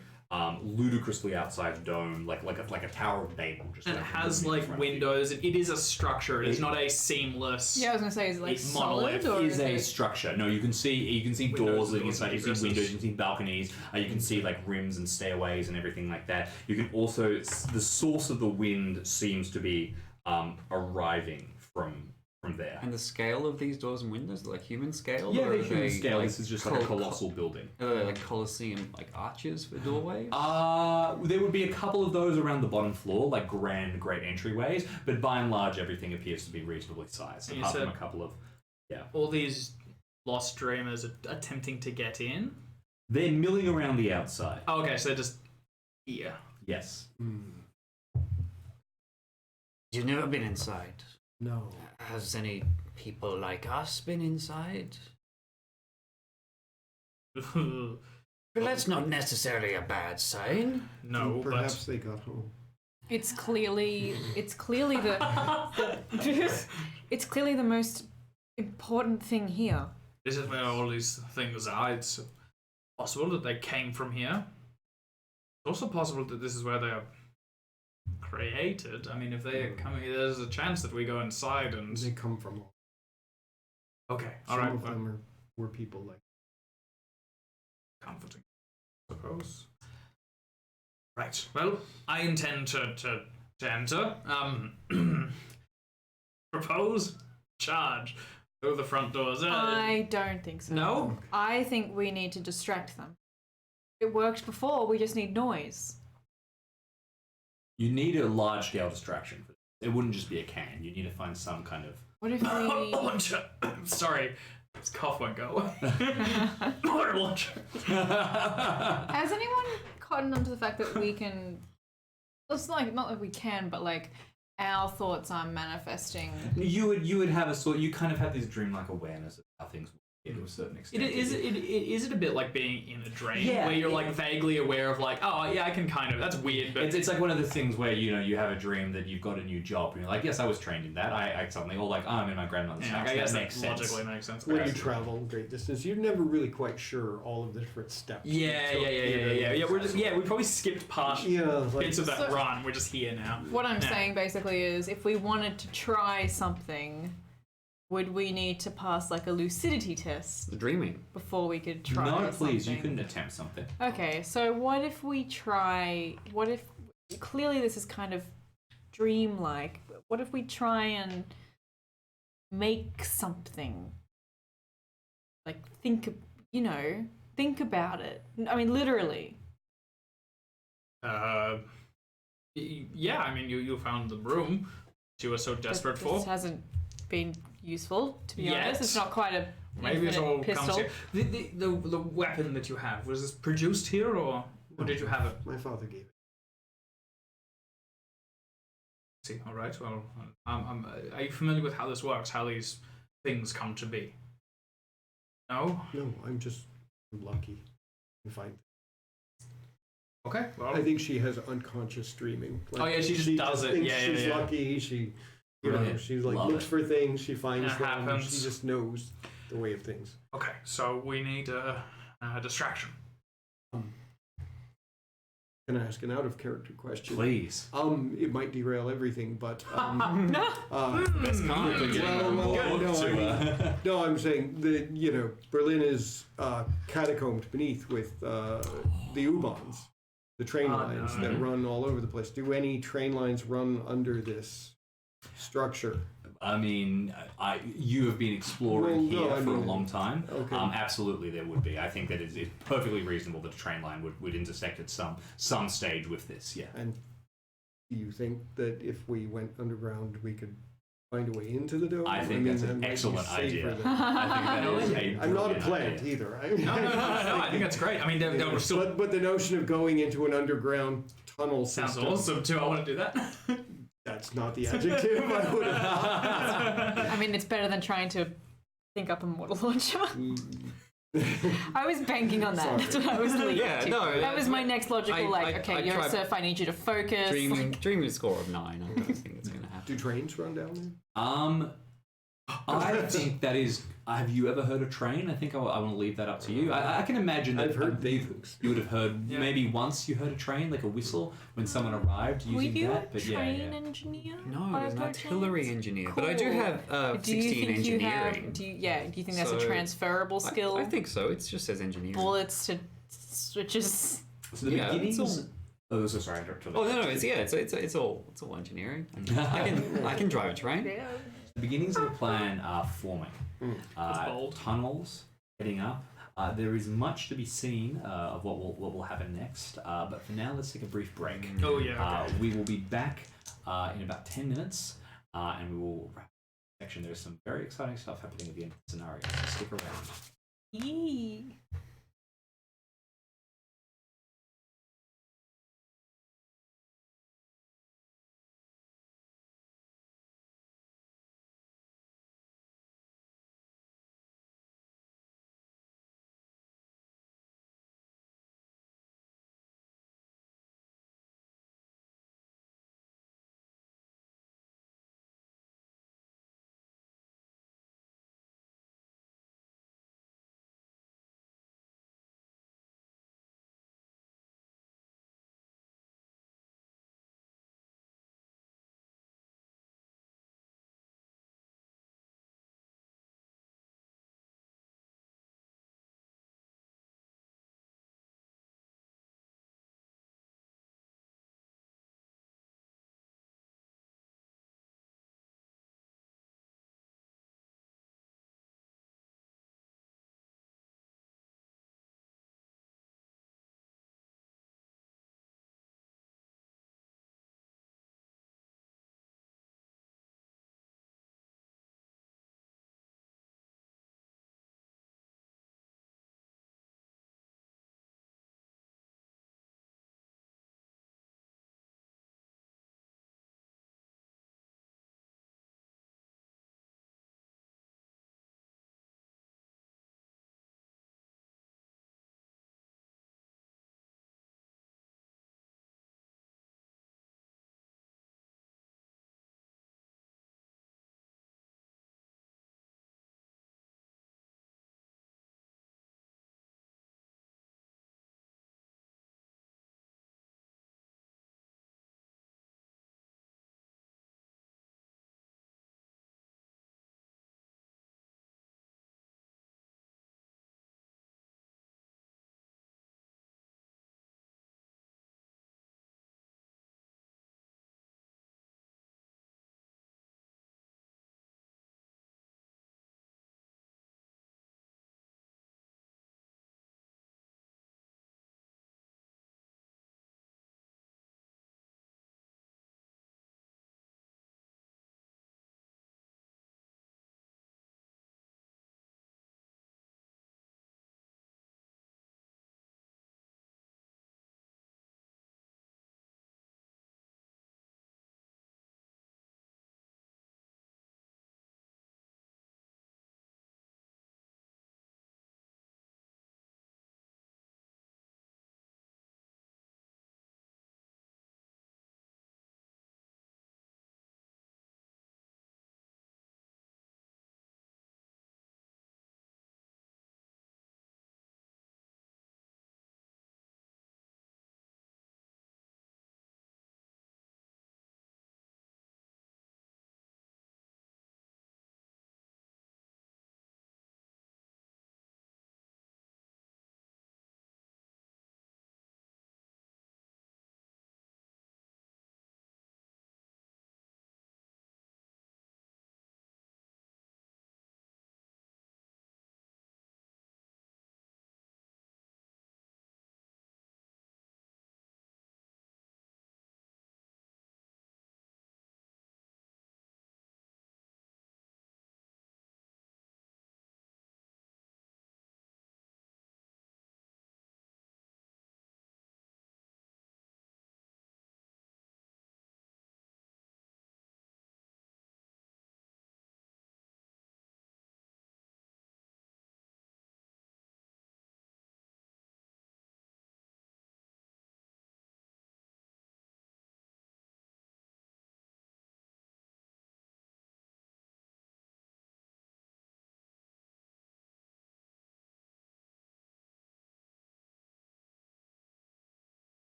[SPEAKER 1] ludicrously outsized dome, like a Tower of Babel. Just
[SPEAKER 4] And it
[SPEAKER 1] like
[SPEAKER 4] has
[SPEAKER 1] looming in
[SPEAKER 4] like
[SPEAKER 1] front of you.
[SPEAKER 4] windows. It is a structure. It is not a seamless.
[SPEAKER 3] Yeah, I was gonna say, is it like
[SPEAKER 4] It's
[SPEAKER 3] solid
[SPEAKER 4] monolith.
[SPEAKER 3] or
[SPEAKER 1] Is
[SPEAKER 3] is
[SPEAKER 1] a
[SPEAKER 3] it?
[SPEAKER 1] structure. No, you can see
[SPEAKER 4] Windows
[SPEAKER 1] doors
[SPEAKER 4] and
[SPEAKER 1] leading
[SPEAKER 4] doors
[SPEAKER 1] inside. You
[SPEAKER 4] and
[SPEAKER 1] can see windows.
[SPEAKER 4] recesses.
[SPEAKER 1] You can see balconies. You can see like rims and stairways and everything like that. You can also the source of the wind seems to be arriving from there.
[SPEAKER 2] And the scale of these doors and windows, like human scale?
[SPEAKER 1] Yeah,
[SPEAKER 2] or
[SPEAKER 1] they're
[SPEAKER 2] are
[SPEAKER 1] human
[SPEAKER 2] they,
[SPEAKER 1] scale.
[SPEAKER 2] like,
[SPEAKER 1] This is just like a colossal building.
[SPEAKER 2] Are they like Colosseum, like arches for doorways?
[SPEAKER 1] There would be a couple of those around the bottom floor, like great entryways, but by and large, everything appears to be reasonably sized,
[SPEAKER 4] You
[SPEAKER 1] apart from
[SPEAKER 4] said-
[SPEAKER 1] a couple of.
[SPEAKER 4] All these lost dreamers are attempting to get in.
[SPEAKER 1] They're milling around the outside.
[SPEAKER 4] Oh, okay, so they're just here.
[SPEAKER 1] Yes.
[SPEAKER 2] You've never been inside.
[SPEAKER 5] No.
[SPEAKER 2] Has any people like us been inside? Well, that's not necessarily a bad sign.
[SPEAKER 4] No,
[SPEAKER 5] Perhaps they got home.
[SPEAKER 3] It's clearly the it's clearly the most important thing here.
[SPEAKER 4] but this is where all these things are. It's possible that they came from here. It's also possible that this is where they are created. I mean, if they are coming, there's a chance that we go inside and.
[SPEAKER 5] They come from.
[SPEAKER 4] Okay, all
[SPEAKER 5] Some
[SPEAKER 4] right.
[SPEAKER 5] of them were people like.
[SPEAKER 4] Comforting, I suppose. Right. Well, I intend to enter. Propose, charge through the front doors.
[SPEAKER 3] I don't think so.
[SPEAKER 4] No.
[SPEAKER 3] I think we need to distract them. It worked before. We just need noise.
[SPEAKER 1] You need a large scale distraction for this. It wouldn't just be a can. You need to find some kind of.
[SPEAKER 3] What if we?
[SPEAKER 4] Sorry, this cough won't go. Horrible.
[SPEAKER 3] Has anyone gotten onto the fact that we can? It's like not that we can, but like our thoughts are manifesting.
[SPEAKER 1] You would have a sort. You kind of have this dreamlike awareness of how things work. to a certain extent.
[SPEAKER 4] Is it a bit like being in a dream
[SPEAKER 1] Yeah,
[SPEAKER 4] where you're like vaguely aware of like, oh yeah, I can kind of, that's weird, but
[SPEAKER 1] It's like one of the things where you have a dream that you've got a new job and you're like, yes, I was trained in that. I suddenly, or like, oh, I'm in my grandmother's
[SPEAKER 4] yeah,
[SPEAKER 1] house.
[SPEAKER 4] I guess
[SPEAKER 1] That
[SPEAKER 4] that
[SPEAKER 1] makes sense.
[SPEAKER 4] logically makes sense.
[SPEAKER 5] When
[SPEAKER 4] Okay.
[SPEAKER 5] you travel great distance, you're never really quite sure all of the different steps.
[SPEAKER 4] Yeah. We probably skipped past bits of that
[SPEAKER 3] So-
[SPEAKER 4] run. We're just here now.
[SPEAKER 3] What I'm
[SPEAKER 4] Yeah.
[SPEAKER 3] saying basically is, if we wanted to try something, would we need to pass like a lucidity test
[SPEAKER 2] Dreaming.
[SPEAKER 3] before we could try?
[SPEAKER 1] No, please, you
[SPEAKER 3] something?
[SPEAKER 1] can attempt something.
[SPEAKER 3] Okay, so what if we try? What if clearly this is kind of dreamlike? What if we try and make something? Like think about it. I mean, literally.
[SPEAKER 4] Yeah, I mean, you found the room you were so desperate
[SPEAKER 3] This
[SPEAKER 4] for.
[SPEAKER 3] hasn't been useful, to be
[SPEAKER 4] Yet.
[SPEAKER 3] honest. It's not quite a
[SPEAKER 4] Maybe it all
[SPEAKER 3] infinite
[SPEAKER 4] comes
[SPEAKER 3] pistol.
[SPEAKER 4] here. The weapon that you have, was this produced here or did you have it?
[SPEAKER 5] My father gave it.
[SPEAKER 4] See, all right. Well, are you familiar with how this works? How these things come to be? No.
[SPEAKER 5] No, I'm just lucky. I find.
[SPEAKER 4] Okay. Well,
[SPEAKER 5] I think she has unconscious dreaming.
[SPEAKER 4] Oh, yeah, she just does it.
[SPEAKER 5] thinks
[SPEAKER 4] Yeah,
[SPEAKER 5] she's
[SPEAKER 4] yeah.
[SPEAKER 5] lucky. She,
[SPEAKER 1] Brilliant.
[SPEAKER 5] she's like
[SPEAKER 1] Love
[SPEAKER 5] looks
[SPEAKER 1] it.
[SPEAKER 5] for things. She finds
[SPEAKER 4] It
[SPEAKER 5] them.
[SPEAKER 4] happens.
[SPEAKER 5] She just knows the way of things.
[SPEAKER 4] okay. So we need a distraction.
[SPEAKER 5] Can I ask an out of character question?
[SPEAKER 1] Please.
[SPEAKER 5] It might derail everything, but
[SPEAKER 1] Best kind.
[SPEAKER 5] no, I'm saying that Berlin is catacombed beneath with the U-Bahns, the train lines
[SPEAKER 4] no.
[SPEAKER 5] that run all over the place. Do any train lines run under this structure?
[SPEAKER 1] I mean, you have been exploring
[SPEAKER 5] Well, no,
[SPEAKER 1] here
[SPEAKER 5] I
[SPEAKER 1] for a
[SPEAKER 5] mean-
[SPEAKER 1] long time.
[SPEAKER 5] Okay.
[SPEAKER 1] Absolutely, there would be. I think that it's perfectly reasonable that a train line would intersect at some stage with this. Yeah.
[SPEAKER 5] And do you think that if we went underground, we could find a way into the dome?
[SPEAKER 1] I think that's an
[SPEAKER 5] that might be
[SPEAKER 1] excellent
[SPEAKER 5] safer
[SPEAKER 1] idea.
[SPEAKER 5] than-
[SPEAKER 1] I think that is
[SPEAKER 5] I'm not a
[SPEAKER 1] brilliant
[SPEAKER 5] plant
[SPEAKER 1] idea.
[SPEAKER 5] either.
[SPEAKER 4] No. I think that's great. I mean, there were still
[SPEAKER 5] But the notion of going into an underground tunnel
[SPEAKER 4] sounds
[SPEAKER 5] system,
[SPEAKER 4] awesome too. I want to do that.
[SPEAKER 5] that's not the adjective I would have thought.
[SPEAKER 3] I mean, it's better than trying to think up a mortal launcher. I was banking on that.
[SPEAKER 5] Sorry.
[SPEAKER 3] That's what I was leading
[SPEAKER 2] Yeah,
[SPEAKER 3] to.
[SPEAKER 2] no,
[SPEAKER 3] That was my next logical,
[SPEAKER 2] I
[SPEAKER 3] okay,
[SPEAKER 2] tried-
[SPEAKER 3] Yosef, I need you to focus.
[SPEAKER 2] Dreaming score of 9. I don't think that's going to happen.
[SPEAKER 5] Do trains run down there?
[SPEAKER 1] I think that is. Have you ever heard a train? I think I want to leave that up to you. I can imagine that
[SPEAKER 5] I've heard
[SPEAKER 1] you
[SPEAKER 5] things.
[SPEAKER 1] would have heard maybe once you heard a train, like a whistle, when someone arrived
[SPEAKER 3] Were
[SPEAKER 1] using
[SPEAKER 3] you
[SPEAKER 1] that.
[SPEAKER 3] a
[SPEAKER 1] But
[SPEAKER 3] train
[SPEAKER 1] yeah.
[SPEAKER 3] engineer?
[SPEAKER 2] No,
[SPEAKER 3] Or
[SPEAKER 2] as an
[SPEAKER 3] a
[SPEAKER 2] artillery
[SPEAKER 3] trains?
[SPEAKER 2] engineer. But I do
[SPEAKER 3] Cool.
[SPEAKER 2] have
[SPEAKER 3] Do you
[SPEAKER 2] 16
[SPEAKER 3] think you
[SPEAKER 2] engineering.
[SPEAKER 3] have? Do you think that's a
[SPEAKER 2] So,
[SPEAKER 3] transferable skill?
[SPEAKER 2] I think so. It just says engineering.
[SPEAKER 3] Bullets to switches.
[SPEAKER 1] So the
[SPEAKER 2] Yeah, it's
[SPEAKER 1] beginnings.
[SPEAKER 2] all-
[SPEAKER 1] Oh, so sorry. I interrupted.
[SPEAKER 2] Oh no, it's all engineering. I can drive a train.
[SPEAKER 1] The beginnings of the plan are forming.
[SPEAKER 4] That's bold.
[SPEAKER 1] Tunnels heading up. There is much to be seen of what will happen next. But for now, let's take a brief break.
[SPEAKER 4] Oh yeah. Okay.
[SPEAKER 1] We will be back in about 10 minutes, and we will wrap the section. There's some very exciting stuff happening at the end of the scenario. So stick around.
[SPEAKER 3] Yee.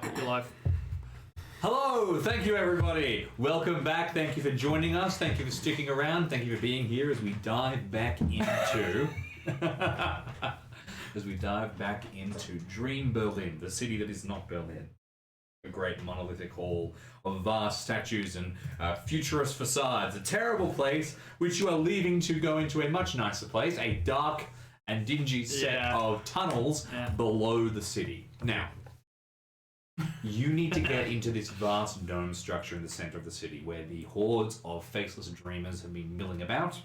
[SPEAKER 4] Like your life.
[SPEAKER 1] Hello, thank you everybody. Welcome back. Thank you for joining us. Thank you for sticking around. Thank you for being here as we dive back into Dream Berlin, the city that is not Berlin. A great monolithic hall of vast statues and futurist facades. A terrible place which you are leaving to go into a much nicer place, a dark and dingy set of tunnels below the city. Now, you need to get into this vast dome structure in the center of the city where the hordes of faceless dreamers have been milling about,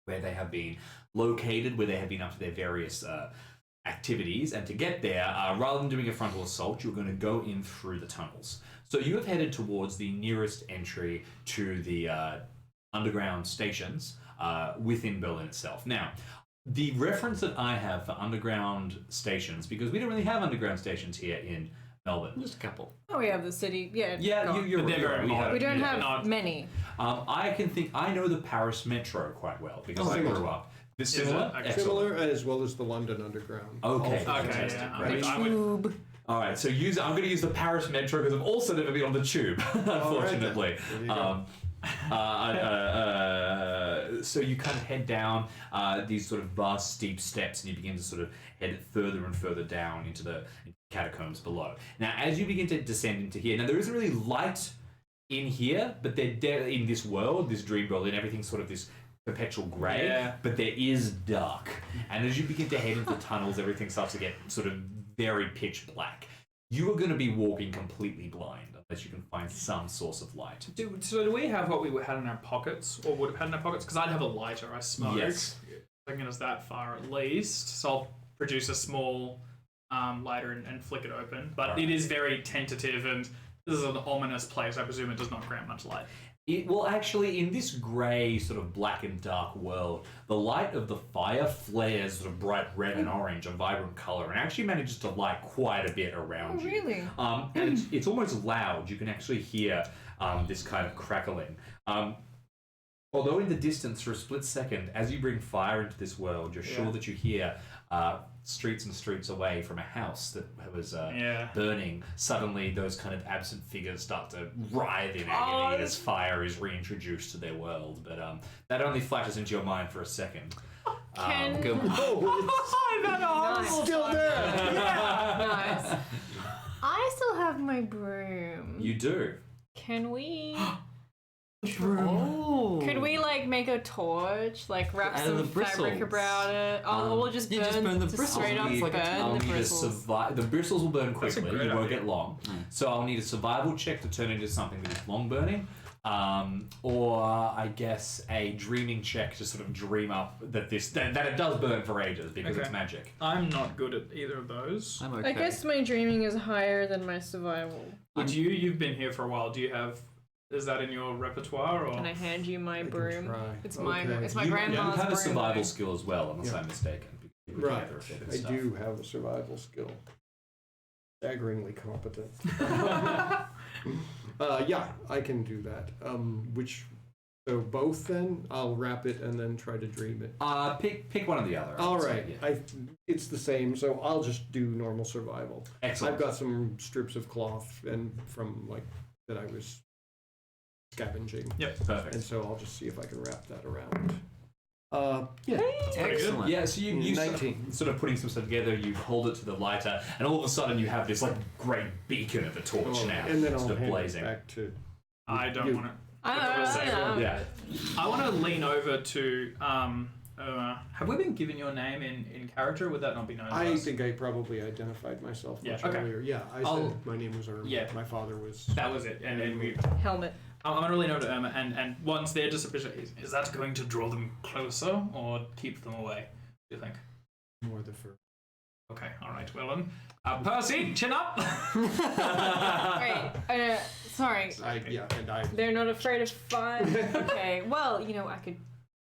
[SPEAKER 1] where they have been located, where they have been up to their various activities. And to get there, rather than doing a frontal assault, you're going to go in through the tunnels. So you have headed towards the nearest entry to the underground stations within Berlin itself. Now, the reference that I have for underground stations, because we don't really have underground stations here in Melbourne.
[SPEAKER 2] Just a couple.
[SPEAKER 3] Oh, we have the city. Yeah.
[SPEAKER 1] Yeah, you're
[SPEAKER 4] But they're very modern.
[SPEAKER 3] We don't have many.
[SPEAKER 1] I know the Paris Metro quite well because I grew up. This similar?
[SPEAKER 4] Okay.
[SPEAKER 1] Excellent.
[SPEAKER 5] Similar as well as the London Underground.
[SPEAKER 1] Okay.
[SPEAKER 5] Also
[SPEAKER 4] Okay,
[SPEAKER 5] fantastic,
[SPEAKER 4] yeah.
[SPEAKER 5] right?
[SPEAKER 4] I would,
[SPEAKER 3] Tube.
[SPEAKER 1] All right, so I'm going to use the Paris Metro because I've also never been on the tube, unfortunately.
[SPEAKER 5] There you go.
[SPEAKER 1] So you kind of head down these sort of vast, steep steps, and you begin to sort of head further and further down into the catacombs below. Now, as you begin to descend into here, now there isn't really light in here, but they're in this world, this dream world, and everything's sort of this perpetual grey, but there is dark. And as you begin to head into the tunnels, everything starts to get sort of very pitch black. You are going to be walking completely blind unless you can find some source of light.
[SPEAKER 4] do we have what we had in our pockets, or would have had in our pockets? Because I'd have a lighter. I smoke.
[SPEAKER 1] Yes.
[SPEAKER 4] Taking us that far at least. So I'll produce a small lighter and flick it open. But it is very tentative, and this is an ominous place. I presume it does not grant much light.
[SPEAKER 1] Well, actually, in this grey, sort of black and dark world, the light of the fire flares sort of bright red and orange, a vibrant colour, and actually manages to light quite a bit around you.
[SPEAKER 3] Really?
[SPEAKER 1] And it's almost loud. You can actually hear this kind of crackling. Although in the distance, for a split second, as you bring fire into this world, you're sure that you hear streets and streets away from a house that was burning. Suddenly, those kind of absent figures start to writhe in agony as fire is reintroduced to their world. But that only flashes into your mind for a second.
[SPEAKER 3] Can
[SPEAKER 5] It's still there.
[SPEAKER 3] nice. I still have my broom.
[SPEAKER 1] You do.
[SPEAKER 3] Can we?
[SPEAKER 2] Oh.
[SPEAKER 3] Could we like make a torch, like wrap
[SPEAKER 2] Out of
[SPEAKER 3] some
[SPEAKER 2] the
[SPEAKER 3] fabric
[SPEAKER 2] bristles.
[SPEAKER 3] around it? Oh, we'll just
[SPEAKER 2] you
[SPEAKER 3] burn,
[SPEAKER 2] just burn the
[SPEAKER 3] just
[SPEAKER 2] bristles.
[SPEAKER 3] straight up
[SPEAKER 2] It's like a
[SPEAKER 3] burn
[SPEAKER 1] I'll
[SPEAKER 3] the
[SPEAKER 1] need
[SPEAKER 3] bristles.
[SPEAKER 1] the bristles will burn
[SPEAKER 4] a
[SPEAKER 1] quickly.
[SPEAKER 4] great
[SPEAKER 1] You won't
[SPEAKER 4] idea.
[SPEAKER 1] get long. So I'll need a survival check to turn into something that is long burning. Or I guess a dreaming check to sort of dream up that that it does burn for ages because it's magic.
[SPEAKER 4] I'm not good at either of those.
[SPEAKER 2] I'm okay.
[SPEAKER 3] I guess my dreaming is higher than my survival.
[SPEAKER 4] Would you've been here for a while. Do you have? Is that in your repertoire, or
[SPEAKER 3] Can I hand you my
[SPEAKER 5] can
[SPEAKER 3] broom?
[SPEAKER 5] try.
[SPEAKER 3] It's
[SPEAKER 5] Okay.
[SPEAKER 3] it's my
[SPEAKER 1] You
[SPEAKER 3] grandma's
[SPEAKER 1] have a
[SPEAKER 3] broom.
[SPEAKER 1] survival
[SPEAKER 3] though.
[SPEAKER 1] skill as well, unless I'm mistaken. You would
[SPEAKER 5] Right.
[SPEAKER 1] gather a fair bit of
[SPEAKER 5] I
[SPEAKER 1] stuff.
[SPEAKER 5] do have a survival skill. Staggeringly competent. Yeah, I can do that. So both then? I'll wrap it and then try to dream it.
[SPEAKER 1] Pick one or the other. I
[SPEAKER 5] All
[SPEAKER 1] would say,
[SPEAKER 5] right,
[SPEAKER 1] yeah.
[SPEAKER 5] it's the same, so I'll just do normal survival.
[SPEAKER 1] Excellent.
[SPEAKER 5] I've got some strips of cloth and from that I was scavenging,
[SPEAKER 1] Perfect.
[SPEAKER 5] and so I'll just see if I can wrap that around. Yeah,
[SPEAKER 2] Excellent.
[SPEAKER 1] Yeah, so you
[SPEAKER 5] 19.
[SPEAKER 1] sort of putting some stuff together, you hold it to the lighter, and all of a sudden you have this like great beacon of the torch now,
[SPEAKER 5] and then I'll
[SPEAKER 1] sort of
[SPEAKER 5] hand
[SPEAKER 1] blazing.
[SPEAKER 5] it back to.
[SPEAKER 4] I don't
[SPEAKER 5] You-
[SPEAKER 4] want to.
[SPEAKER 3] I know.
[SPEAKER 1] Yeah.
[SPEAKER 4] I want to lean over to. Have we been given your name in character? Would that not be known? to
[SPEAKER 5] I
[SPEAKER 4] us?
[SPEAKER 5] think I probably identified myself much
[SPEAKER 4] okay.
[SPEAKER 5] earlier. Yeah, I
[SPEAKER 4] I'll-
[SPEAKER 5] said my name was Irma.
[SPEAKER 4] Yeah.
[SPEAKER 5] My father was.
[SPEAKER 4] that was it. And then we.
[SPEAKER 3] Helmet.
[SPEAKER 4] I'm going to lean over to Irma, and once they're just is that going to draw them closer or keep them away? Do you think?
[SPEAKER 5] More the first.
[SPEAKER 4] Okay, all right. Well then, Percy, chin up.
[SPEAKER 3] Wait, sorry.
[SPEAKER 5] And I.
[SPEAKER 3] They're not afraid of fire. Okay, well, I could.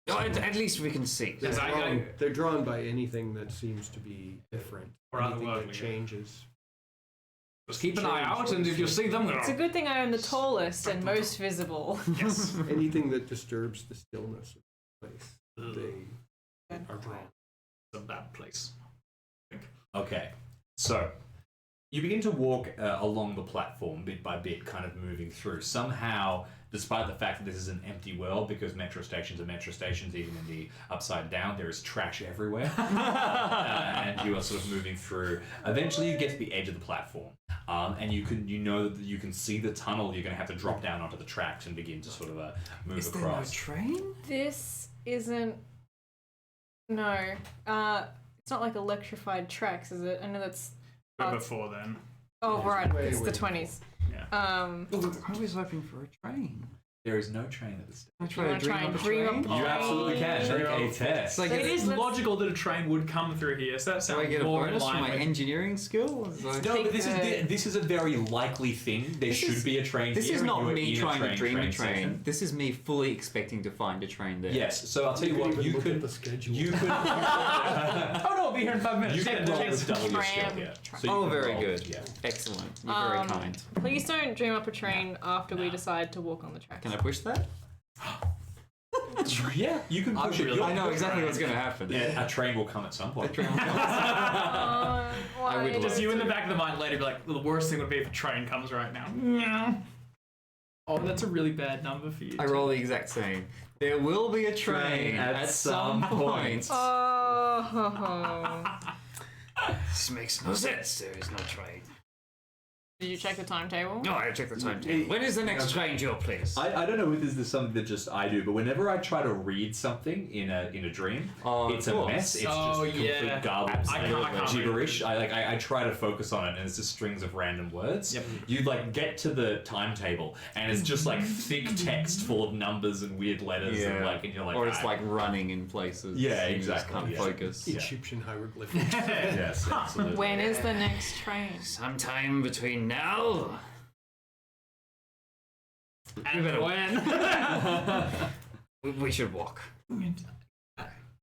[SPEAKER 2] Oh, at least we can see.
[SPEAKER 5] They're drawn by anything that seems to be different.
[SPEAKER 4] Or
[SPEAKER 5] Anything that
[SPEAKER 4] otherworldly.
[SPEAKER 5] changes.
[SPEAKER 4] Just keep an eye out, and if you see them,
[SPEAKER 3] It's a good thing I am the tallest and most visible.
[SPEAKER 4] yes.
[SPEAKER 5] Anything that disturbs the stillness of the place, they are drawn.
[SPEAKER 4] It's a bad place.
[SPEAKER 1] Okay, so You begin to walk along the platform bit by bit, kind of moving through. Somehow, despite the fact that this is an empty world, because metro stations are metro stations, even in the Upside Down, there is trash everywhere. And you are sort of moving through. Eventually, you get to the edge of the platform, and you know that you can see the tunnel. You're going to have to drop down onto the tracks and begin to sort of move
[SPEAKER 2] Is there no
[SPEAKER 1] across.
[SPEAKER 2] train?
[SPEAKER 3] This isn't. No. It's not like electrified tracks, is it? I know that's.
[SPEAKER 4] But before then.
[SPEAKER 3] Oh, right.
[SPEAKER 5] way,
[SPEAKER 3] It's
[SPEAKER 5] way
[SPEAKER 3] the 20s.
[SPEAKER 4] Yeah.
[SPEAKER 2] I was hoping for a train.
[SPEAKER 1] There is no train at this stage.
[SPEAKER 2] Can I
[SPEAKER 3] You wanna
[SPEAKER 2] dream up a train?
[SPEAKER 1] You absolutely can.
[SPEAKER 4] Sure.
[SPEAKER 1] Make a test.
[SPEAKER 2] So I
[SPEAKER 4] It
[SPEAKER 2] get,
[SPEAKER 4] is
[SPEAKER 3] let's-
[SPEAKER 4] logical that a train would come through here, so that
[SPEAKER 2] do
[SPEAKER 4] sounds
[SPEAKER 2] I get a
[SPEAKER 4] more in
[SPEAKER 2] bonus for
[SPEAKER 4] line
[SPEAKER 2] my
[SPEAKER 4] with...
[SPEAKER 2] engineering skill?
[SPEAKER 1] No, but this is a very likely thing. There should be a train
[SPEAKER 2] This
[SPEAKER 1] here.
[SPEAKER 2] is
[SPEAKER 1] and
[SPEAKER 2] not
[SPEAKER 1] you are
[SPEAKER 2] me
[SPEAKER 1] in
[SPEAKER 2] trying to dream a train.
[SPEAKER 1] station.
[SPEAKER 2] This is me fully expecting to find a train there.
[SPEAKER 1] Yes, so I'll tell you what,
[SPEAKER 5] even
[SPEAKER 1] you
[SPEAKER 5] look at
[SPEAKER 1] could...
[SPEAKER 5] the schedule.
[SPEAKER 1] You could...
[SPEAKER 4] Oh no, I'll be here in 5 minutes.
[SPEAKER 1] You can roll to double your skill
[SPEAKER 3] Tram.
[SPEAKER 1] here.
[SPEAKER 3] Tram.
[SPEAKER 1] So you
[SPEAKER 2] Oh,
[SPEAKER 1] can
[SPEAKER 2] very
[SPEAKER 1] roll,
[SPEAKER 2] good.
[SPEAKER 1] Yeah.
[SPEAKER 2] Excellent. You're very kind.
[SPEAKER 3] Please don't dream up a train after we decide to walk on the tracks.
[SPEAKER 2] Can I push that?
[SPEAKER 1] Yeah, you can push it.
[SPEAKER 4] really-
[SPEAKER 2] I know exactly what's going to happen.
[SPEAKER 1] Yeah, a train will come at some point.
[SPEAKER 2] Train will come.
[SPEAKER 3] Why?
[SPEAKER 2] would love
[SPEAKER 4] Just you in the back of the mind later be like, the worst thing would be if a train comes right now. Yeah. Oh, that's a really bad number for you.
[SPEAKER 2] I roll the exact same. There will be a train at some point.
[SPEAKER 3] Oh.
[SPEAKER 2] This makes no sense. There is no train.
[SPEAKER 3] Did you check the timetable?
[SPEAKER 2] No, I check the timetable. When is the next train to your place?
[SPEAKER 1] I don't know if this is something that just I do, but whenever I try to read something in a dream, it's a
[SPEAKER 2] course.
[SPEAKER 1] mess. It's
[SPEAKER 4] Oh,
[SPEAKER 1] just complete
[SPEAKER 4] yeah.
[SPEAKER 1] garbled
[SPEAKER 4] I can't
[SPEAKER 1] gibberish. I try to focus on it, and it's just strings of random words.
[SPEAKER 4] Yep.
[SPEAKER 1] You like get to the timetable, and it's just like thick text full of numbers and weird letters, and you're like,
[SPEAKER 2] or it's like running in places.
[SPEAKER 1] Yeah,
[SPEAKER 2] and you just
[SPEAKER 1] exactly,
[SPEAKER 2] can't
[SPEAKER 1] yeah.
[SPEAKER 2] focus.
[SPEAKER 5] Egyptian hieroglyphics.
[SPEAKER 1] yes, absolutely.
[SPEAKER 3] When is the next train?
[SPEAKER 2] Sometime between now.
[SPEAKER 4] And when?
[SPEAKER 2] We should walk.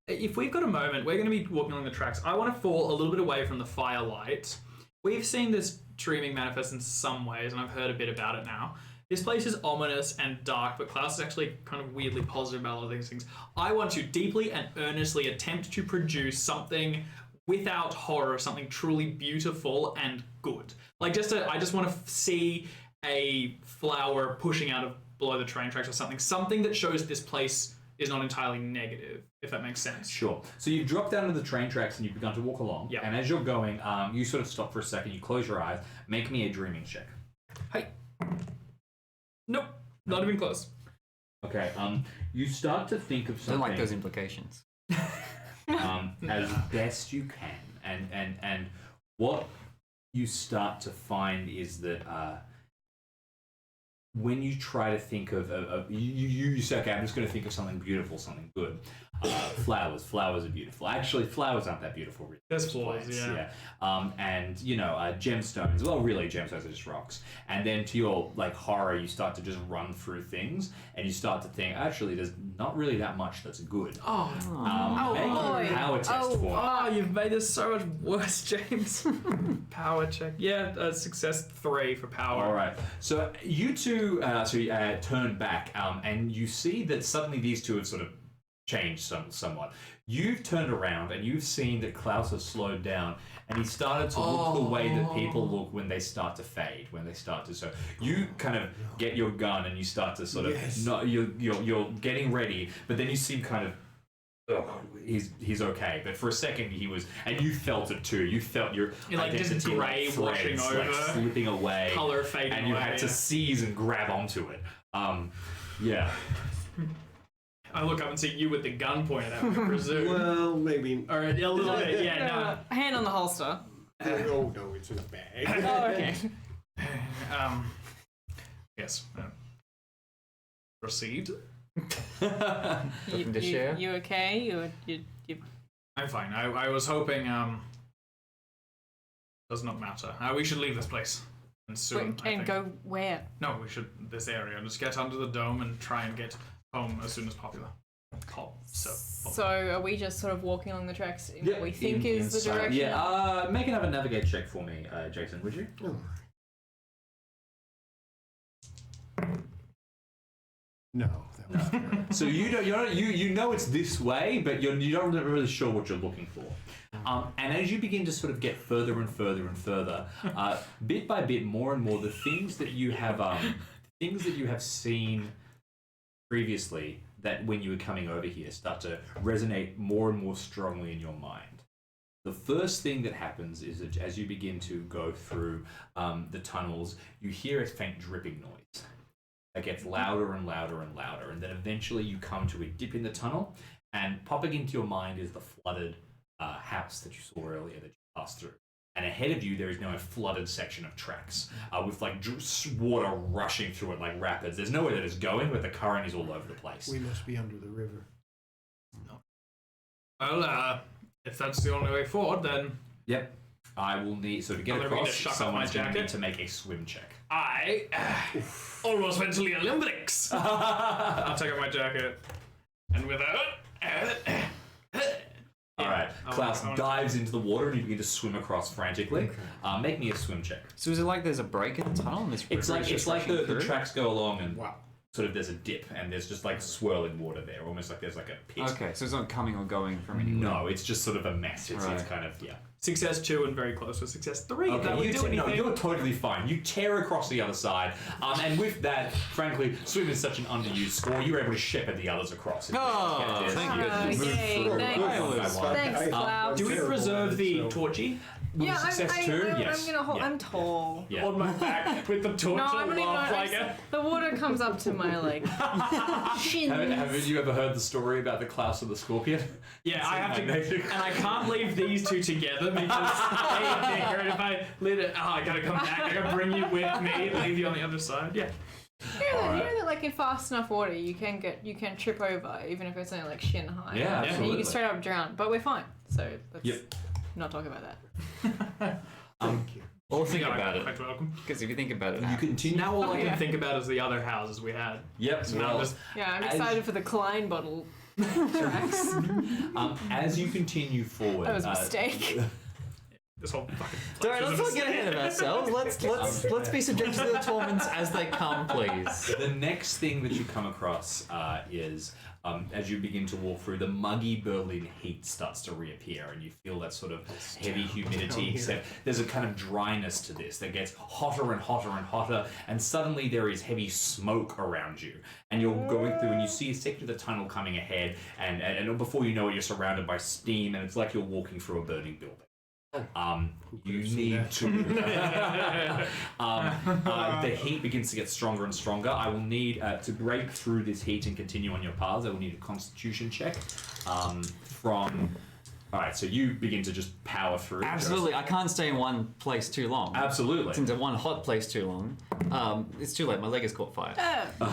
[SPEAKER 4] If we've got a moment, we're going to be walking along the tracks. I want to fall a little bit away from the firelight. We've seen this dreaming manifest in some ways, and I've heard a bit about it now. This place is ominous and dark, but Klaus is actually kind of weirdly positive about all of these things. I want to deeply and earnestly attempt to produce something without horror, something truly beautiful and good. Like I just want to see a flower pushing out of below the train tracks or something that shows this place is not entirely negative, if that makes sense.
[SPEAKER 1] Sure. So you've dropped down to the train tracks and you've begun to walk along.
[SPEAKER 4] Yep.
[SPEAKER 1] And as you're going, you sort of stop for a second, you close your eyes, make me a dreaming check.
[SPEAKER 4] Hey. Nope. Not even close.
[SPEAKER 1] Okay. You start to think of
[SPEAKER 2] I don't
[SPEAKER 1] something
[SPEAKER 2] like those implications.
[SPEAKER 1] as best you can, and what you start to find is that when you try to think of you say, okay, I'm just going to think of something beautiful, something good. Flowers are beautiful. Actually, flowers aren't that beautiful. Really.
[SPEAKER 4] There's
[SPEAKER 1] Just
[SPEAKER 4] flaws,
[SPEAKER 1] plants,
[SPEAKER 4] yeah.
[SPEAKER 1] And gemstones. Well, really, gemstones are just rocks. And then to your horror, you start to just run through things, and you start to think, actually, there's not really that much that's good.
[SPEAKER 4] Oh,
[SPEAKER 1] Make
[SPEAKER 3] boy.
[SPEAKER 1] a power test for me.
[SPEAKER 4] oh, you've made this so much worse, James. Power check. Yeah, success 3 for power.
[SPEAKER 1] All right. So you two turn back, and you see that suddenly these two have sort of changed somewhat. You've turned around and you've seen that Klaus has slowed down, and he started to look the way that people look when they start to fade, So you kind of get your gun and you start to sort of you're getting ready, but then you seem kind of. Oh, he's okay, but for a second he was, and you felt it too. You felt your
[SPEAKER 4] just
[SPEAKER 1] identity
[SPEAKER 4] grey washing
[SPEAKER 1] threads,
[SPEAKER 4] over,
[SPEAKER 1] slipping away,
[SPEAKER 4] color fading
[SPEAKER 1] and you
[SPEAKER 4] away,
[SPEAKER 1] had to seize and grab onto it. Yeah.
[SPEAKER 4] I look up and see you with the gun pointed at me, I presume.
[SPEAKER 5] Well, maybe.
[SPEAKER 4] Or a little bit, yeah,
[SPEAKER 3] Hand on the holster.
[SPEAKER 5] Oh no, it's in a bag.
[SPEAKER 3] Oh, okay.
[SPEAKER 4] no. Yes. Proceed.
[SPEAKER 2] Looking to share?
[SPEAKER 3] You okay? You
[SPEAKER 4] I'm fine. I was hoping, does not matter. We should leave this place. And soon, I
[SPEAKER 3] and
[SPEAKER 4] think.
[SPEAKER 3] go where?
[SPEAKER 4] No, we should, this area. Just get under the dome and try and get home as soon as popular.
[SPEAKER 3] So are we just sort of walking along the tracks in what we think is the
[SPEAKER 1] inside.
[SPEAKER 3] direction?
[SPEAKER 1] Yeah. Make another navigate check for me, Jason, would you?
[SPEAKER 5] Oh. No, that was terrible.
[SPEAKER 1] So you know it's this way, but you're not really sure what you're looking for. And as you begin to sort of get further and further and further, bit by bit, more and more, the things that you have seen previously, that when you were coming over here, start to resonate more and more strongly in your mind. The first thing that happens is that as you begin to go through the tunnels, you hear a faint dripping noise. It gets louder and louder and louder, and then eventually you come to a dip in the tunnel, and popping into your mind is the flooded house that you saw earlier that you passed through. And ahead of you, there is now a flooded section of tracks with like water rushing through it like rapids. There's nowhere that it's going, but the current is all over the place.
[SPEAKER 5] We must be under the river.
[SPEAKER 4] Well, if that's the only way forward, then
[SPEAKER 1] Yep. I will need, so to get
[SPEAKER 4] I'm gonna
[SPEAKER 1] across,
[SPEAKER 4] need to shuck off
[SPEAKER 1] someone's
[SPEAKER 4] my
[SPEAKER 1] going to
[SPEAKER 4] jacket.
[SPEAKER 1] need to make a swim check.
[SPEAKER 4] I almost went to the Olympics. I'll take off my jacket, and without.
[SPEAKER 1] All right, Klaus dives into the water and you begin to swim across frantically. Make me a swim check.
[SPEAKER 2] So is it like there's a break in the tunnel and this
[SPEAKER 1] It's
[SPEAKER 2] river
[SPEAKER 1] like
[SPEAKER 2] is just
[SPEAKER 1] the
[SPEAKER 2] rushing through?
[SPEAKER 1] tracks go along and
[SPEAKER 5] Wow.
[SPEAKER 1] sort of there's a dip and there's just like swirling water there, almost like there's like a pit.
[SPEAKER 2] Okay, so it's not coming or going from anywhere.
[SPEAKER 1] No, it's just sort of a mess. It's
[SPEAKER 2] Right.
[SPEAKER 1] kind of, yeah.
[SPEAKER 4] Success 2 and very close to success 3. That
[SPEAKER 1] Okay,
[SPEAKER 4] would do
[SPEAKER 1] no,
[SPEAKER 4] anything.
[SPEAKER 1] you're totally fine. You tear across the other side, and with that, frankly, swim is such an underused score. You're able to shepherd the others across.
[SPEAKER 2] Oh,
[SPEAKER 1] Yes,
[SPEAKER 2] thank you.
[SPEAKER 3] Oh, yay, thanks. Thanks, Klaus.
[SPEAKER 4] Do we preserve the torchy
[SPEAKER 3] Yeah,
[SPEAKER 1] success two? Yes.
[SPEAKER 3] I'm gonna hold.
[SPEAKER 1] Yeah.
[SPEAKER 3] I'm tall.
[SPEAKER 1] Yeah.
[SPEAKER 4] on my back with the torch
[SPEAKER 3] No, I'm not even.
[SPEAKER 4] like a...
[SPEAKER 3] The water comes up to my like shins.
[SPEAKER 1] Have you ever heard the story about the Klaus and the Scorpion?
[SPEAKER 4] Yeah, I have to,
[SPEAKER 1] magnetic.
[SPEAKER 4] and I can't leave these two together because they bigger. And if I let it, I gotta come back. I gotta bring you with me, leave you on the other side. Yeah.
[SPEAKER 3] You know that like in fast enough water, you can trip over even if it's only like shin high.
[SPEAKER 1] Yeah,
[SPEAKER 3] And
[SPEAKER 1] absolutely.
[SPEAKER 3] you can straight up drown, but we're fine. So let's
[SPEAKER 1] Yep.
[SPEAKER 3] not talk about that.
[SPEAKER 5] Thank you.
[SPEAKER 2] Or think
[SPEAKER 4] You're
[SPEAKER 2] about
[SPEAKER 4] quite
[SPEAKER 2] it.
[SPEAKER 4] welcome.
[SPEAKER 2] Because if you think about it,
[SPEAKER 1] You continue.
[SPEAKER 4] Now all I can think about is the other houses we had.
[SPEAKER 1] Yep.
[SPEAKER 4] So now
[SPEAKER 1] Well,
[SPEAKER 4] I'm just
[SPEAKER 3] Yeah, I'm
[SPEAKER 1] As-
[SPEAKER 3] excited for the Klein bottle tracks.
[SPEAKER 1] as you continue forward,
[SPEAKER 3] That was a mistake.
[SPEAKER 4] this whole fucking.
[SPEAKER 2] Sorry,
[SPEAKER 4] place
[SPEAKER 2] let's
[SPEAKER 4] was
[SPEAKER 2] not get ahead of ourselves. Let's be subject to the torments as they come, please.
[SPEAKER 1] the next thing that you come across is as you begin to walk through, the muggy Berlin heat starts to reappear, and you feel that sort of heavy humidity. Except there's a kind of dryness to this that gets hotter and hotter and hotter, and suddenly there is heavy smoke around you. And you're going through, and you see a section of the tunnel coming ahead, and before you know it, you're surrounded by steam, and it's like you're walking through a burning building. You need to. The heat begins to get stronger and stronger. I will need to break through this heat and continue on your paths. I will need a Constitution check from. All right, so you begin to just power through.
[SPEAKER 2] Absolutely, I can't stay in one place too long.
[SPEAKER 1] Absolutely.
[SPEAKER 2] It's into one hot place too long. It's too late. My leg has caught fire.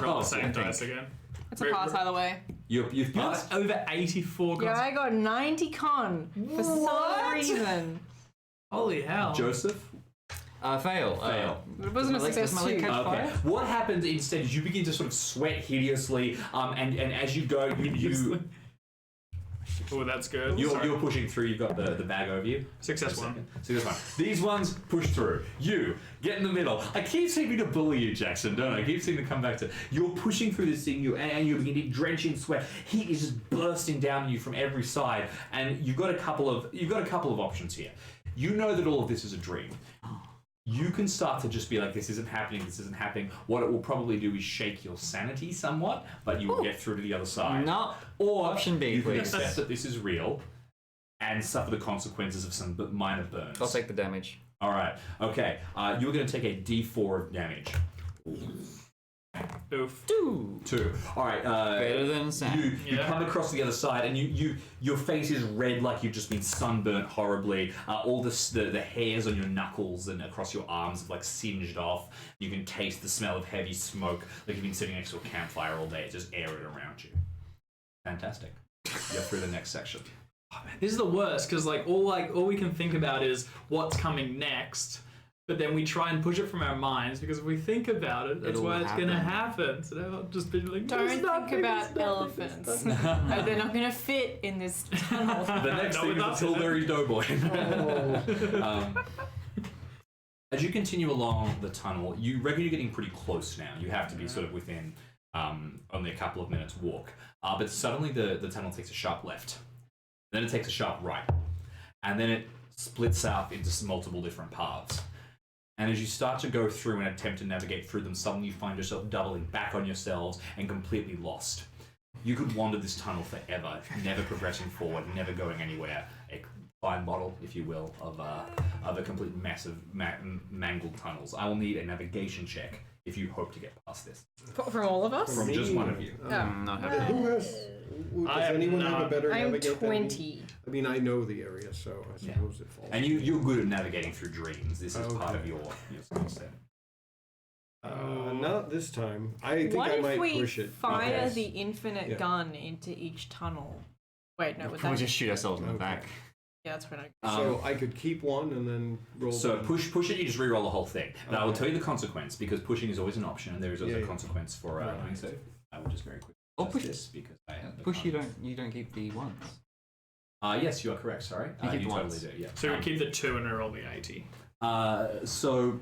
[SPEAKER 4] roll the same
[SPEAKER 1] I think
[SPEAKER 4] dice again.
[SPEAKER 3] It's a pass either way.
[SPEAKER 1] You've passed.
[SPEAKER 4] That's over 84.
[SPEAKER 3] Yeah, I got 90 con for some reason.
[SPEAKER 4] Holy hell.
[SPEAKER 1] Joseph.
[SPEAKER 2] Fail.
[SPEAKER 1] Fail.
[SPEAKER 3] It wasn't a
[SPEAKER 2] Does
[SPEAKER 3] success
[SPEAKER 2] my leg
[SPEAKER 3] too.
[SPEAKER 2] catch
[SPEAKER 1] Okay.
[SPEAKER 2] fire?
[SPEAKER 1] What happens instead is you begin to sort of sweat hideously, and as you go,
[SPEAKER 4] Oh, that's good.
[SPEAKER 1] you're pushing through. You've got the bag over you.
[SPEAKER 4] Success 1.
[SPEAKER 1] Success 1. These ones push through. You get in the middle. I keep seeming to bully you, Jackson, don't I? I keep seeming to come back to. You're pushing through this thing, and you're beginning to drench in sweat. Heat is just bursting down on you from every side, and you've got a couple of options here. You know that all of this is a dream. You can start to just be like, this isn't happening, this isn't happening. What it will probably do is shake your sanity somewhat, but you will get through to the other side.
[SPEAKER 2] No.
[SPEAKER 1] Or
[SPEAKER 2] Option B,
[SPEAKER 1] you can
[SPEAKER 2] please.
[SPEAKER 1] accept that this is real and suffer the consequences of some minor burns.
[SPEAKER 2] I'll take the damage.
[SPEAKER 1] All right. Okay. You're going to take a D4 of damage.
[SPEAKER 4] Oof.
[SPEAKER 1] 2. All right.
[SPEAKER 2] Better than Sam.
[SPEAKER 1] You
[SPEAKER 4] Yeah.
[SPEAKER 1] come across the other side, and your face is red like you've just been sunburnt horribly. All the hairs on your knuckles and across your arms have like singed off. You can taste the smell of heavy smoke, like you've been sitting next to a campfire all day. It's just arid around you. Fantastic. You're through the next section.
[SPEAKER 4] This is the worst because all we can think about is what's coming next. But then we try and push it from our minds because if we think about it, that's
[SPEAKER 2] It'll
[SPEAKER 4] why it's going to
[SPEAKER 2] happen.
[SPEAKER 4] happen. So they'll just be like,
[SPEAKER 3] Don't
[SPEAKER 4] "There's
[SPEAKER 3] think
[SPEAKER 4] nothing,
[SPEAKER 3] about
[SPEAKER 4] there's
[SPEAKER 3] elephants.
[SPEAKER 4] nothing, there's nothing."
[SPEAKER 3] They're not going to fit in this tunnel.
[SPEAKER 1] The next
[SPEAKER 4] No,
[SPEAKER 1] thing
[SPEAKER 4] we're
[SPEAKER 1] is
[SPEAKER 4] not
[SPEAKER 1] the Tilbury Doughboy.
[SPEAKER 5] Oh.
[SPEAKER 1] As you continue along the tunnel, you reckon you're getting pretty close now. You have to be sort of within only a couple of minutes walk. But suddenly the tunnel takes a sharp left. Then it takes a sharp right. and then it splits out into multiple different paths. And as you start to go through and attempt to navigate through them, suddenly you find yourself doubling back on yourselves and completely lost. You could wander this tunnel forever, never progressing forward, never going anywhere. A fine model, if you will, of a complete mess of mangled tunnels. I will need a navigation check if you hope to get past this.
[SPEAKER 3] From all of us?
[SPEAKER 1] From just one of you.
[SPEAKER 2] Not happy.
[SPEAKER 5] Who has? Does anyone have a better
[SPEAKER 3] I'm
[SPEAKER 5] navigate than me?
[SPEAKER 3] 20.
[SPEAKER 5] I mean, I know the area, so I suppose it falls.
[SPEAKER 1] And you're good at navigating through dreams. This is part of
[SPEAKER 5] Okay.
[SPEAKER 1] your skill set.
[SPEAKER 5] Not this time. I think
[SPEAKER 3] What
[SPEAKER 5] I
[SPEAKER 3] if
[SPEAKER 5] might
[SPEAKER 3] we
[SPEAKER 5] push it.
[SPEAKER 3] fire
[SPEAKER 5] Yes.
[SPEAKER 3] the infinite
[SPEAKER 5] Yeah.
[SPEAKER 3] gun into each tunnel? Wait, no, would
[SPEAKER 2] Can we
[SPEAKER 3] that...
[SPEAKER 2] just shoot ourselves in the
[SPEAKER 5] Okay.
[SPEAKER 2] back?
[SPEAKER 3] Yeah, that's what I...
[SPEAKER 5] So I could keep one and then roll.
[SPEAKER 1] So
[SPEAKER 5] them.
[SPEAKER 1] push it, you just re-roll the whole thing. But I will
[SPEAKER 5] Okay.
[SPEAKER 1] tell you the consequence, because pushing is always an option, and there is also
[SPEAKER 5] Yeah,
[SPEAKER 1] a consequence for
[SPEAKER 5] Right.
[SPEAKER 1] doing so. I will just very quickly
[SPEAKER 2] Oh,
[SPEAKER 1] test
[SPEAKER 2] push-
[SPEAKER 1] this, because I have the
[SPEAKER 2] Push, you don't keep the ones.
[SPEAKER 1] Yes, you are correct, sorry.
[SPEAKER 2] You keep
[SPEAKER 1] you
[SPEAKER 2] the
[SPEAKER 1] totally
[SPEAKER 2] ones.
[SPEAKER 1] do, yeah.
[SPEAKER 4] So we keep the 2 and we roll the 80.
[SPEAKER 1] So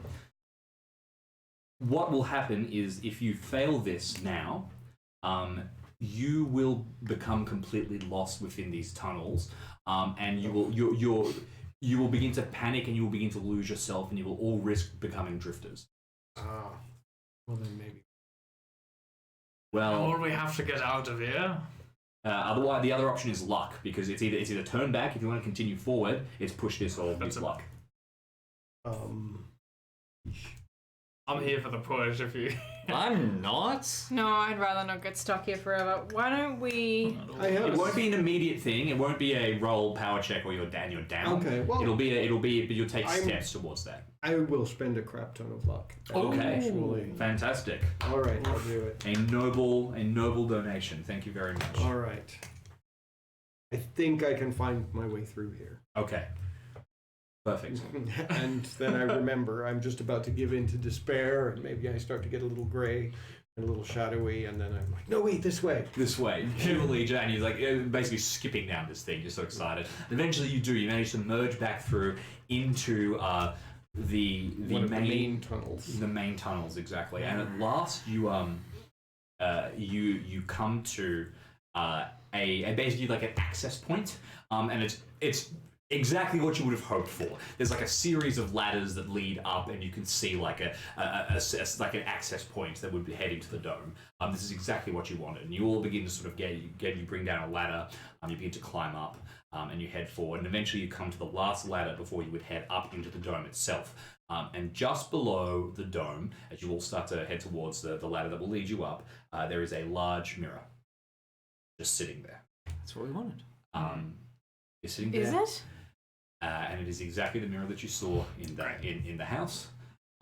[SPEAKER 1] what will happen is if you fail this now, you will become completely lost within these tunnels, and you will begin to panic, and you will begin to lose yourself, and you will all risk becoming drifters.
[SPEAKER 5] Ah. Well, then maybe.
[SPEAKER 1] Well,
[SPEAKER 4] Or we have to get out of here.
[SPEAKER 1] otherwise, the other option is luck, because it's either turn back if you want to continue forward, it's push this, or
[SPEAKER 4] That's
[SPEAKER 1] use
[SPEAKER 4] a-
[SPEAKER 1] luck.
[SPEAKER 4] I'm here for the push if you.
[SPEAKER 2] I'm not.
[SPEAKER 3] No, I'd rather not get stuck here forever. Why don't we...
[SPEAKER 5] I have.
[SPEAKER 1] It won't be an immediate thing. It won't be a roll power check or you're down.
[SPEAKER 5] Okay, well,
[SPEAKER 1] it'll be, but you'll take
[SPEAKER 5] I'm-
[SPEAKER 1] steps towards that.
[SPEAKER 5] I will spend a crap ton of luck.
[SPEAKER 1] Okay.
[SPEAKER 5] Actually.
[SPEAKER 1] Fantastic.
[SPEAKER 5] All right, I'll do it.
[SPEAKER 1] A noble donation. Thank you very much.
[SPEAKER 5] All right. I think I can find my way through here.
[SPEAKER 1] Okay. Perfect.
[SPEAKER 5] And then I remember I'm just about to give in to despair, and maybe I start to get a little gray and a little shadowy, and then I'm like, no, wait, this way.
[SPEAKER 1] This way, purely, and you're like basically skipping down this thing. You're so excited. And eventually, you do. You manage to merge back through into the
[SPEAKER 5] One of the main tunnels.
[SPEAKER 1] The main tunnels, exactly. And at last, you come to a basically like an access point, and it's exactly what you would have hoped for. There's like a series of ladders that lead up, and you can see like like an access point that would be heading to the dome. This is exactly what you wanted, and you all begin to sort of you bring down a ladder, you begin to climb up, and you head forward, and eventually you come to the last ladder before you would head up into the dome itself. And just below the dome, as you all start to head towards the ladder that will lead you up, there is a large mirror just sitting there.
[SPEAKER 2] That's what we wanted.
[SPEAKER 1] You're sitting there.
[SPEAKER 3] Is it?
[SPEAKER 1] And it is exactly the mirror that you saw in the house,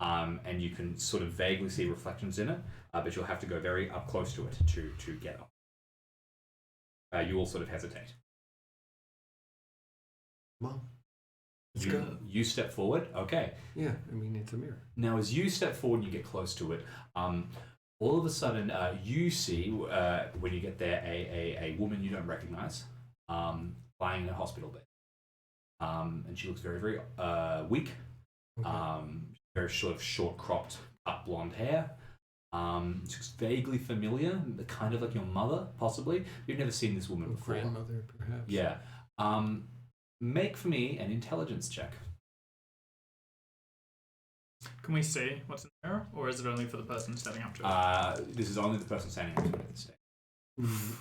[SPEAKER 1] and you can sort of vaguely see reflections in it, but you'll have to go very up close to it to get up. You all sort of hesitate.
[SPEAKER 5] Mom, let's go.
[SPEAKER 1] You step forward. Okay.
[SPEAKER 5] Yeah, I mean, it's a mirror.
[SPEAKER 1] Now, as you step forward and you get close to it, all of a sudden you see when you get there a woman you don't recognize, lying in a hospital bed. And she looks very, very weak. Very sort of short cropped, cut blonde hair. She looks vaguely familiar, kind of like your mother, possibly. You've never seen this woman before.
[SPEAKER 5] Grandmother, perhaps.
[SPEAKER 1] Yeah. Make for me an intelligence check.
[SPEAKER 4] Can we see what's in the mirror, or is it only for the person standing up to it?
[SPEAKER 1] This is only the person standing up to it at this stage.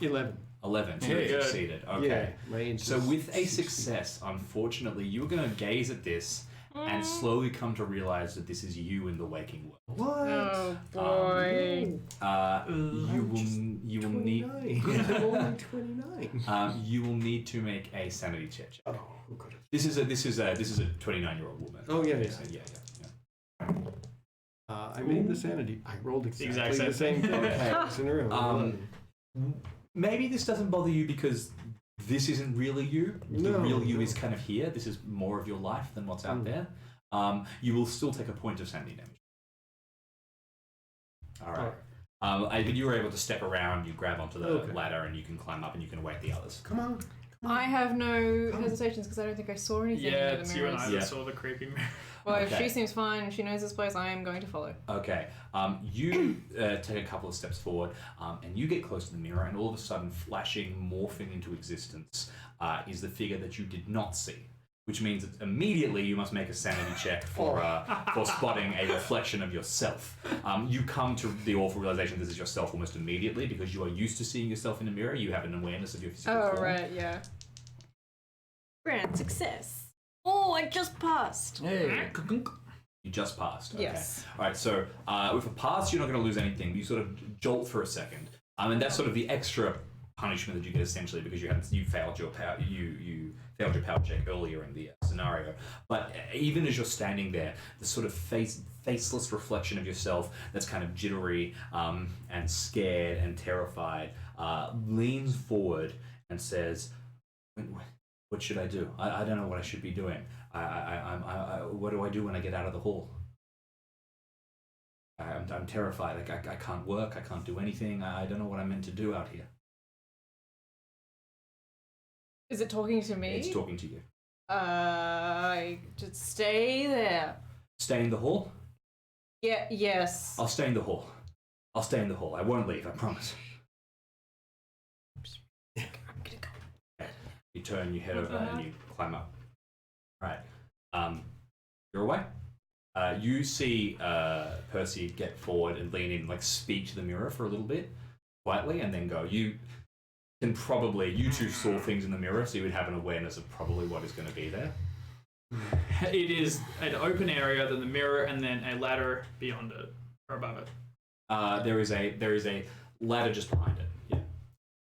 [SPEAKER 5] 11.
[SPEAKER 1] 11, so
[SPEAKER 4] Very
[SPEAKER 1] you
[SPEAKER 4] good.
[SPEAKER 1] succeeded. Okay.
[SPEAKER 5] Yeah, my age
[SPEAKER 1] So
[SPEAKER 5] is
[SPEAKER 1] with a
[SPEAKER 5] 16.
[SPEAKER 1] success, unfortunately, you're going to gaze at this and slowly come to realize that this is you in the waking world.
[SPEAKER 5] What?
[SPEAKER 3] Oh, boy.
[SPEAKER 1] You will need
[SPEAKER 5] 29. I'm only 29.
[SPEAKER 1] you will need to make a sanity check.
[SPEAKER 5] Oh, who could have?
[SPEAKER 1] This is a 29-year-old woman.
[SPEAKER 5] Oh, yeah,
[SPEAKER 1] yeah.
[SPEAKER 5] I made the sanity. I rolled exactly
[SPEAKER 4] exact
[SPEAKER 5] the same thing.
[SPEAKER 1] Okay.
[SPEAKER 5] Twice in a row.
[SPEAKER 1] Maybe this doesn't bother you because this isn't really you. The
[SPEAKER 5] No,
[SPEAKER 1] real you
[SPEAKER 5] no.
[SPEAKER 1] is kind of here. This is more of your life than what's out there. You will still take a point of sanity damage. All right. But you were able to step around, you grab onto the ladder, and you can climb up and you can await the others.
[SPEAKER 5] Come on.
[SPEAKER 3] I have no hesitations because I don't think I saw anything
[SPEAKER 4] Yeah,
[SPEAKER 3] in the
[SPEAKER 4] it's you and I
[SPEAKER 3] mirrors.
[SPEAKER 4] that saw the creepy mirror.
[SPEAKER 3] Well, if
[SPEAKER 1] Okay.
[SPEAKER 3] she seems fine and she knows this place, I am going to follow.
[SPEAKER 1] Okay. You take a couple of steps forward, and you get close to the mirror, and all of a sudden, flashing, morphing into existence, is the figure that you did not see, which means that immediately you must make a sanity check for spotting a reflection of yourself. You come to the awful realization this is yourself almost immediately because you are used to seeing yourself in a mirror. You have an awareness of your physical form.
[SPEAKER 3] Oh, right, yeah. Grand success. Oh, I just passed.
[SPEAKER 2] Hey.
[SPEAKER 1] You just passed. Okay.
[SPEAKER 3] Yes.
[SPEAKER 1] All right. So with a pass, you're not going to lose anything. You sort of jolt for a second, and that's sort of the extra punishment that you get essentially because you failed your power. You failed your power check earlier in the scenario. But even as you're standing there, the sort of faceless reflection of yourself that's kind of jittery and scared and terrified leans forward and says, "What should I do? I don't know what I should be doing. What do I do when I get out of the hall? I'm terrified. Like I can't work. I can't do anything. I don't know what I'm meant to do out here."
[SPEAKER 3] Is it talking to me?
[SPEAKER 1] It's talking to you.
[SPEAKER 3] I just stay there.
[SPEAKER 1] Stay in the hall?
[SPEAKER 3] Yeah, yes.
[SPEAKER 1] I'll stay in the hall. I'll stay in the hall. I won't leave, I promise.
[SPEAKER 3] I'm gonna go.
[SPEAKER 1] You turn, you head over, and you climb up. Right. You're away. You see Percy get forward and lean in, like speak to the mirror for a little bit, quietly, and then go. You two saw things in the mirror, so you would have an awareness of probably what is going to be there.
[SPEAKER 4] It is an open area, then the mirror, and then a ladder beyond it or above it.
[SPEAKER 1] There is a ladder just behind it. Yeah.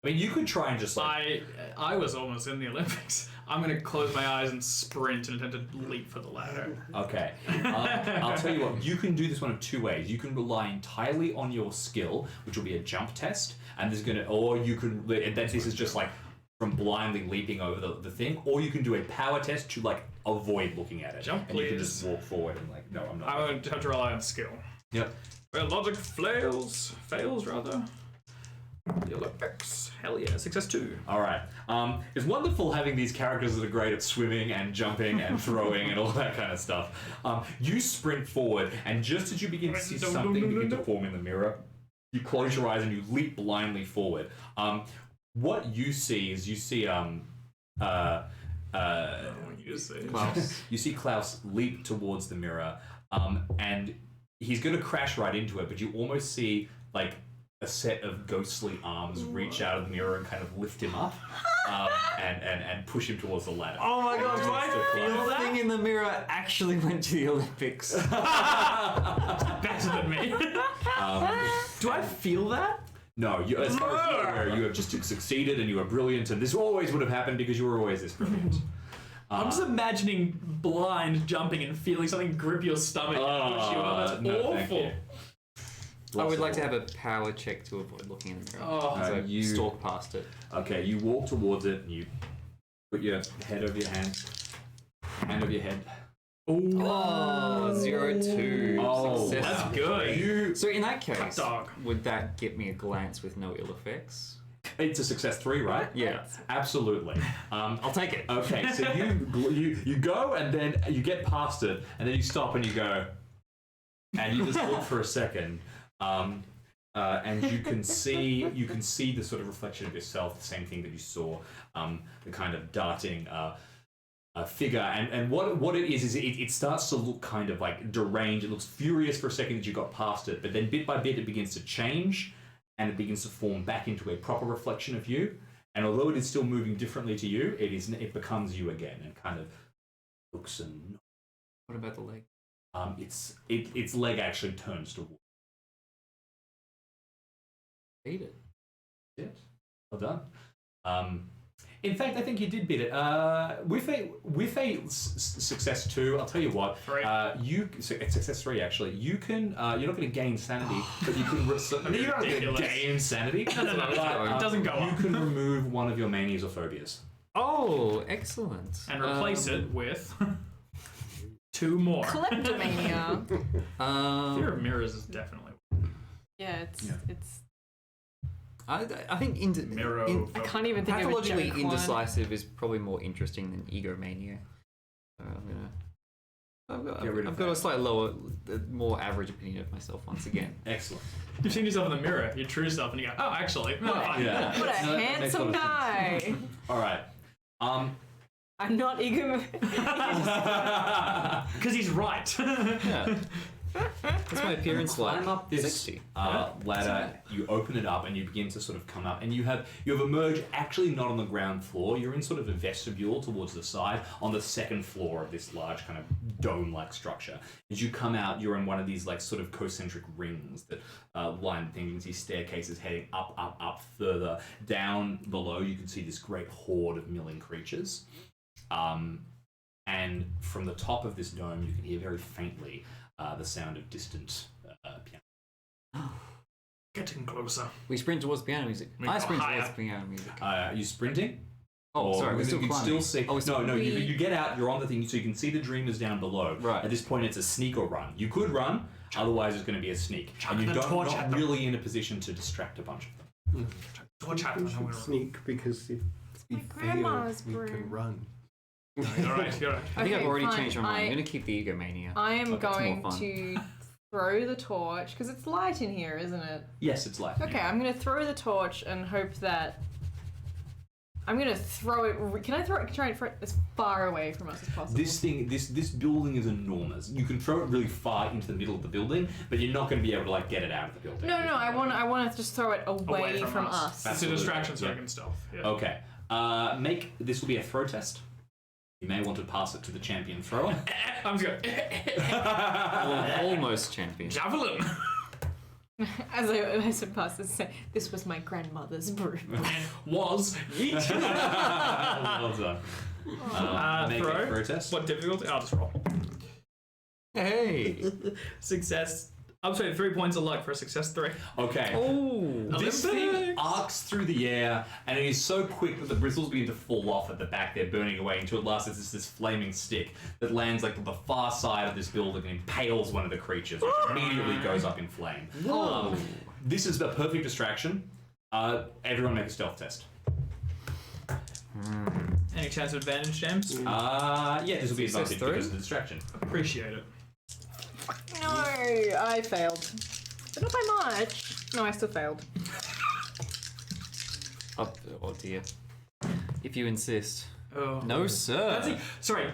[SPEAKER 1] I mean, you could try and just like.
[SPEAKER 4] I was almost in the Olympics. I'm going to close my eyes and sprint and attempt to leap for the ladder.
[SPEAKER 1] Okay. I'll tell you what, you can do this one of two ways. You can rely entirely on your skill, which will be a jump test, and this is just like from blindly leaping over the thing, or you can do a power test to like avoid looking at it.
[SPEAKER 4] Jump,
[SPEAKER 1] and you can
[SPEAKER 4] please.
[SPEAKER 1] just walk forward and like, no, I'm not.
[SPEAKER 4] I'm going to have to rely on skill.
[SPEAKER 1] Yep.
[SPEAKER 4] Where logic fails rather. The Olympics. Hell yeah, success 2.
[SPEAKER 1] All right. It's wonderful having these characters that are great at swimming and jumping and throwing and all that kind of stuff. You sprint forward, and just as you begin to see something begin to form in the mirror, you close your eyes and you leap blindly forward. What you see is
[SPEAKER 4] Klaus.
[SPEAKER 1] you see Klaus leap towards the mirror, and he's going to crash right into it, but you almost see like a set of ghostly arms reach out of the mirror and kind of lift him up and push him towards the ladder.
[SPEAKER 2] Oh my god, do I feel
[SPEAKER 4] that?
[SPEAKER 2] the thing in the mirror actually went to the Olympics?
[SPEAKER 4] Better than me. Do I feel that?
[SPEAKER 1] No, as far as you're aware, you have just succeeded and you are brilliant, and this always would have happened because you were always this brilliant.
[SPEAKER 4] I'm just imagining blind jumping and feeling something grip your stomach and push you up. That's
[SPEAKER 1] no,
[SPEAKER 4] awful.
[SPEAKER 1] thank you.
[SPEAKER 2] I would like to have a power check to avoid looking in the mirror.
[SPEAKER 4] Oh,
[SPEAKER 2] so
[SPEAKER 1] you
[SPEAKER 2] stalk past it.
[SPEAKER 1] Okay, you walk towards it and you put your head over your hand over your head.
[SPEAKER 2] Oh, 0-2.
[SPEAKER 1] Oh,
[SPEAKER 2] Success.
[SPEAKER 4] that's good.
[SPEAKER 2] So in that case,
[SPEAKER 4] dog.
[SPEAKER 2] would that get me a glance with no ill effects?
[SPEAKER 1] It's a success 3, right?
[SPEAKER 2] Yeah.
[SPEAKER 1] Absolutely.
[SPEAKER 2] I'll take it.
[SPEAKER 1] Okay, so you go and then you get past it and then you stop and you go and you just look for a second. And you can see the sort of reflection of yourself, the same thing that you saw, the kind of darting figure. And what it is it starts to look kind of like deranged. It looks furious for a second that you got past it, but then bit by bit it begins to change and it begins to form back into a proper reflection of you. And although it is still moving differently to you, it becomes you again and kind of looks and.
[SPEAKER 2] What about the leg?
[SPEAKER 1] Its leg actually turns towards.
[SPEAKER 2] Beat it.
[SPEAKER 1] Yes. Well done. In fact, I think you did beat it. With a success 2, I'll tell you what.
[SPEAKER 4] 3.
[SPEAKER 1] It's success 3 actually. You can. You're not going to gain sanity, but you can. You're not going to gain sanity.
[SPEAKER 4] It doesn't go
[SPEAKER 1] You
[SPEAKER 4] up.
[SPEAKER 1] can remove one of your manias or phobias.
[SPEAKER 2] Oh, excellent.
[SPEAKER 4] And replace it with 2 more.
[SPEAKER 3] Kleptomania.
[SPEAKER 4] Fear of mirrors is definitely
[SPEAKER 3] Yeah, it's.
[SPEAKER 2] I think
[SPEAKER 4] mirror.
[SPEAKER 3] I can't even think of a
[SPEAKER 2] pathologically
[SPEAKER 3] joke one.
[SPEAKER 2] indecisive is probably more interesting than egomania. I've got a slightly lower, more average opinion of myself once again.
[SPEAKER 1] Excellent.
[SPEAKER 4] You've seen yourself in the mirror, your true self, and you go, oh, actually, no, fine.
[SPEAKER 1] Yeah.
[SPEAKER 3] What a
[SPEAKER 1] That makes a lot
[SPEAKER 3] handsome
[SPEAKER 1] of sense.
[SPEAKER 3] guy.
[SPEAKER 1] All right.
[SPEAKER 3] I'm not eager.
[SPEAKER 4] Because he's right.
[SPEAKER 2] Yeah. That's my appearance like.
[SPEAKER 1] Climb up this
[SPEAKER 2] 60.
[SPEAKER 1] ladder. You open it up and you begin to sort of come up, and you have emerged actually not on the ground floor. You're in sort of a vestibule towards the side on the second floor of this large kind of dome-like structure. As you come out, you're in one of these like sort of concentric rings that line things. These staircases heading up further down below. You can see this great horde of milling creatures. And from the top of this dome, you can hear very faintly the sound of distant piano.
[SPEAKER 4] Getting closer.
[SPEAKER 2] We sprint towards piano music.
[SPEAKER 4] We
[SPEAKER 2] I
[SPEAKER 4] go
[SPEAKER 2] sprint
[SPEAKER 4] higher.
[SPEAKER 2] towards piano music.
[SPEAKER 1] Are you sprinting?
[SPEAKER 2] Oh,
[SPEAKER 1] Or
[SPEAKER 2] sorry, we're still
[SPEAKER 1] you can
[SPEAKER 2] climbing.
[SPEAKER 1] still see.
[SPEAKER 2] Oh, we're still-
[SPEAKER 1] No, you get out. You're on the thing, so you can see the dreamers down below.
[SPEAKER 2] Right.
[SPEAKER 1] At this point, it's a sneak or run. You could run, otherwise it's going to be a sneak, and you're
[SPEAKER 4] the torch
[SPEAKER 1] not
[SPEAKER 4] at them.
[SPEAKER 1] really in a position to distract a bunch of them.
[SPEAKER 4] Torch at
[SPEAKER 5] We
[SPEAKER 4] them.
[SPEAKER 5] should sneak because if we
[SPEAKER 3] my
[SPEAKER 5] fail,
[SPEAKER 3] grandma's
[SPEAKER 5] we
[SPEAKER 3] broom.
[SPEAKER 5] can run.
[SPEAKER 4] You're right. You're right.
[SPEAKER 2] I think I've
[SPEAKER 3] Okay,
[SPEAKER 2] already
[SPEAKER 3] fine.
[SPEAKER 2] changed my mind. I'm going to keep the egomania.
[SPEAKER 3] I am
[SPEAKER 2] It's more
[SPEAKER 3] going
[SPEAKER 2] fun.
[SPEAKER 3] to throw the torch because it's light in here, isn't it?
[SPEAKER 1] Yes, it's like
[SPEAKER 3] Okay, I'm going to throw the torch and hope that I'm going to throw it. Can I try and throw it as far away from us as possible?
[SPEAKER 1] This building is enormous. You can throw it really far into the middle of the building, but you're not going to be able to like get it out of the building.
[SPEAKER 3] No. I want to just throw it away, from us.
[SPEAKER 4] It's a
[SPEAKER 1] Absolutely.
[SPEAKER 4] distraction, so
[SPEAKER 1] Yeah.
[SPEAKER 4] I can stealth. Yeah.
[SPEAKER 1] Okay. This will be a throw test. You may want to pass it to the champion thrower.
[SPEAKER 4] I'm just going.
[SPEAKER 2] Almost champion.
[SPEAKER 4] Javelin.
[SPEAKER 3] As I pass this, say, this was my grandmother's broom.
[SPEAKER 4] Was yeet.
[SPEAKER 1] Well done. Make
[SPEAKER 4] throw.
[SPEAKER 1] a throw test.
[SPEAKER 4] What difficulty? I'll just roll.
[SPEAKER 2] Hey.
[SPEAKER 4] Success. I'm sorry, 3 points of luck for a success 3.
[SPEAKER 1] Okay.
[SPEAKER 2] Oh.
[SPEAKER 1] This thing arcs through the air, and it is so quick that the bristles begin to fall off at the back. They're burning away until at last it's this flaming stick that lands like the far side of this building and impales one of the creatures, which immediately goes up in flame. This is the perfect distraction. Everyone make a stealth test.
[SPEAKER 4] Any chance of advantage, James?
[SPEAKER 1] Yeah, this will be
[SPEAKER 2] Success
[SPEAKER 1] advantage
[SPEAKER 2] three?
[SPEAKER 1] because of the distraction.
[SPEAKER 4] Appreciate it.
[SPEAKER 3] No, I failed. But not by much. No, I still failed.
[SPEAKER 2] Oh dear. If you insist.
[SPEAKER 4] Oh.
[SPEAKER 2] No, sir.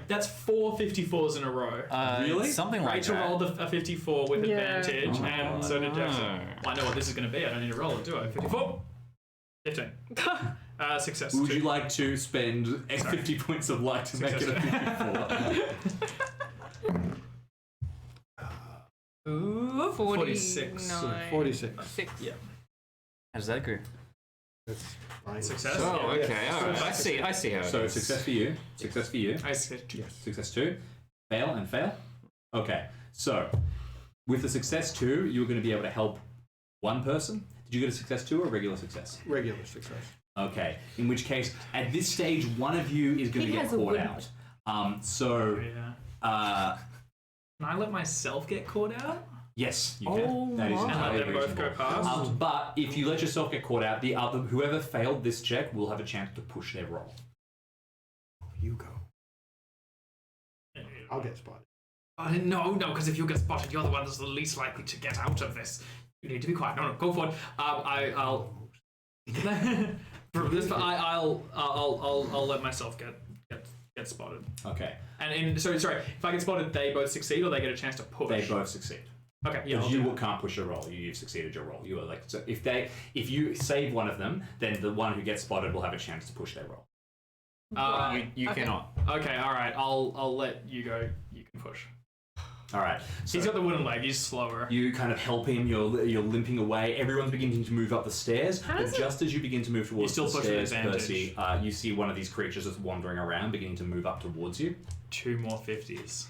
[SPEAKER 4] That's 4 54s in a row.
[SPEAKER 1] Really?
[SPEAKER 2] Something like
[SPEAKER 4] Rachel
[SPEAKER 2] that.
[SPEAKER 4] rolled a 54 with
[SPEAKER 3] Yeah.
[SPEAKER 4] advantage,
[SPEAKER 2] Oh,
[SPEAKER 4] and so did Jackson.
[SPEAKER 2] no.
[SPEAKER 4] Well, I know what this is going to be. I don't need to roll it, do I? 54. 15. Success.
[SPEAKER 1] Would
[SPEAKER 4] 2.
[SPEAKER 1] you like to spend 50 points of luck to make it a 54?
[SPEAKER 4] Ooh, 46.
[SPEAKER 5] 46.
[SPEAKER 3] 6.
[SPEAKER 4] Yeah.
[SPEAKER 2] How does that go?
[SPEAKER 5] That's fine.
[SPEAKER 4] Success.
[SPEAKER 2] Oh,
[SPEAKER 4] Yeah.
[SPEAKER 2] okay. All right. I see how it
[SPEAKER 1] So
[SPEAKER 2] is.
[SPEAKER 1] success for you. Success for you.
[SPEAKER 4] I said
[SPEAKER 5] Yes.
[SPEAKER 1] Success 2. Fail and fail. Okay. So with the success 2, you're going to be able to help one person. Did you get a success 2 or a regular success?
[SPEAKER 5] Regular success.
[SPEAKER 1] Okay. In which case, at this stage, one of you is going to
[SPEAKER 3] He
[SPEAKER 1] get
[SPEAKER 3] has a
[SPEAKER 1] caught
[SPEAKER 3] win.
[SPEAKER 1] out. So
[SPEAKER 4] yeah. Can I let myself get caught out?
[SPEAKER 1] yes, you
[SPEAKER 2] Oh
[SPEAKER 1] can. That is
[SPEAKER 2] my.
[SPEAKER 4] And let
[SPEAKER 1] entirely
[SPEAKER 4] them both
[SPEAKER 1] reasonable.
[SPEAKER 4] go past?
[SPEAKER 1] But if you let yourself get caught out, whoever failed this check will have a chance to push their roll.
[SPEAKER 5] You go. I'll get spotted.
[SPEAKER 4] No, because if you get spotted, you're the one that's the least likely to get out of this. You need to be quiet. No, go for it. I'll. For this, I'll let myself get spotted.
[SPEAKER 1] Okay.
[SPEAKER 4] And sorry, if I get spotted, they both succeed, or they get a chance to push.
[SPEAKER 1] They both succeed.
[SPEAKER 4] Okay, yeah.
[SPEAKER 1] Because
[SPEAKER 4] I'll do
[SPEAKER 1] you
[SPEAKER 4] that.
[SPEAKER 1] can't push a roll. You've succeeded your roll. You are like, so if you save one of them, then the one who gets spotted will have a chance to push their roll.
[SPEAKER 2] You
[SPEAKER 3] Okay.
[SPEAKER 2] cannot.
[SPEAKER 4] Okay, all right. I'll let you go. You can push.
[SPEAKER 1] All right. So
[SPEAKER 4] He's got the wooden leg. He's slower.
[SPEAKER 1] you kind of help him. You're limping away. Everyone's beginning to move up the stairs.
[SPEAKER 3] How
[SPEAKER 1] But
[SPEAKER 3] does it-
[SPEAKER 1] just as you begin to move towards
[SPEAKER 4] still
[SPEAKER 1] the
[SPEAKER 4] push with
[SPEAKER 1] stairs,
[SPEAKER 4] advantage.
[SPEAKER 1] Percy, you see one of these creatures that's wandering around, beginning to move up towards you.
[SPEAKER 4] 2 more 50s.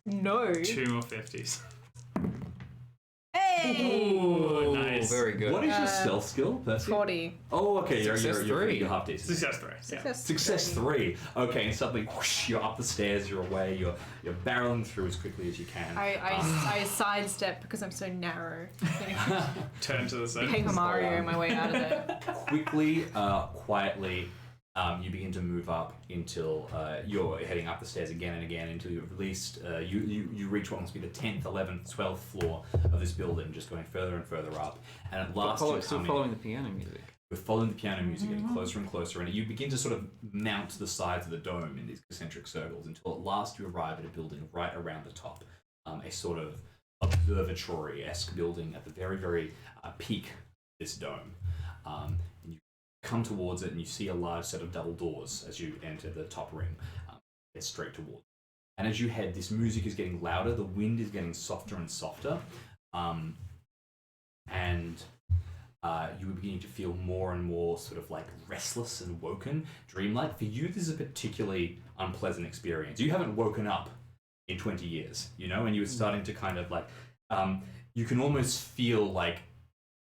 [SPEAKER 3] No.
[SPEAKER 4] 2 more 50s.
[SPEAKER 3] Hey!
[SPEAKER 4] Ooh, nice.
[SPEAKER 2] Very good.
[SPEAKER 1] What is your stealth skill, Percy?
[SPEAKER 3] 40.
[SPEAKER 1] Oh, okay.
[SPEAKER 2] Success
[SPEAKER 1] You're
[SPEAKER 2] three.
[SPEAKER 1] half decent.
[SPEAKER 4] Success 3. Yeah.
[SPEAKER 1] Success 3. Okay, and suddenly whoosh, you're up the stairs. You're away. You're barreling through as quickly as you can.
[SPEAKER 3] I sidestep because I'm so narrow.
[SPEAKER 4] Turn to the side.
[SPEAKER 3] Paper Mario my way out of there.
[SPEAKER 1] Quickly, quietly, you begin to move up until you're heading up the stairs again and again until you've released. You reach what must be the 10th, 11th, 12th floor of this building, just going further and further up. And at last, you're
[SPEAKER 2] Still
[SPEAKER 1] coming.
[SPEAKER 2] following the piano music.
[SPEAKER 1] We're following the piano music, getting closer and closer, and you begin to sort of mount the sides of the dome in these concentric circles until at last you arrive at a building right around the top, a sort of observatory-esque building at the very, very peak of this dome. And you come towards it and you see a large set of double doors as you enter the top ring. Head straight towards. And as you head, this music is getting louder, the wind is getting softer and softer, and you were beginning to feel more and more sort of like restless and woken, dreamlike. For you, this is a particularly unpleasant experience. You haven't woken up in 20 years, you know, and you were starting to kind of like, you can almost feel like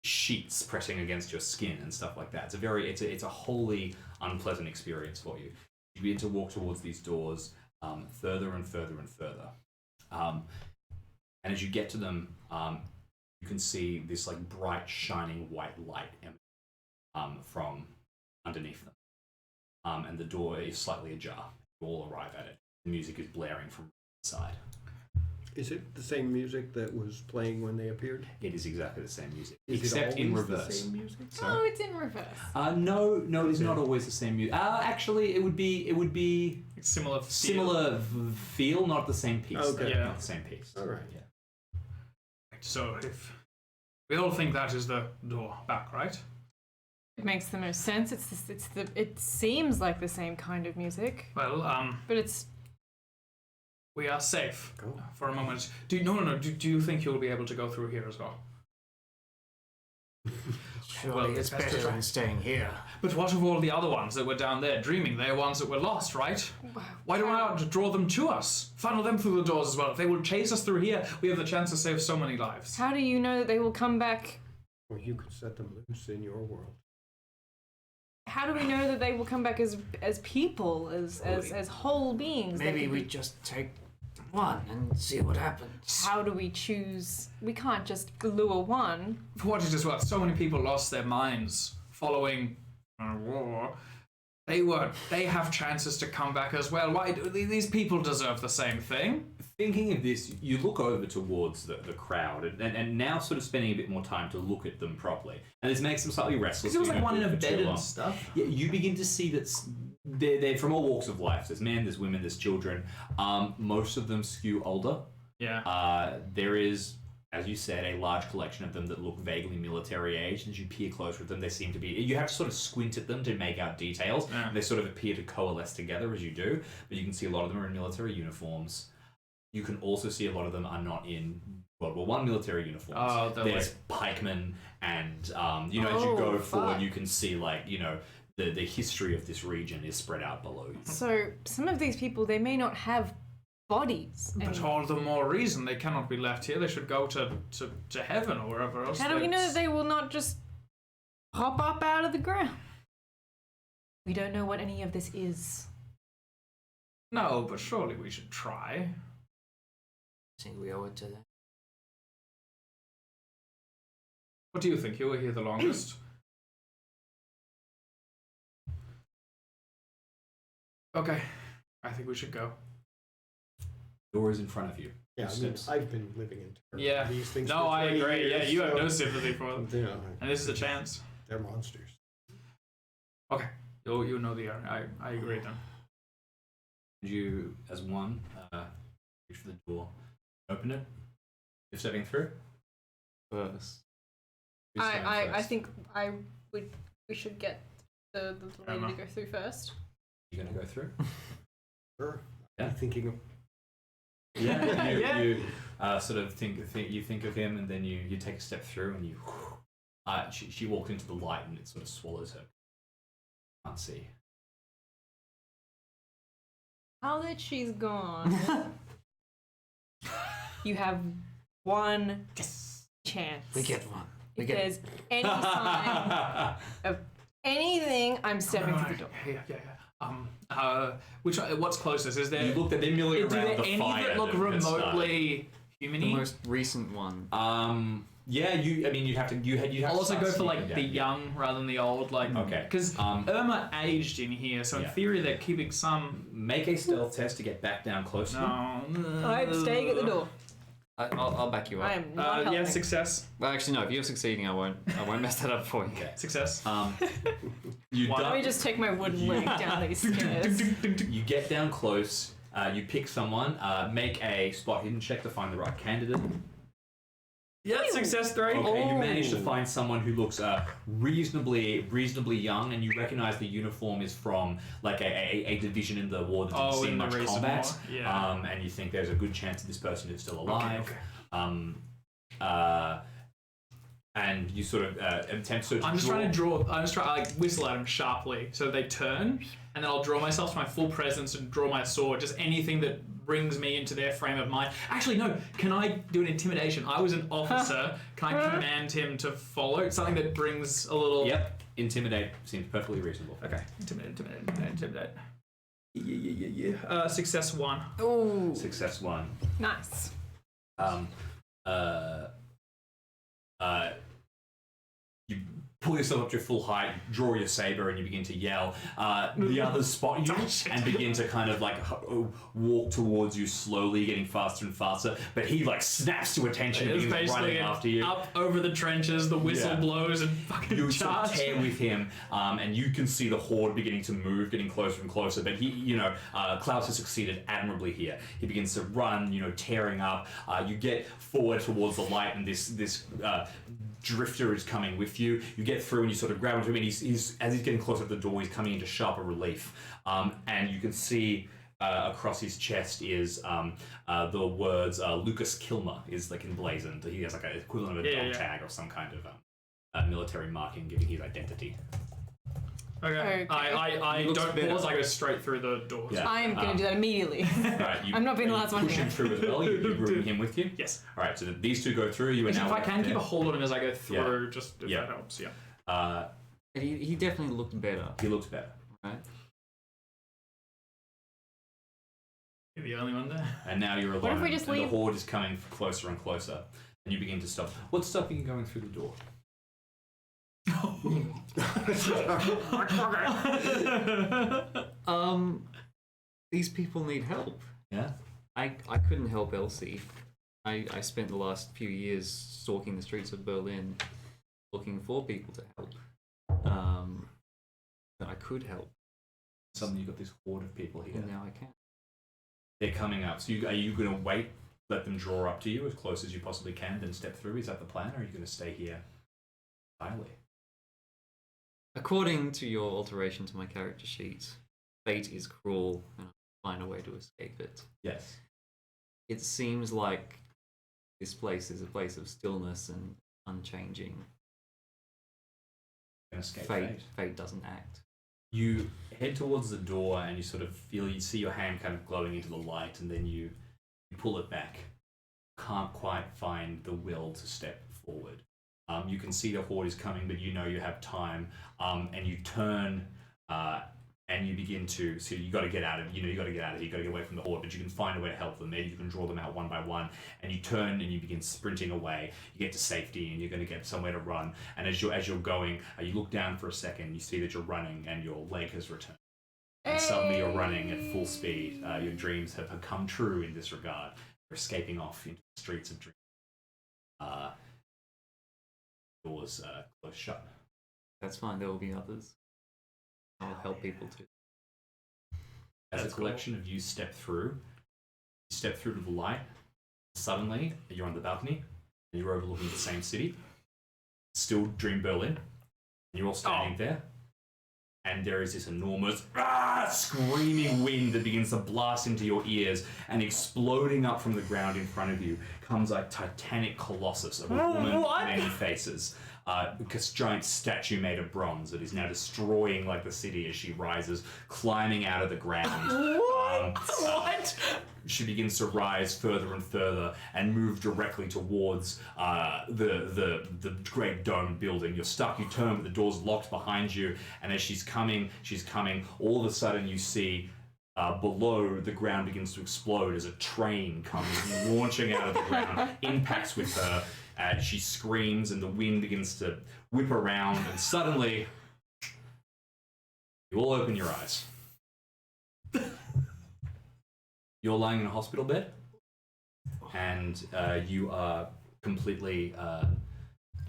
[SPEAKER 1] sheets pressing against your skin and stuff like that. It's a wholly unpleasant experience for you. You begin to walk towards these doors further and further and further. And as you get to them, you can see this like bright, shining white light from underneath them. And the door is slightly ajar. You all arrive at it. The music is blaring from inside.
[SPEAKER 5] Is it the same music that was playing when they appeared?
[SPEAKER 1] It is exactly the same music,
[SPEAKER 5] Is
[SPEAKER 1] except
[SPEAKER 5] it
[SPEAKER 1] in
[SPEAKER 5] always
[SPEAKER 1] reverse.
[SPEAKER 5] the same music?
[SPEAKER 3] Oh, it's in reverse.
[SPEAKER 1] No, it is not always the same music. Actually, it would be
[SPEAKER 4] It's similar.
[SPEAKER 1] similar feel, not the same piece.
[SPEAKER 5] Okay.
[SPEAKER 1] though,
[SPEAKER 4] Yeah.
[SPEAKER 1] not the same piece.
[SPEAKER 5] All right.
[SPEAKER 1] Yeah.
[SPEAKER 4] So if we all think that is the door back, right?
[SPEAKER 3] It makes the most sense. It seems like the same kind of music,
[SPEAKER 4] Well,
[SPEAKER 3] but it's
[SPEAKER 4] we are safe
[SPEAKER 5] Go.
[SPEAKER 4] for a moment. Do you think you'll be able to go through here as well?
[SPEAKER 6] Surely
[SPEAKER 4] Well,
[SPEAKER 6] it's
[SPEAKER 4] best to
[SPEAKER 6] better
[SPEAKER 4] try.
[SPEAKER 6] than staying here.
[SPEAKER 4] But what of all the other ones that were down there dreaming? They're ones that were lost, right? Why don't we not draw them to us? Funnel them through the doors as well. If they will chase us through here, we have the chance to save so many lives.
[SPEAKER 3] how do you know that they will come back?
[SPEAKER 5] Or you could set them loose in your world.
[SPEAKER 3] How do we know that they will come back as people, as whole beings? that
[SPEAKER 6] Maybe
[SPEAKER 3] could
[SPEAKER 6] we
[SPEAKER 3] be-
[SPEAKER 6] just take one and see what happens.
[SPEAKER 3] How do we choose? We can't just lure one.
[SPEAKER 4] For what it is worth, so many people lost their minds following a war. They have chances to come back as well. Why do these people deserve the same thing?
[SPEAKER 1] Thinking of this, you look over towards the crowd and now sort of spending a bit more time to look at them properly. And this makes them slightly restless.
[SPEAKER 4] Because it was
[SPEAKER 1] being
[SPEAKER 4] like one in a
[SPEAKER 1] for too
[SPEAKER 4] bed and
[SPEAKER 1] long.
[SPEAKER 4] stuff.
[SPEAKER 1] Yeah, you begin to see that they're from all walks of life. There's men, there's women, there's children. Most of them skew older.
[SPEAKER 4] Yeah.
[SPEAKER 1] There is, as you said, a large collection of them that look vaguely military aged. As you peer closer at them, they seem to be... You have to sort of squint at them to make out details.
[SPEAKER 4] Yeah.
[SPEAKER 1] And they sort of appear to coalesce together as you do. But you can see a lot of them are in military uniforms. You can also see a lot of them are not in World War I military uniforms.
[SPEAKER 4] Oh, they're
[SPEAKER 1] There's pikemen, and as you go forward, you can see the history of this region is spread out below you.
[SPEAKER 3] So some of these people, they may not have bodies.
[SPEAKER 4] But all the more reason they cannot be left here. They should go to heaven or wherever else.
[SPEAKER 3] How do we know that they will not just pop up out of the ground? We don't know what any of this is.
[SPEAKER 4] No, but surely we should try.
[SPEAKER 6] I think we owe it to them.
[SPEAKER 4] What do you think? You were here the longest. Okay, I think we should go.
[SPEAKER 1] Door is in front of you.
[SPEAKER 5] Yeah, I mean,
[SPEAKER 1] Steps.
[SPEAKER 5] I've been living in terror.
[SPEAKER 4] Yeah.
[SPEAKER 5] These things
[SPEAKER 4] No,
[SPEAKER 5] for
[SPEAKER 4] I
[SPEAKER 5] 20
[SPEAKER 4] agree. Yeah,
[SPEAKER 5] years,
[SPEAKER 4] you have
[SPEAKER 5] so,
[SPEAKER 4] no sympathy for them.
[SPEAKER 5] you know,
[SPEAKER 4] And this is a chance.
[SPEAKER 5] they're monsters.
[SPEAKER 4] Okay, you know the area. I agree then.
[SPEAKER 1] You, as one, reach for the door, open it. You're stepping through.
[SPEAKER 2] First.
[SPEAKER 1] Who's going
[SPEAKER 3] I
[SPEAKER 1] first?
[SPEAKER 3] think we should get the lady
[SPEAKER 4] Emma.
[SPEAKER 3] to go through first.
[SPEAKER 1] You're going to go through.
[SPEAKER 5] Sure.
[SPEAKER 1] Yeah.
[SPEAKER 5] I'm thinking of
[SPEAKER 1] Yeah,
[SPEAKER 4] Yeah.
[SPEAKER 1] you sort of think of him, and then you take a step through, and you. She walked into the light, and it sort of swallows her. Can't see.
[SPEAKER 3] Now that she's gone, you have one chance.
[SPEAKER 6] We get one. We
[SPEAKER 3] If
[SPEAKER 6] get
[SPEAKER 3] there's any sign of anything, I'm stepping through the door.
[SPEAKER 4] Yeah. What's closest? Is there?
[SPEAKER 1] You looked at them milling
[SPEAKER 4] Do
[SPEAKER 1] around
[SPEAKER 4] there
[SPEAKER 1] the
[SPEAKER 4] any
[SPEAKER 1] fire.
[SPEAKER 4] that look
[SPEAKER 1] had started.
[SPEAKER 4] remotely
[SPEAKER 2] The
[SPEAKER 4] humany?
[SPEAKER 2] most recent one.
[SPEAKER 1] Yeah, you have to.
[SPEAKER 4] I'll also
[SPEAKER 1] start
[SPEAKER 4] go for like
[SPEAKER 1] sneaking
[SPEAKER 4] the
[SPEAKER 1] down.
[SPEAKER 4] young rather than the old. Like
[SPEAKER 1] Okay.
[SPEAKER 4] because
[SPEAKER 1] Irma
[SPEAKER 4] aged in here, so in
[SPEAKER 1] Yeah.
[SPEAKER 4] theory they're keeping some.
[SPEAKER 1] Make a stealth test to get back down close to them.
[SPEAKER 4] No.
[SPEAKER 3] I'm staying at the door.
[SPEAKER 2] I'll back you up.
[SPEAKER 3] I am not helping.
[SPEAKER 4] Yeah, success.
[SPEAKER 2] Well, actually, no. If you're succeeding, I won't mess that up for you.
[SPEAKER 4] Success.
[SPEAKER 1] You
[SPEAKER 4] Why
[SPEAKER 3] Let
[SPEAKER 1] duck-
[SPEAKER 3] me just take my wooden leg down these stairs.
[SPEAKER 1] You get down close. You pick someone. Make a spot hidden check to find the right candidate.
[SPEAKER 4] Yeah, success 3.
[SPEAKER 1] Okay, you manage to
[SPEAKER 2] Oh.
[SPEAKER 1] find someone who looks reasonably young, and you recognize the uniform is from like a division in the war that didn't see
[SPEAKER 4] In the
[SPEAKER 1] much
[SPEAKER 4] recent
[SPEAKER 1] combat.
[SPEAKER 4] war, yeah.
[SPEAKER 1] And you think there's a good chance that this person is still alive.
[SPEAKER 4] Okay.
[SPEAKER 1] And you sort of attempt to.
[SPEAKER 4] I'm just trying to like whistle at them sharply so they turn, and then I'll draw myself to my full presence and draw my sword. Just anything that brings me into their frame of mind. Actually, no. Can I do an intimidation? I was an officer. Can I command him to follow? Something that brings a little.
[SPEAKER 1] Yep. Intimidate seems perfectly reasonable.
[SPEAKER 4] Okay. Intimidate. Yeah. Success 1.
[SPEAKER 3] Ooh,
[SPEAKER 1] Success 1.
[SPEAKER 3] nice.
[SPEAKER 1] You pull yourself up to your full height, draw your saber, and you begin to yell. The others spot you and begin to kind of like walk towards you slowly, getting faster and faster. But he like snaps to attention and
[SPEAKER 4] It's
[SPEAKER 1] begins running
[SPEAKER 4] basically
[SPEAKER 1] after you.
[SPEAKER 4] up over the trenches. The whistle
[SPEAKER 1] Yeah.
[SPEAKER 4] blows and fucking
[SPEAKER 1] You sort of
[SPEAKER 4] charge.
[SPEAKER 1] tear with him, and you can see the horde beginning to move, getting closer and closer. But he, Klaus has succeeded admirably here. He begins to run, tearing up. You get forward towards the light, and this drifter is coming with you. You get through, and you sort of grab onto him, and he's as he's getting closer to the door, he's coming into sharper relief. And you can see across his chest is the words Lucas Kilmer is like emblazoned. He has like an equivalent of a dog tag or some kind of military marking giving his identity.
[SPEAKER 4] Okay. I
[SPEAKER 2] Looks
[SPEAKER 4] don't
[SPEAKER 2] better.
[SPEAKER 4] pause. I go straight through the doors.
[SPEAKER 1] Yeah.
[SPEAKER 3] I am going to do that immediately.
[SPEAKER 1] Right,
[SPEAKER 3] I'm not being the
[SPEAKER 1] you
[SPEAKER 3] last one
[SPEAKER 1] push
[SPEAKER 3] here.
[SPEAKER 1] him through as well. You're bringing him with you.
[SPEAKER 4] Yes.
[SPEAKER 1] All right, so these two go through. You are
[SPEAKER 4] If
[SPEAKER 1] now.
[SPEAKER 4] I can
[SPEAKER 1] there.
[SPEAKER 4] keep a hold on him as I go through,
[SPEAKER 1] Yeah.
[SPEAKER 4] just if
[SPEAKER 1] Yeah.
[SPEAKER 4] that helps. Yeah.
[SPEAKER 2] He definitely looked better,
[SPEAKER 1] He looks better,
[SPEAKER 2] right?
[SPEAKER 4] You're the only one there.
[SPEAKER 1] and now you're alone.
[SPEAKER 3] What if we just
[SPEAKER 1] and
[SPEAKER 3] leave?
[SPEAKER 1] the horde is coming closer and closer, and you begin to stop. What's stopping you going through the door?
[SPEAKER 2] These people need help.
[SPEAKER 1] Yeah.
[SPEAKER 2] I couldn't help Elsie. I spent the last few years stalking the streets of Berlin, looking for people to help. But I could help,
[SPEAKER 1] Suddenly you've got this horde of people here.
[SPEAKER 2] and now I can.
[SPEAKER 1] They're coming up. So are you going to wait, let them draw up to you as close as you possibly can, then step through? Is that the plan, or are you going to stay here silently?
[SPEAKER 2] According to your alteration to my character sheet, fate is cruel, and I'll find a way to escape it.
[SPEAKER 1] Yes.
[SPEAKER 2] It seems like this place is a place of stillness and unchanging.
[SPEAKER 1] Going to escape fate.
[SPEAKER 2] Fate doesn't act.
[SPEAKER 1] You head towards the door, and you sort of you see your hand kind of glowing into the light, and then you pull it back. Can't quite find the will to step forward. You can see the horde is coming, but you know you have time, and you turn, and you begin to. So you got to get out of. You got to get out of here. You got to get away from the horde, but you can find a way to help them. Maybe you can draw them out one by one, and you turn and you begin sprinting away. You get to safety, and you're going to get somewhere to run. And as you're going, you look down for a second. You see that you're running, and your leg has returned. And suddenly you're running at full speed. Your dreams have come true in this regard. You're escaping off into the streets of dreams. Doors close shut.
[SPEAKER 2] That's fine. There will be others. I'll help people too.
[SPEAKER 1] As
[SPEAKER 4] That's
[SPEAKER 1] a collection of you step through to the light. Suddenly, you're on the balcony, and you're overlooking the same city. Still Dream Berlin. And you're all standing there. And there is this enormous screaming wind that begins to blast into your ears, and exploding up from the ground in front of you comes a titanic colossus of a woman with many faces. Because giant statue made of bronze that is now destroying like the city as she rises, climbing out of the ground. What? She begins to rise further and further and move directly towards the great dome building. You're stuck. You turn, but the door's locked behind you. And as she's coming. All of a sudden, you see. Below, the ground begins to explode as a train comes launching out of the ground, impacts with her. She screams, and the wind begins to whip around, and suddenly, you all open your eyes. You're lying in a hospital bed. and you are completely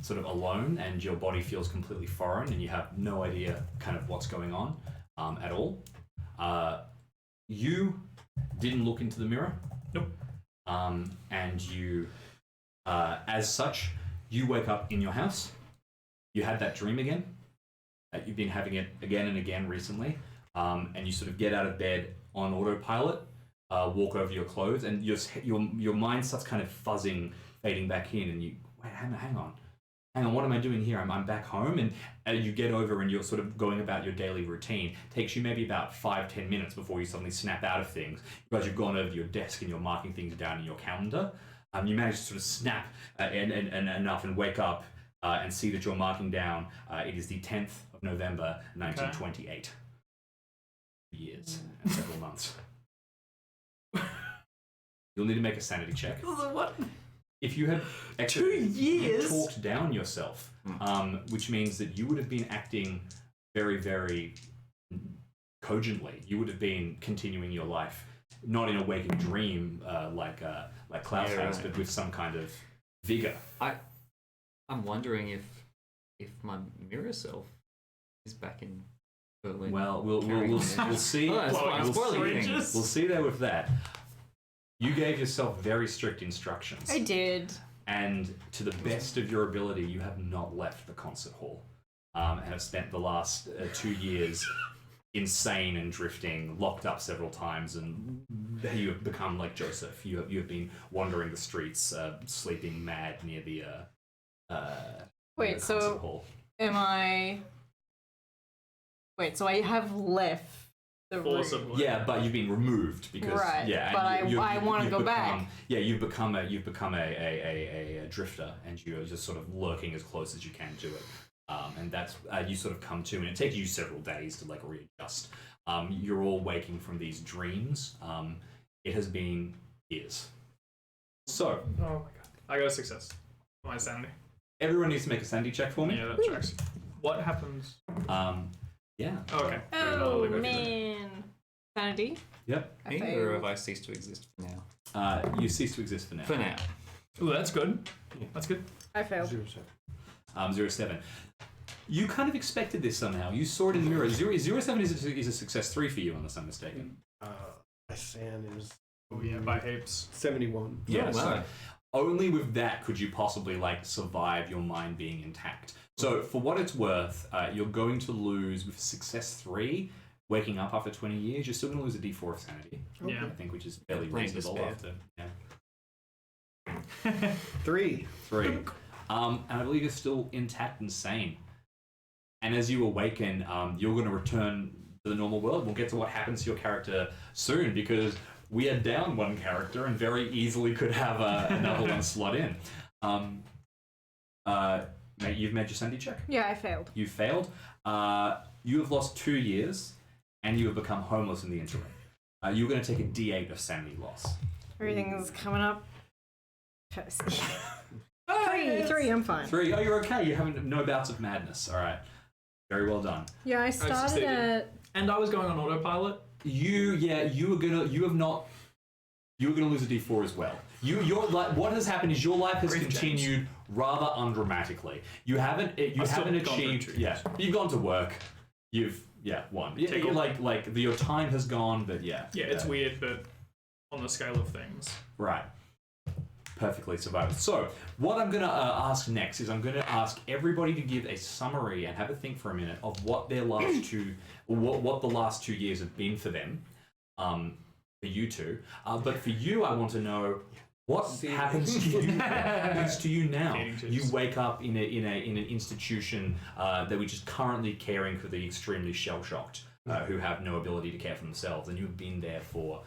[SPEAKER 1] sort of alone, and your body feels completely foreign, and you have no idea kind of what's going on at all. You didn't look into the mirror.
[SPEAKER 4] Nope.
[SPEAKER 1] And you, as such, you wake up in your house. You had that dream again. You've been having it again and again recently. And you sort of get out of bed on autopilot, walk over your clothes, and your mind starts kind of fuzzing, fading back in, and you, wait, hang on, what am I doing here? I'm back home, and you get over and you're sort of going about your daily routine. Takes you maybe about 5-10 minutes before you suddenly snap out of things because you've gone over to your desk and you're marking things down in your calendar. You manage to sort of snap and enough and wake up and see that you're marking down. It is the 10th of November, 1928. Years and several months. You'll need to make a sanity check.
[SPEAKER 6] What?
[SPEAKER 1] If you had
[SPEAKER 6] 2 years
[SPEAKER 1] talked down yourself, which means that you would have been acting very, very cogently. You would have been continuing your life, not in a waking dream like Klaus has, but with some kind of vigor.
[SPEAKER 2] I'm wondering if my mirror self is back in Berlin.
[SPEAKER 1] Well, we'll see.
[SPEAKER 2] We'll
[SPEAKER 1] see there with that. You gave yourself very strict instructions.
[SPEAKER 3] I did.
[SPEAKER 1] And to the best of your ability, you have not left the concert hall. And have spent the last 2 years insane and drifting, locked up several times, and you have become like Joseph. You have been wandering the streets, sleeping mad near the
[SPEAKER 3] Wait,
[SPEAKER 1] concert
[SPEAKER 3] so
[SPEAKER 1] hall.
[SPEAKER 3] am I... Wait, so I have left the room.
[SPEAKER 4] Forcibly.
[SPEAKER 1] Yeah, but you've been removed because
[SPEAKER 3] Right,
[SPEAKER 1] yeah.
[SPEAKER 3] but
[SPEAKER 1] and
[SPEAKER 3] I wanna go back.
[SPEAKER 1] Yeah, you've become a drifter, and you're just sort of lurking as close as you can to it. And that's you sort of come to, and it takes you several days to like readjust. You're all waking from these dreams. It has been years. So,
[SPEAKER 4] Oh my god. I got a success. My sanity.
[SPEAKER 1] everyone needs to make a sanity check for me.
[SPEAKER 4] Yeah, that checks. What happens?
[SPEAKER 1] Yeah.
[SPEAKER 4] Oh, okay.
[SPEAKER 3] Oh, man. Sanity?
[SPEAKER 1] Yep.
[SPEAKER 3] I
[SPEAKER 2] Me,
[SPEAKER 3] failed.
[SPEAKER 2] or have I ceased to exist for now?
[SPEAKER 1] You cease to exist for now.
[SPEAKER 2] For now.
[SPEAKER 4] Ooh, that's good. That's good.
[SPEAKER 3] I failed.
[SPEAKER 1] 07. You kind of expected this somehow. You saw it in the mirror. 07 is a success 3 for you, unless I'm mistaken.
[SPEAKER 5] My SAN is
[SPEAKER 4] Oh yeah, by heaps.
[SPEAKER 5] 71.
[SPEAKER 1] Yeah,
[SPEAKER 2] wow.
[SPEAKER 1] so only with that could you possibly like survive your mind being intact. So for what it's worth, you're going to lose with success 3, waking up after 20 years. You're still going to lose a D4 of sanity.
[SPEAKER 4] Yeah.
[SPEAKER 1] I think, which is fairly
[SPEAKER 2] Plain
[SPEAKER 1] reasonable
[SPEAKER 2] despair.
[SPEAKER 1] after
[SPEAKER 5] 3.
[SPEAKER 1] 3. And I believe you're still intact and sane. And as you awaken, you're going to return to the normal world. We'll get to what happens to your character soon, because we are down one character and very easily could have another one slot in. Mate, you've made your sanity check.
[SPEAKER 3] Yeah, I failed.
[SPEAKER 1] You failed. You have lost 2 years, and you have become homeless in the interim. You're going to take a D8 of sanity loss.
[SPEAKER 3] Everything's coming up. Three, I'm fine.
[SPEAKER 1] 3. Oh, you're okay. You're having no bouts of madness. All right. Very well done.
[SPEAKER 3] Yeah, I started
[SPEAKER 4] succeeded.
[SPEAKER 3] at...
[SPEAKER 4] And I was going on autopilot.
[SPEAKER 1] You were gonna lose a D4 as well. What has happened is your life has
[SPEAKER 4] Grief
[SPEAKER 1] continued rather undramatically. You haven't
[SPEAKER 4] still gone
[SPEAKER 1] achieved.
[SPEAKER 4] through 2
[SPEAKER 1] Yeah,
[SPEAKER 4] years.
[SPEAKER 1] you've gone to work. You've won. Yeah,
[SPEAKER 4] Tickled.
[SPEAKER 1] your time has gone, but yeah.
[SPEAKER 4] Yeah, it's weird, but on the scale of things.
[SPEAKER 1] Right. Perfectly survived. So, what I'm going to ask next is I'm going to ask everybody to give a summary and have a think for a minute of what their last what the last 2 years have been for them, for you two. But for you, I want to know what happens to you. What happens to you now? You wake up in an institution that which is currently caring for the extremely shell shocked, who have no ability to care for themselves, and you've been there for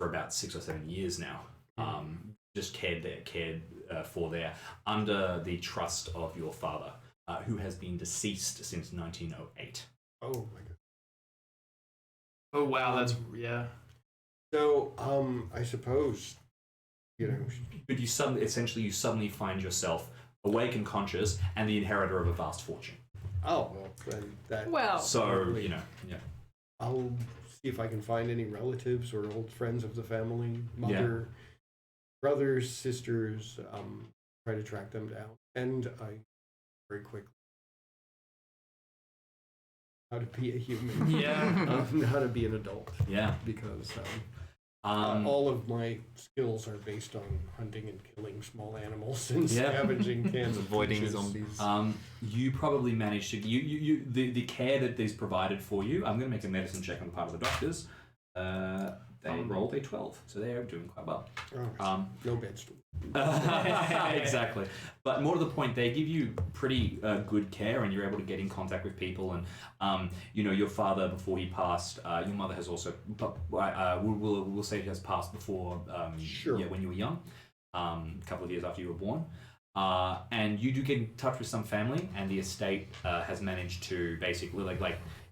[SPEAKER 1] about 6 or 7 years now. Just cared for there under the trust of your father, who has been deceased since 1908.
[SPEAKER 5] Oh my god.
[SPEAKER 4] Oh wow, that's yeah.
[SPEAKER 5] So, I suppose,
[SPEAKER 1] But you suddenly find yourself awake and conscious, and the inheritor of a vast fortune.
[SPEAKER 5] oh, well, then that.
[SPEAKER 3] Well,
[SPEAKER 1] So
[SPEAKER 5] Probably.
[SPEAKER 1] yeah.
[SPEAKER 5] I'll see if I can find any relatives or old friends of the family, mother, brothers, sisters, try to track them down. And I very quickly how to be a human.
[SPEAKER 4] Yeah.
[SPEAKER 5] How to be an adult.
[SPEAKER 1] Yeah.
[SPEAKER 5] Because all of my skills are based on hunting and killing small animals and scavenging cans of
[SPEAKER 2] avoiding
[SPEAKER 5] peaches.
[SPEAKER 2] zombies.
[SPEAKER 1] You probably managed to the care that is provided for you. I'm going to make a medicine check on the part of the doctors. They rolled a 12, so they are doing quite well.
[SPEAKER 5] Oh, no vegetables.
[SPEAKER 1] Exactly. But more to the point, they give you pretty good care, and you're able to get in contact with people. And your father, before he passed, your mother has also, we'll say it has passed before.
[SPEAKER 5] Sure.
[SPEAKER 1] Yeah, when you were young, a couple of years after you were born. And you do get in touch with some family, and the estate has managed to basically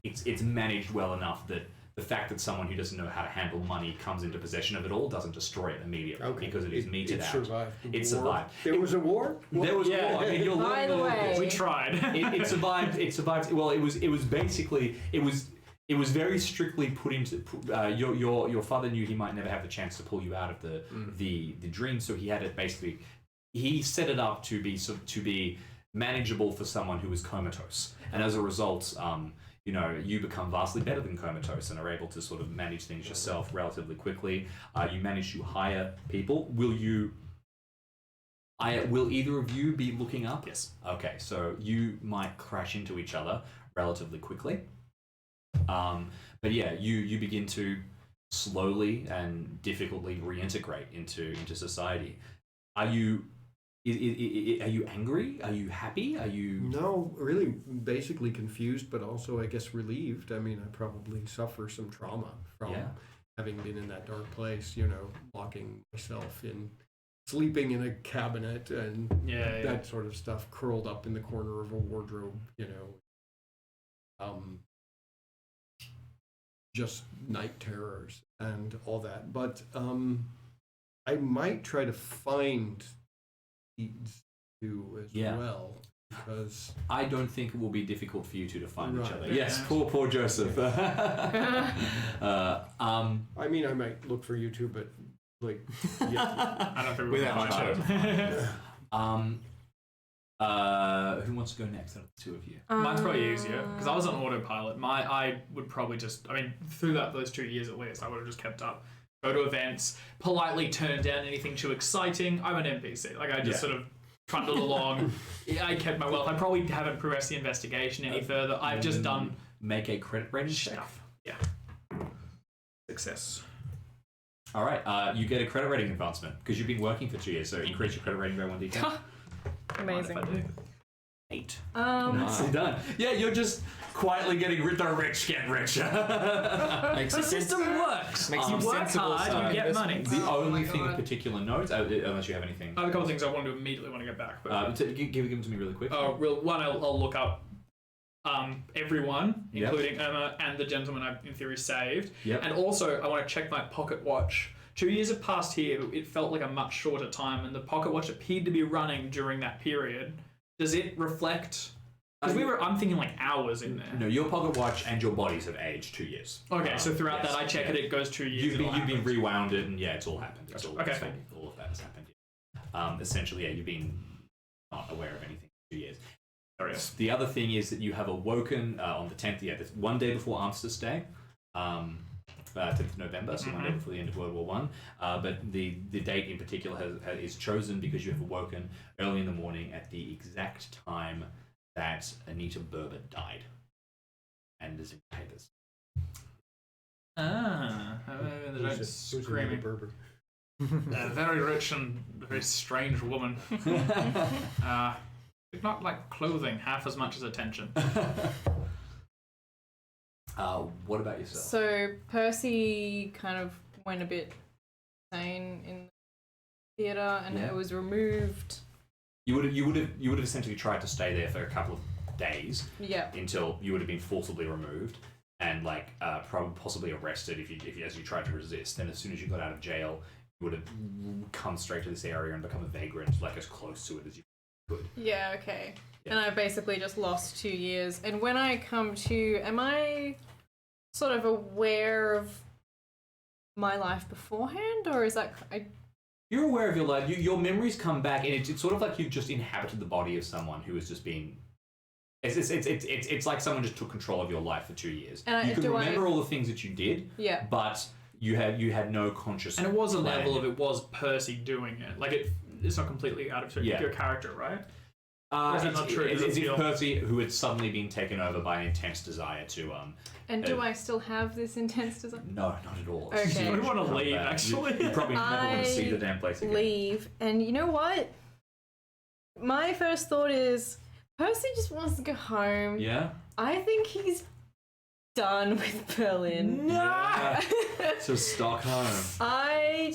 [SPEAKER 1] it's managed well enough that the fact that someone who doesn't know how to handle money comes into possession of it all doesn't destroy it immediately because it is meted out.
[SPEAKER 5] Survived.
[SPEAKER 1] It survived.
[SPEAKER 5] There was a war?
[SPEAKER 1] There was war. I mean, you're
[SPEAKER 3] By the way,
[SPEAKER 4] We tried.
[SPEAKER 1] it survived. It survived. Well, it was basically it was very strictly put into. Your father knew he might never have the chance to pull you out of the dream, so he had it basically. He set it up to be manageable for someone who was comatose, and as a result, you become vastly better than comatose and are able to sort of manage things yourself relatively quickly. You manage to hire people. Will either of you be looking up?
[SPEAKER 4] Yes.
[SPEAKER 1] Okay, so you might crash into each other relatively quickly. But yeah, you begin to slowly and difficultly reintegrate into society. Are you angry? Are you happy? Are you...
[SPEAKER 5] No, really basically confused, but also I guess relieved. I mean, I probably suffer some trauma from having been in that dark place, locking myself in, sleeping in a cabinet and that sort of stuff, curled up in the corner of a wardrobe, just night terrors and all that. But I might try to find needs to as well, because
[SPEAKER 1] I don't think it will be difficult for you two to find each other.
[SPEAKER 5] Right.
[SPEAKER 1] Yes, poor Joseph.
[SPEAKER 5] I mean, I might look for you two, but
[SPEAKER 4] I don't think we
[SPEAKER 2] Without
[SPEAKER 4] find it.
[SPEAKER 1] Who wants to go next out of the two of you?
[SPEAKER 4] Mine's probably easier because I was on autopilot. I would probably through those 2 years at least, I would have just kept up. Go to events, politely turn down anything too exciting. I'm an NPC. I just sort of trundled along. I kept my wealth. I probably haven't progressed the investigation any further. I've just done...
[SPEAKER 1] Make a credit rating check.
[SPEAKER 4] stuff. Yeah. Success.
[SPEAKER 1] All right, you get a credit rating advancement because you've been working for 2 years, so increase your credit rating by 1d10.
[SPEAKER 3] Amazing.
[SPEAKER 4] Mind if I do?
[SPEAKER 1] 8.
[SPEAKER 3] Nicely
[SPEAKER 1] done. Yeah, you're just quietly getting the rich get richer.
[SPEAKER 4] The system works.
[SPEAKER 2] Makes
[SPEAKER 4] You
[SPEAKER 2] some
[SPEAKER 4] work
[SPEAKER 2] sensible
[SPEAKER 4] hard,
[SPEAKER 2] stuff.
[SPEAKER 4] you get money.
[SPEAKER 1] The only thing of particular note, unless you have anything,
[SPEAKER 4] I have a couple of things I want to get back. But
[SPEAKER 1] give them to me really quick.
[SPEAKER 4] one, I'll look up everyone,
[SPEAKER 1] Yep.
[SPEAKER 4] including Irma and the gentleman I, in theory, saved.
[SPEAKER 1] Yep.
[SPEAKER 4] And also, I want to check my pocket watch. 2 years have passed here. It felt like a much shorter time, and the pocket watch appeared to be running during that period. Does it reflect... Because I'm thinking like hours in there.
[SPEAKER 1] No, your pocket watch and your bodies have aged 2 years.
[SPEAKER 4] Okay, so throughout that, I check it, it goes 2 years.
[SPEAKER 1] You've been rewound it, and it's all happened. It's all,
[SPEAKER 4] Okay.
[SPEAKER 1] all of that has happened. Essentially, you've been not aware of anything for 2 years. The other thing is that you have awoken on the 10th, this one day before Armistice Day, 10th of November, so one day before the end of World War One. But the date in particular is chosen because you have awoken early in the morning at the exact time that Anita Berber died. And it is in papers.
[SPEAKER 5] Who's
[SPEAKER 4] Screaming.
[SPEAKER 5] Berber?
[SPEAKER 4] A very rich and very strange woman. Did not like clothing half as much as attention.
[SPEAKER 1] What about yourself?
[SPEAKER 3] So Percy kind of went a bit insane in the theatre, and it was removed.
[SPEAKER 1] You would have essentially tried to stay there for a couple of days.
[SPEAKER 3] Yeah.
[SPEAKER 1] Until you would have been forcibly removed and probably possibly arrested if you as you tried to resist. Then as soon as you got out of jail, you would have come straight to this area and become a vagrant, as close to it as you could.
[SPEAKER 3] Yeah. Okay.
[SPEAKER 1] Yeah.
[SPEAKER 3] And I basically just lost 2 years. And when I come to, am I sort of aware of my life beforehand, or is that
[SPEAKER 1] You're aware of your life. Your memories come back, and it's sort of like you've just inhabited the body of someone who has just been. It's like someone just took control of your life for 2 years.
[SPEAKER 3] And
[SPEAKER 1] you can remember all the things that you did,
[SPEAKER 3] Yeah.
[SPEAKER 1] but you had no conscious.
[SPEAKER 4] And it was a
[SPEAKER 1] plan.
[SPEAKER 4] level of it was Percy doing it. Like it's not completely out of your character, right? Or is that not true?
[SPEAKER 1] It's if Percy, who had suddenly been taken over by an intense desire to
[SPEAKER 3] And do I still have this intense desire?
[SPEAKER 1] No, not at all.
[SPEAKER 3] Okay.
[SPEAKER 4] I want to leave, actually.
[SPEAKER 1] You probably never want to see the damn place again.
[SPEAKER 3] Leave, and you know what? My first thought is Percy just wants to go home.
[SPEAKER 1] Yeah.
[SPEAKER 3] I think he's done with Berlin.
[SPEAKER 1] No. So Stockholm.
[SPEAKER 3] I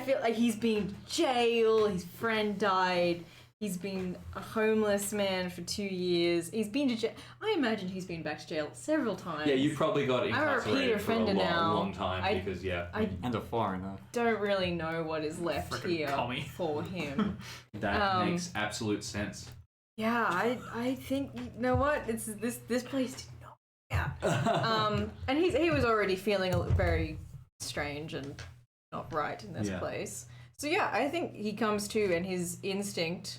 [SPEAKER 3] feel like he's been jailed. His friend died. He's been a homeless man for 2 years. He's been to jail. I imagine he's been back to jail several times.
[SPEAKER 1] Yeah, you probably got
[SPEAKER 3] I'm a repeat
[SPEAKER 1] incarcerated for a
[SPEAKER 3] offender now.
[SPEAKER 1] long time because
[SPEAKER 3] I
[SPEAKER 2] And a foreigner.
[SPEAKER 3] don't really know what is left
[SPEAKER 4] Frickin'
[SPEAKER 3] here
[SPEAKER 4] commie.
[SPEAKER 3] for him.
[SPEAKER 1] that makes absolute sense.
[SPEAKER 3] Yeah, I think, you know what? It's this place did not. Yeah. And he was already feeling very strange and not right in this place. So yeah, I think he comes to, and his instinct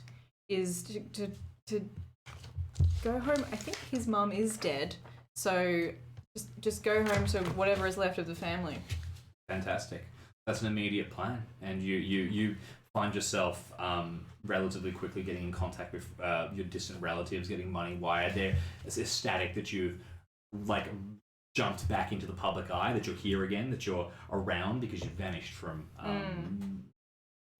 [SPEAKER 3] is to go home. I think his mum is dead, so just go home to whatever is left of the family.
[SPEAKER 1] Fantastic. That's an immediate plan, and you find yourself relatively quickly getting in contact with your distant relatives, getting money wired. There, it's ecstatic that you've like jumped back into the public eye, that you're here again, that you're around because you've vanished from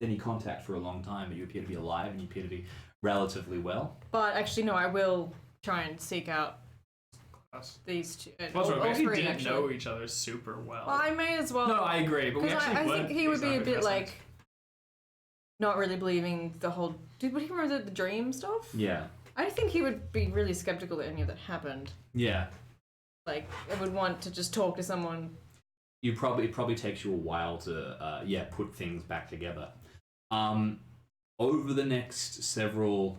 [SPEAKER 1] any contact for a long time, but you appear to be alive and you appear to be relatively well.
[SPEAKER 3] But actually, no, I will try and seek out these two.
[SPEAKER 4] Well,
[SPEAKER 3] all
[SPEAKER 4] we actually
[SPEAKER 3] three,
[SPEAKER 4] didn't
[SPEAKER 3] actually.
[SPEAKER 4] know each other super well.
[SPEAKER 3] Well, I may as well.
[SPEAKER 4] No, I agree, but we
[SPEAKER 3] Because
[SPEAKER 4] actually
[SPEAKER 3] I
[SPEAKER 4] weren't
[SPEAKER 3] think he would be a
[SPEAKER 4] exactly
[SPEAKER 3] bit
[SPEAKER 4] best
[SPEAKER 3] like
[SPEAKER 4] friends.
[SPEAKER 3] not really believing the whole. Dude, would he remember the dream stuff?
[SPEAKER 1] Yeah.
[SPEAKER 3] I think he would be really skeptical that any of that happened.
[SPEAKER 1] Yeah.
[SPEAKER 3] Like, I would want to just talk to someone.
[SPEAKER 1] It probably takes you a while to put things back together. Over the next several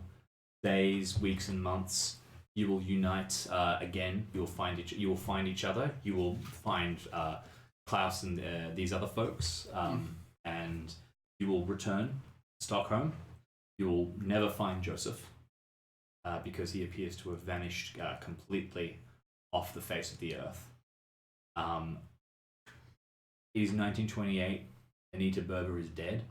[SPEAKER 1] days, weeks, and months, you will unite again. You will find each other. You will find Klaus and these other folks, and you will return to Stockholm. You will never find Joseph because he appears to have vanished completely off the face of the earth. It is 1928. Anita Berber is dead.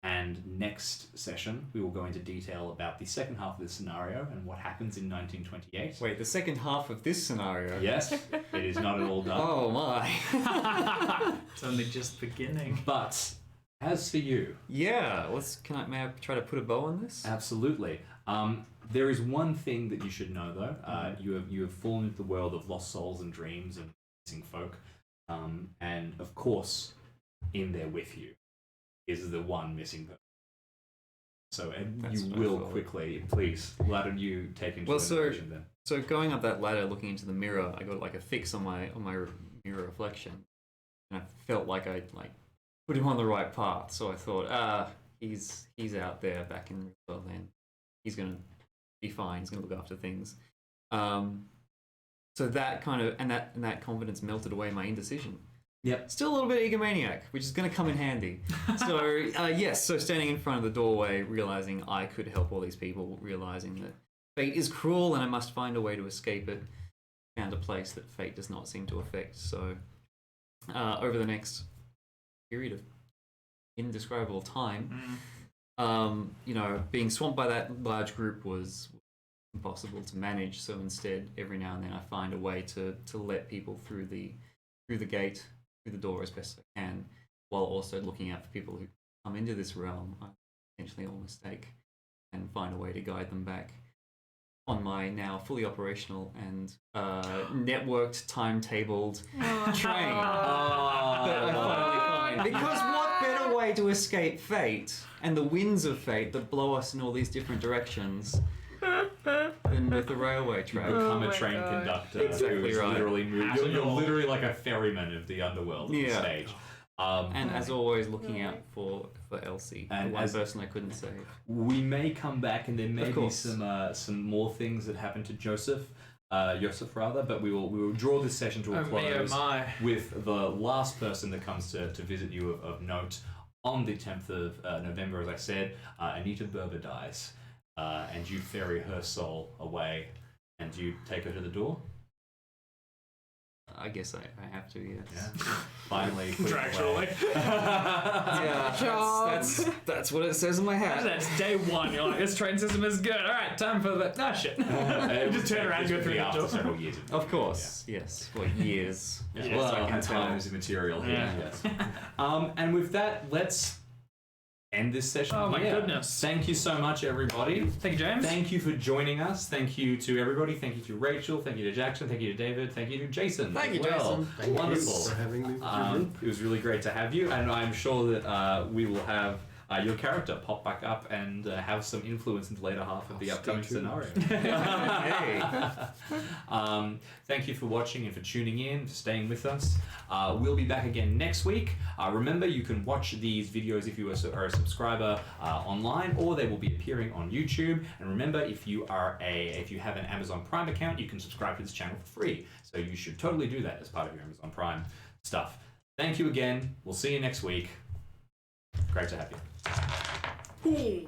[SPEAKER 1] And next session, we will go into detail about the second half of this scenario and what happens in 1928.
[SPEAKER 2] Wait, the second half of this scenario?
[SPEAKER 1] Yes, it is not at all done.
[SPEAKER 2] Oh my.
[SPEAKER 4] It's only just beginning.
[SPEAKER 1] But as for you,
[SPEAKER 2] Yeah, may I try to put a bow on this?
[SPEAKER 1] absolutely. There is one thing that you should know, though. You have fallen into the world of lost souls and dreams and missing folk, and of course, in there with you is the one missing person. So
[SPEAKER 2] That's
[SPEAKER 1] you
[SPEAKER 2] what I
[SPEAKER 1] will
[SPEAKER 2] thought.
[SPEAKER 1] quickly, please, why don't you take into consideration then?
[SPEAKER 2] So going up that ladder, looking into the mirror, I got like a fix on my mirror reflection, and I felt like I put him on the right path. So I thought, he's out there back in Berlin. He's gonna be fine. He's gonna look after things. So that kind of and that confidence melted away my indecision.
[SPEAKER 1] Yep.
[SPEAKER 2] Still a little bit egomaniac, which is going to come in handy. So yes, so standing in front of the doorway, realizing I could help all these people, realizing that fate is cruel and I must find a way to escape it. Found a place that fate does not seem to affect. So over the next period of indescribable time, being swamped by that large group was impossible to manage. So instead, every now and then, I find a way to let people through the gate, through the door as best as I can, while also looking out for people who come into this realm, I potentially all mistake, and find a way to guide them back on my now fully operational and networked, timetabled train that I finally find. Because what better way to escape fate and the winds of fate that blow us in all these different directions than with the railway track?
[SPEAKER 1] Become a
[SPEAKER 3] my
[SPEAKER 1] train
[SPEAKER 3] God.
[SPEAKER 1] conductor
[SPEAKER 2] Exactly
[SPEAKER 1] who is
[SPEAKER 2] right.
[SPEAKER 1] literally moving.
[SPEAKER 4] As a
[SPEAKER 1] You're
[SPEAKER 4] goal.
[SPEAKER 1] literally like a ferryman of the underworld of the
[SPEAKER 2] Yeah.
[SPEAKER 1] stage.
[SPEAKER 2] And as always, looking out for Elsie,
[SPEAKER 1] And
[SPEAKER 2] the one
[SPEAKER 1] as-
[SPEAKER 2] person I couldn't save.
[SPEAKER 1] We may come back and there may
[SPEAKER 2] Of
[SPEAKER 1] be
[SPEAKER 2] course.
[SPEAKER 1] some more things that happen to Joseph. Yosef rather, but we will draw this session to a
[SPEAKER 4] Oh, me, oh,
[SPEAKER 1] close
[SPEAKER 4] my.
[SPEAKER 1] with the last person that comes to visit you of note on the 10th of November, as I said. Anita Berber dies, and you ferry her soul away, and you take her to the door.
[SPEAKER 2] I guess I have to, yes.
[SPEAKER 1] Yeah. Finally, put it
[SPEAKER 4] Contractually.
[SPEAKER 1] away.
[SPEAKER 2] Yeah, that's what it says on my hat.
[SPEAKER 4] That's day one. You're like, this train system is good. All right, time for the... Ah, shit. Just turn around and go through the
[SPEAKER 1] after
[SPEAKER 4] door.
[SPEAKER 1] several years.
[SPEAKER 2] Of course, yes. For years.
[SPEAKER 1] Yes,
[SPEAKER 4] Yes,
[SPEAKER 1] well,
[SPEAKER 2] I can
[SPEAKER 1] and
[SPEAKER 2] tell.
[SPEAKER 1] time is immaterial here.
[SPEAKER 4] Yeah.
[SPEAKER 1] Yes. And with that, let's end this session.
[SPEAKER 4] Oh, my
[SPEAKER 1] here.
[SPEAKER 4] goodness.
[SPEAKER 1] Thank you so much, everybody.
[SPEAKER 4] Thank you, James.
[SPEAKER 1] Thank you for joining us. Thank you to everybody. Thank you to Rachel. Thank you to Jackson. Thank you to David. Thank you to Jason.
[SPEAKER 2] Thank
[SPEAKER 1] as
[SPEAKER 2] you,
[SPEAKER 1] well.
[SPEAKER 2] Jason.
[SPEAKER 5] Thank
[SPEAKER 1] Wonderful.
[SPEAKER 5] you for having me.
[SPEAKER 1] It was really great to have you, and I'm sure that we will have your character pop back up and have some influence in the later half of the
[SPEAKER 5] Stay
[SPEAKER 1] upcoming
[SPEAKER 5] tuned.
[SPEAKER 1] scenario. Thank you for watching and for tuning in, for staying with us. We'll be back again next week. Remember, you can watch these videos if you are a subscriber online, or they will be appearing on YouTube. And remember, if you have an Amazon Prime account, you can subscribe to this channel for free. So you should totally do that as part of your Amazon Prime stuff. Thank you again. We'll see you next week. Great to have you.
[SPEAKER 6] Ooh.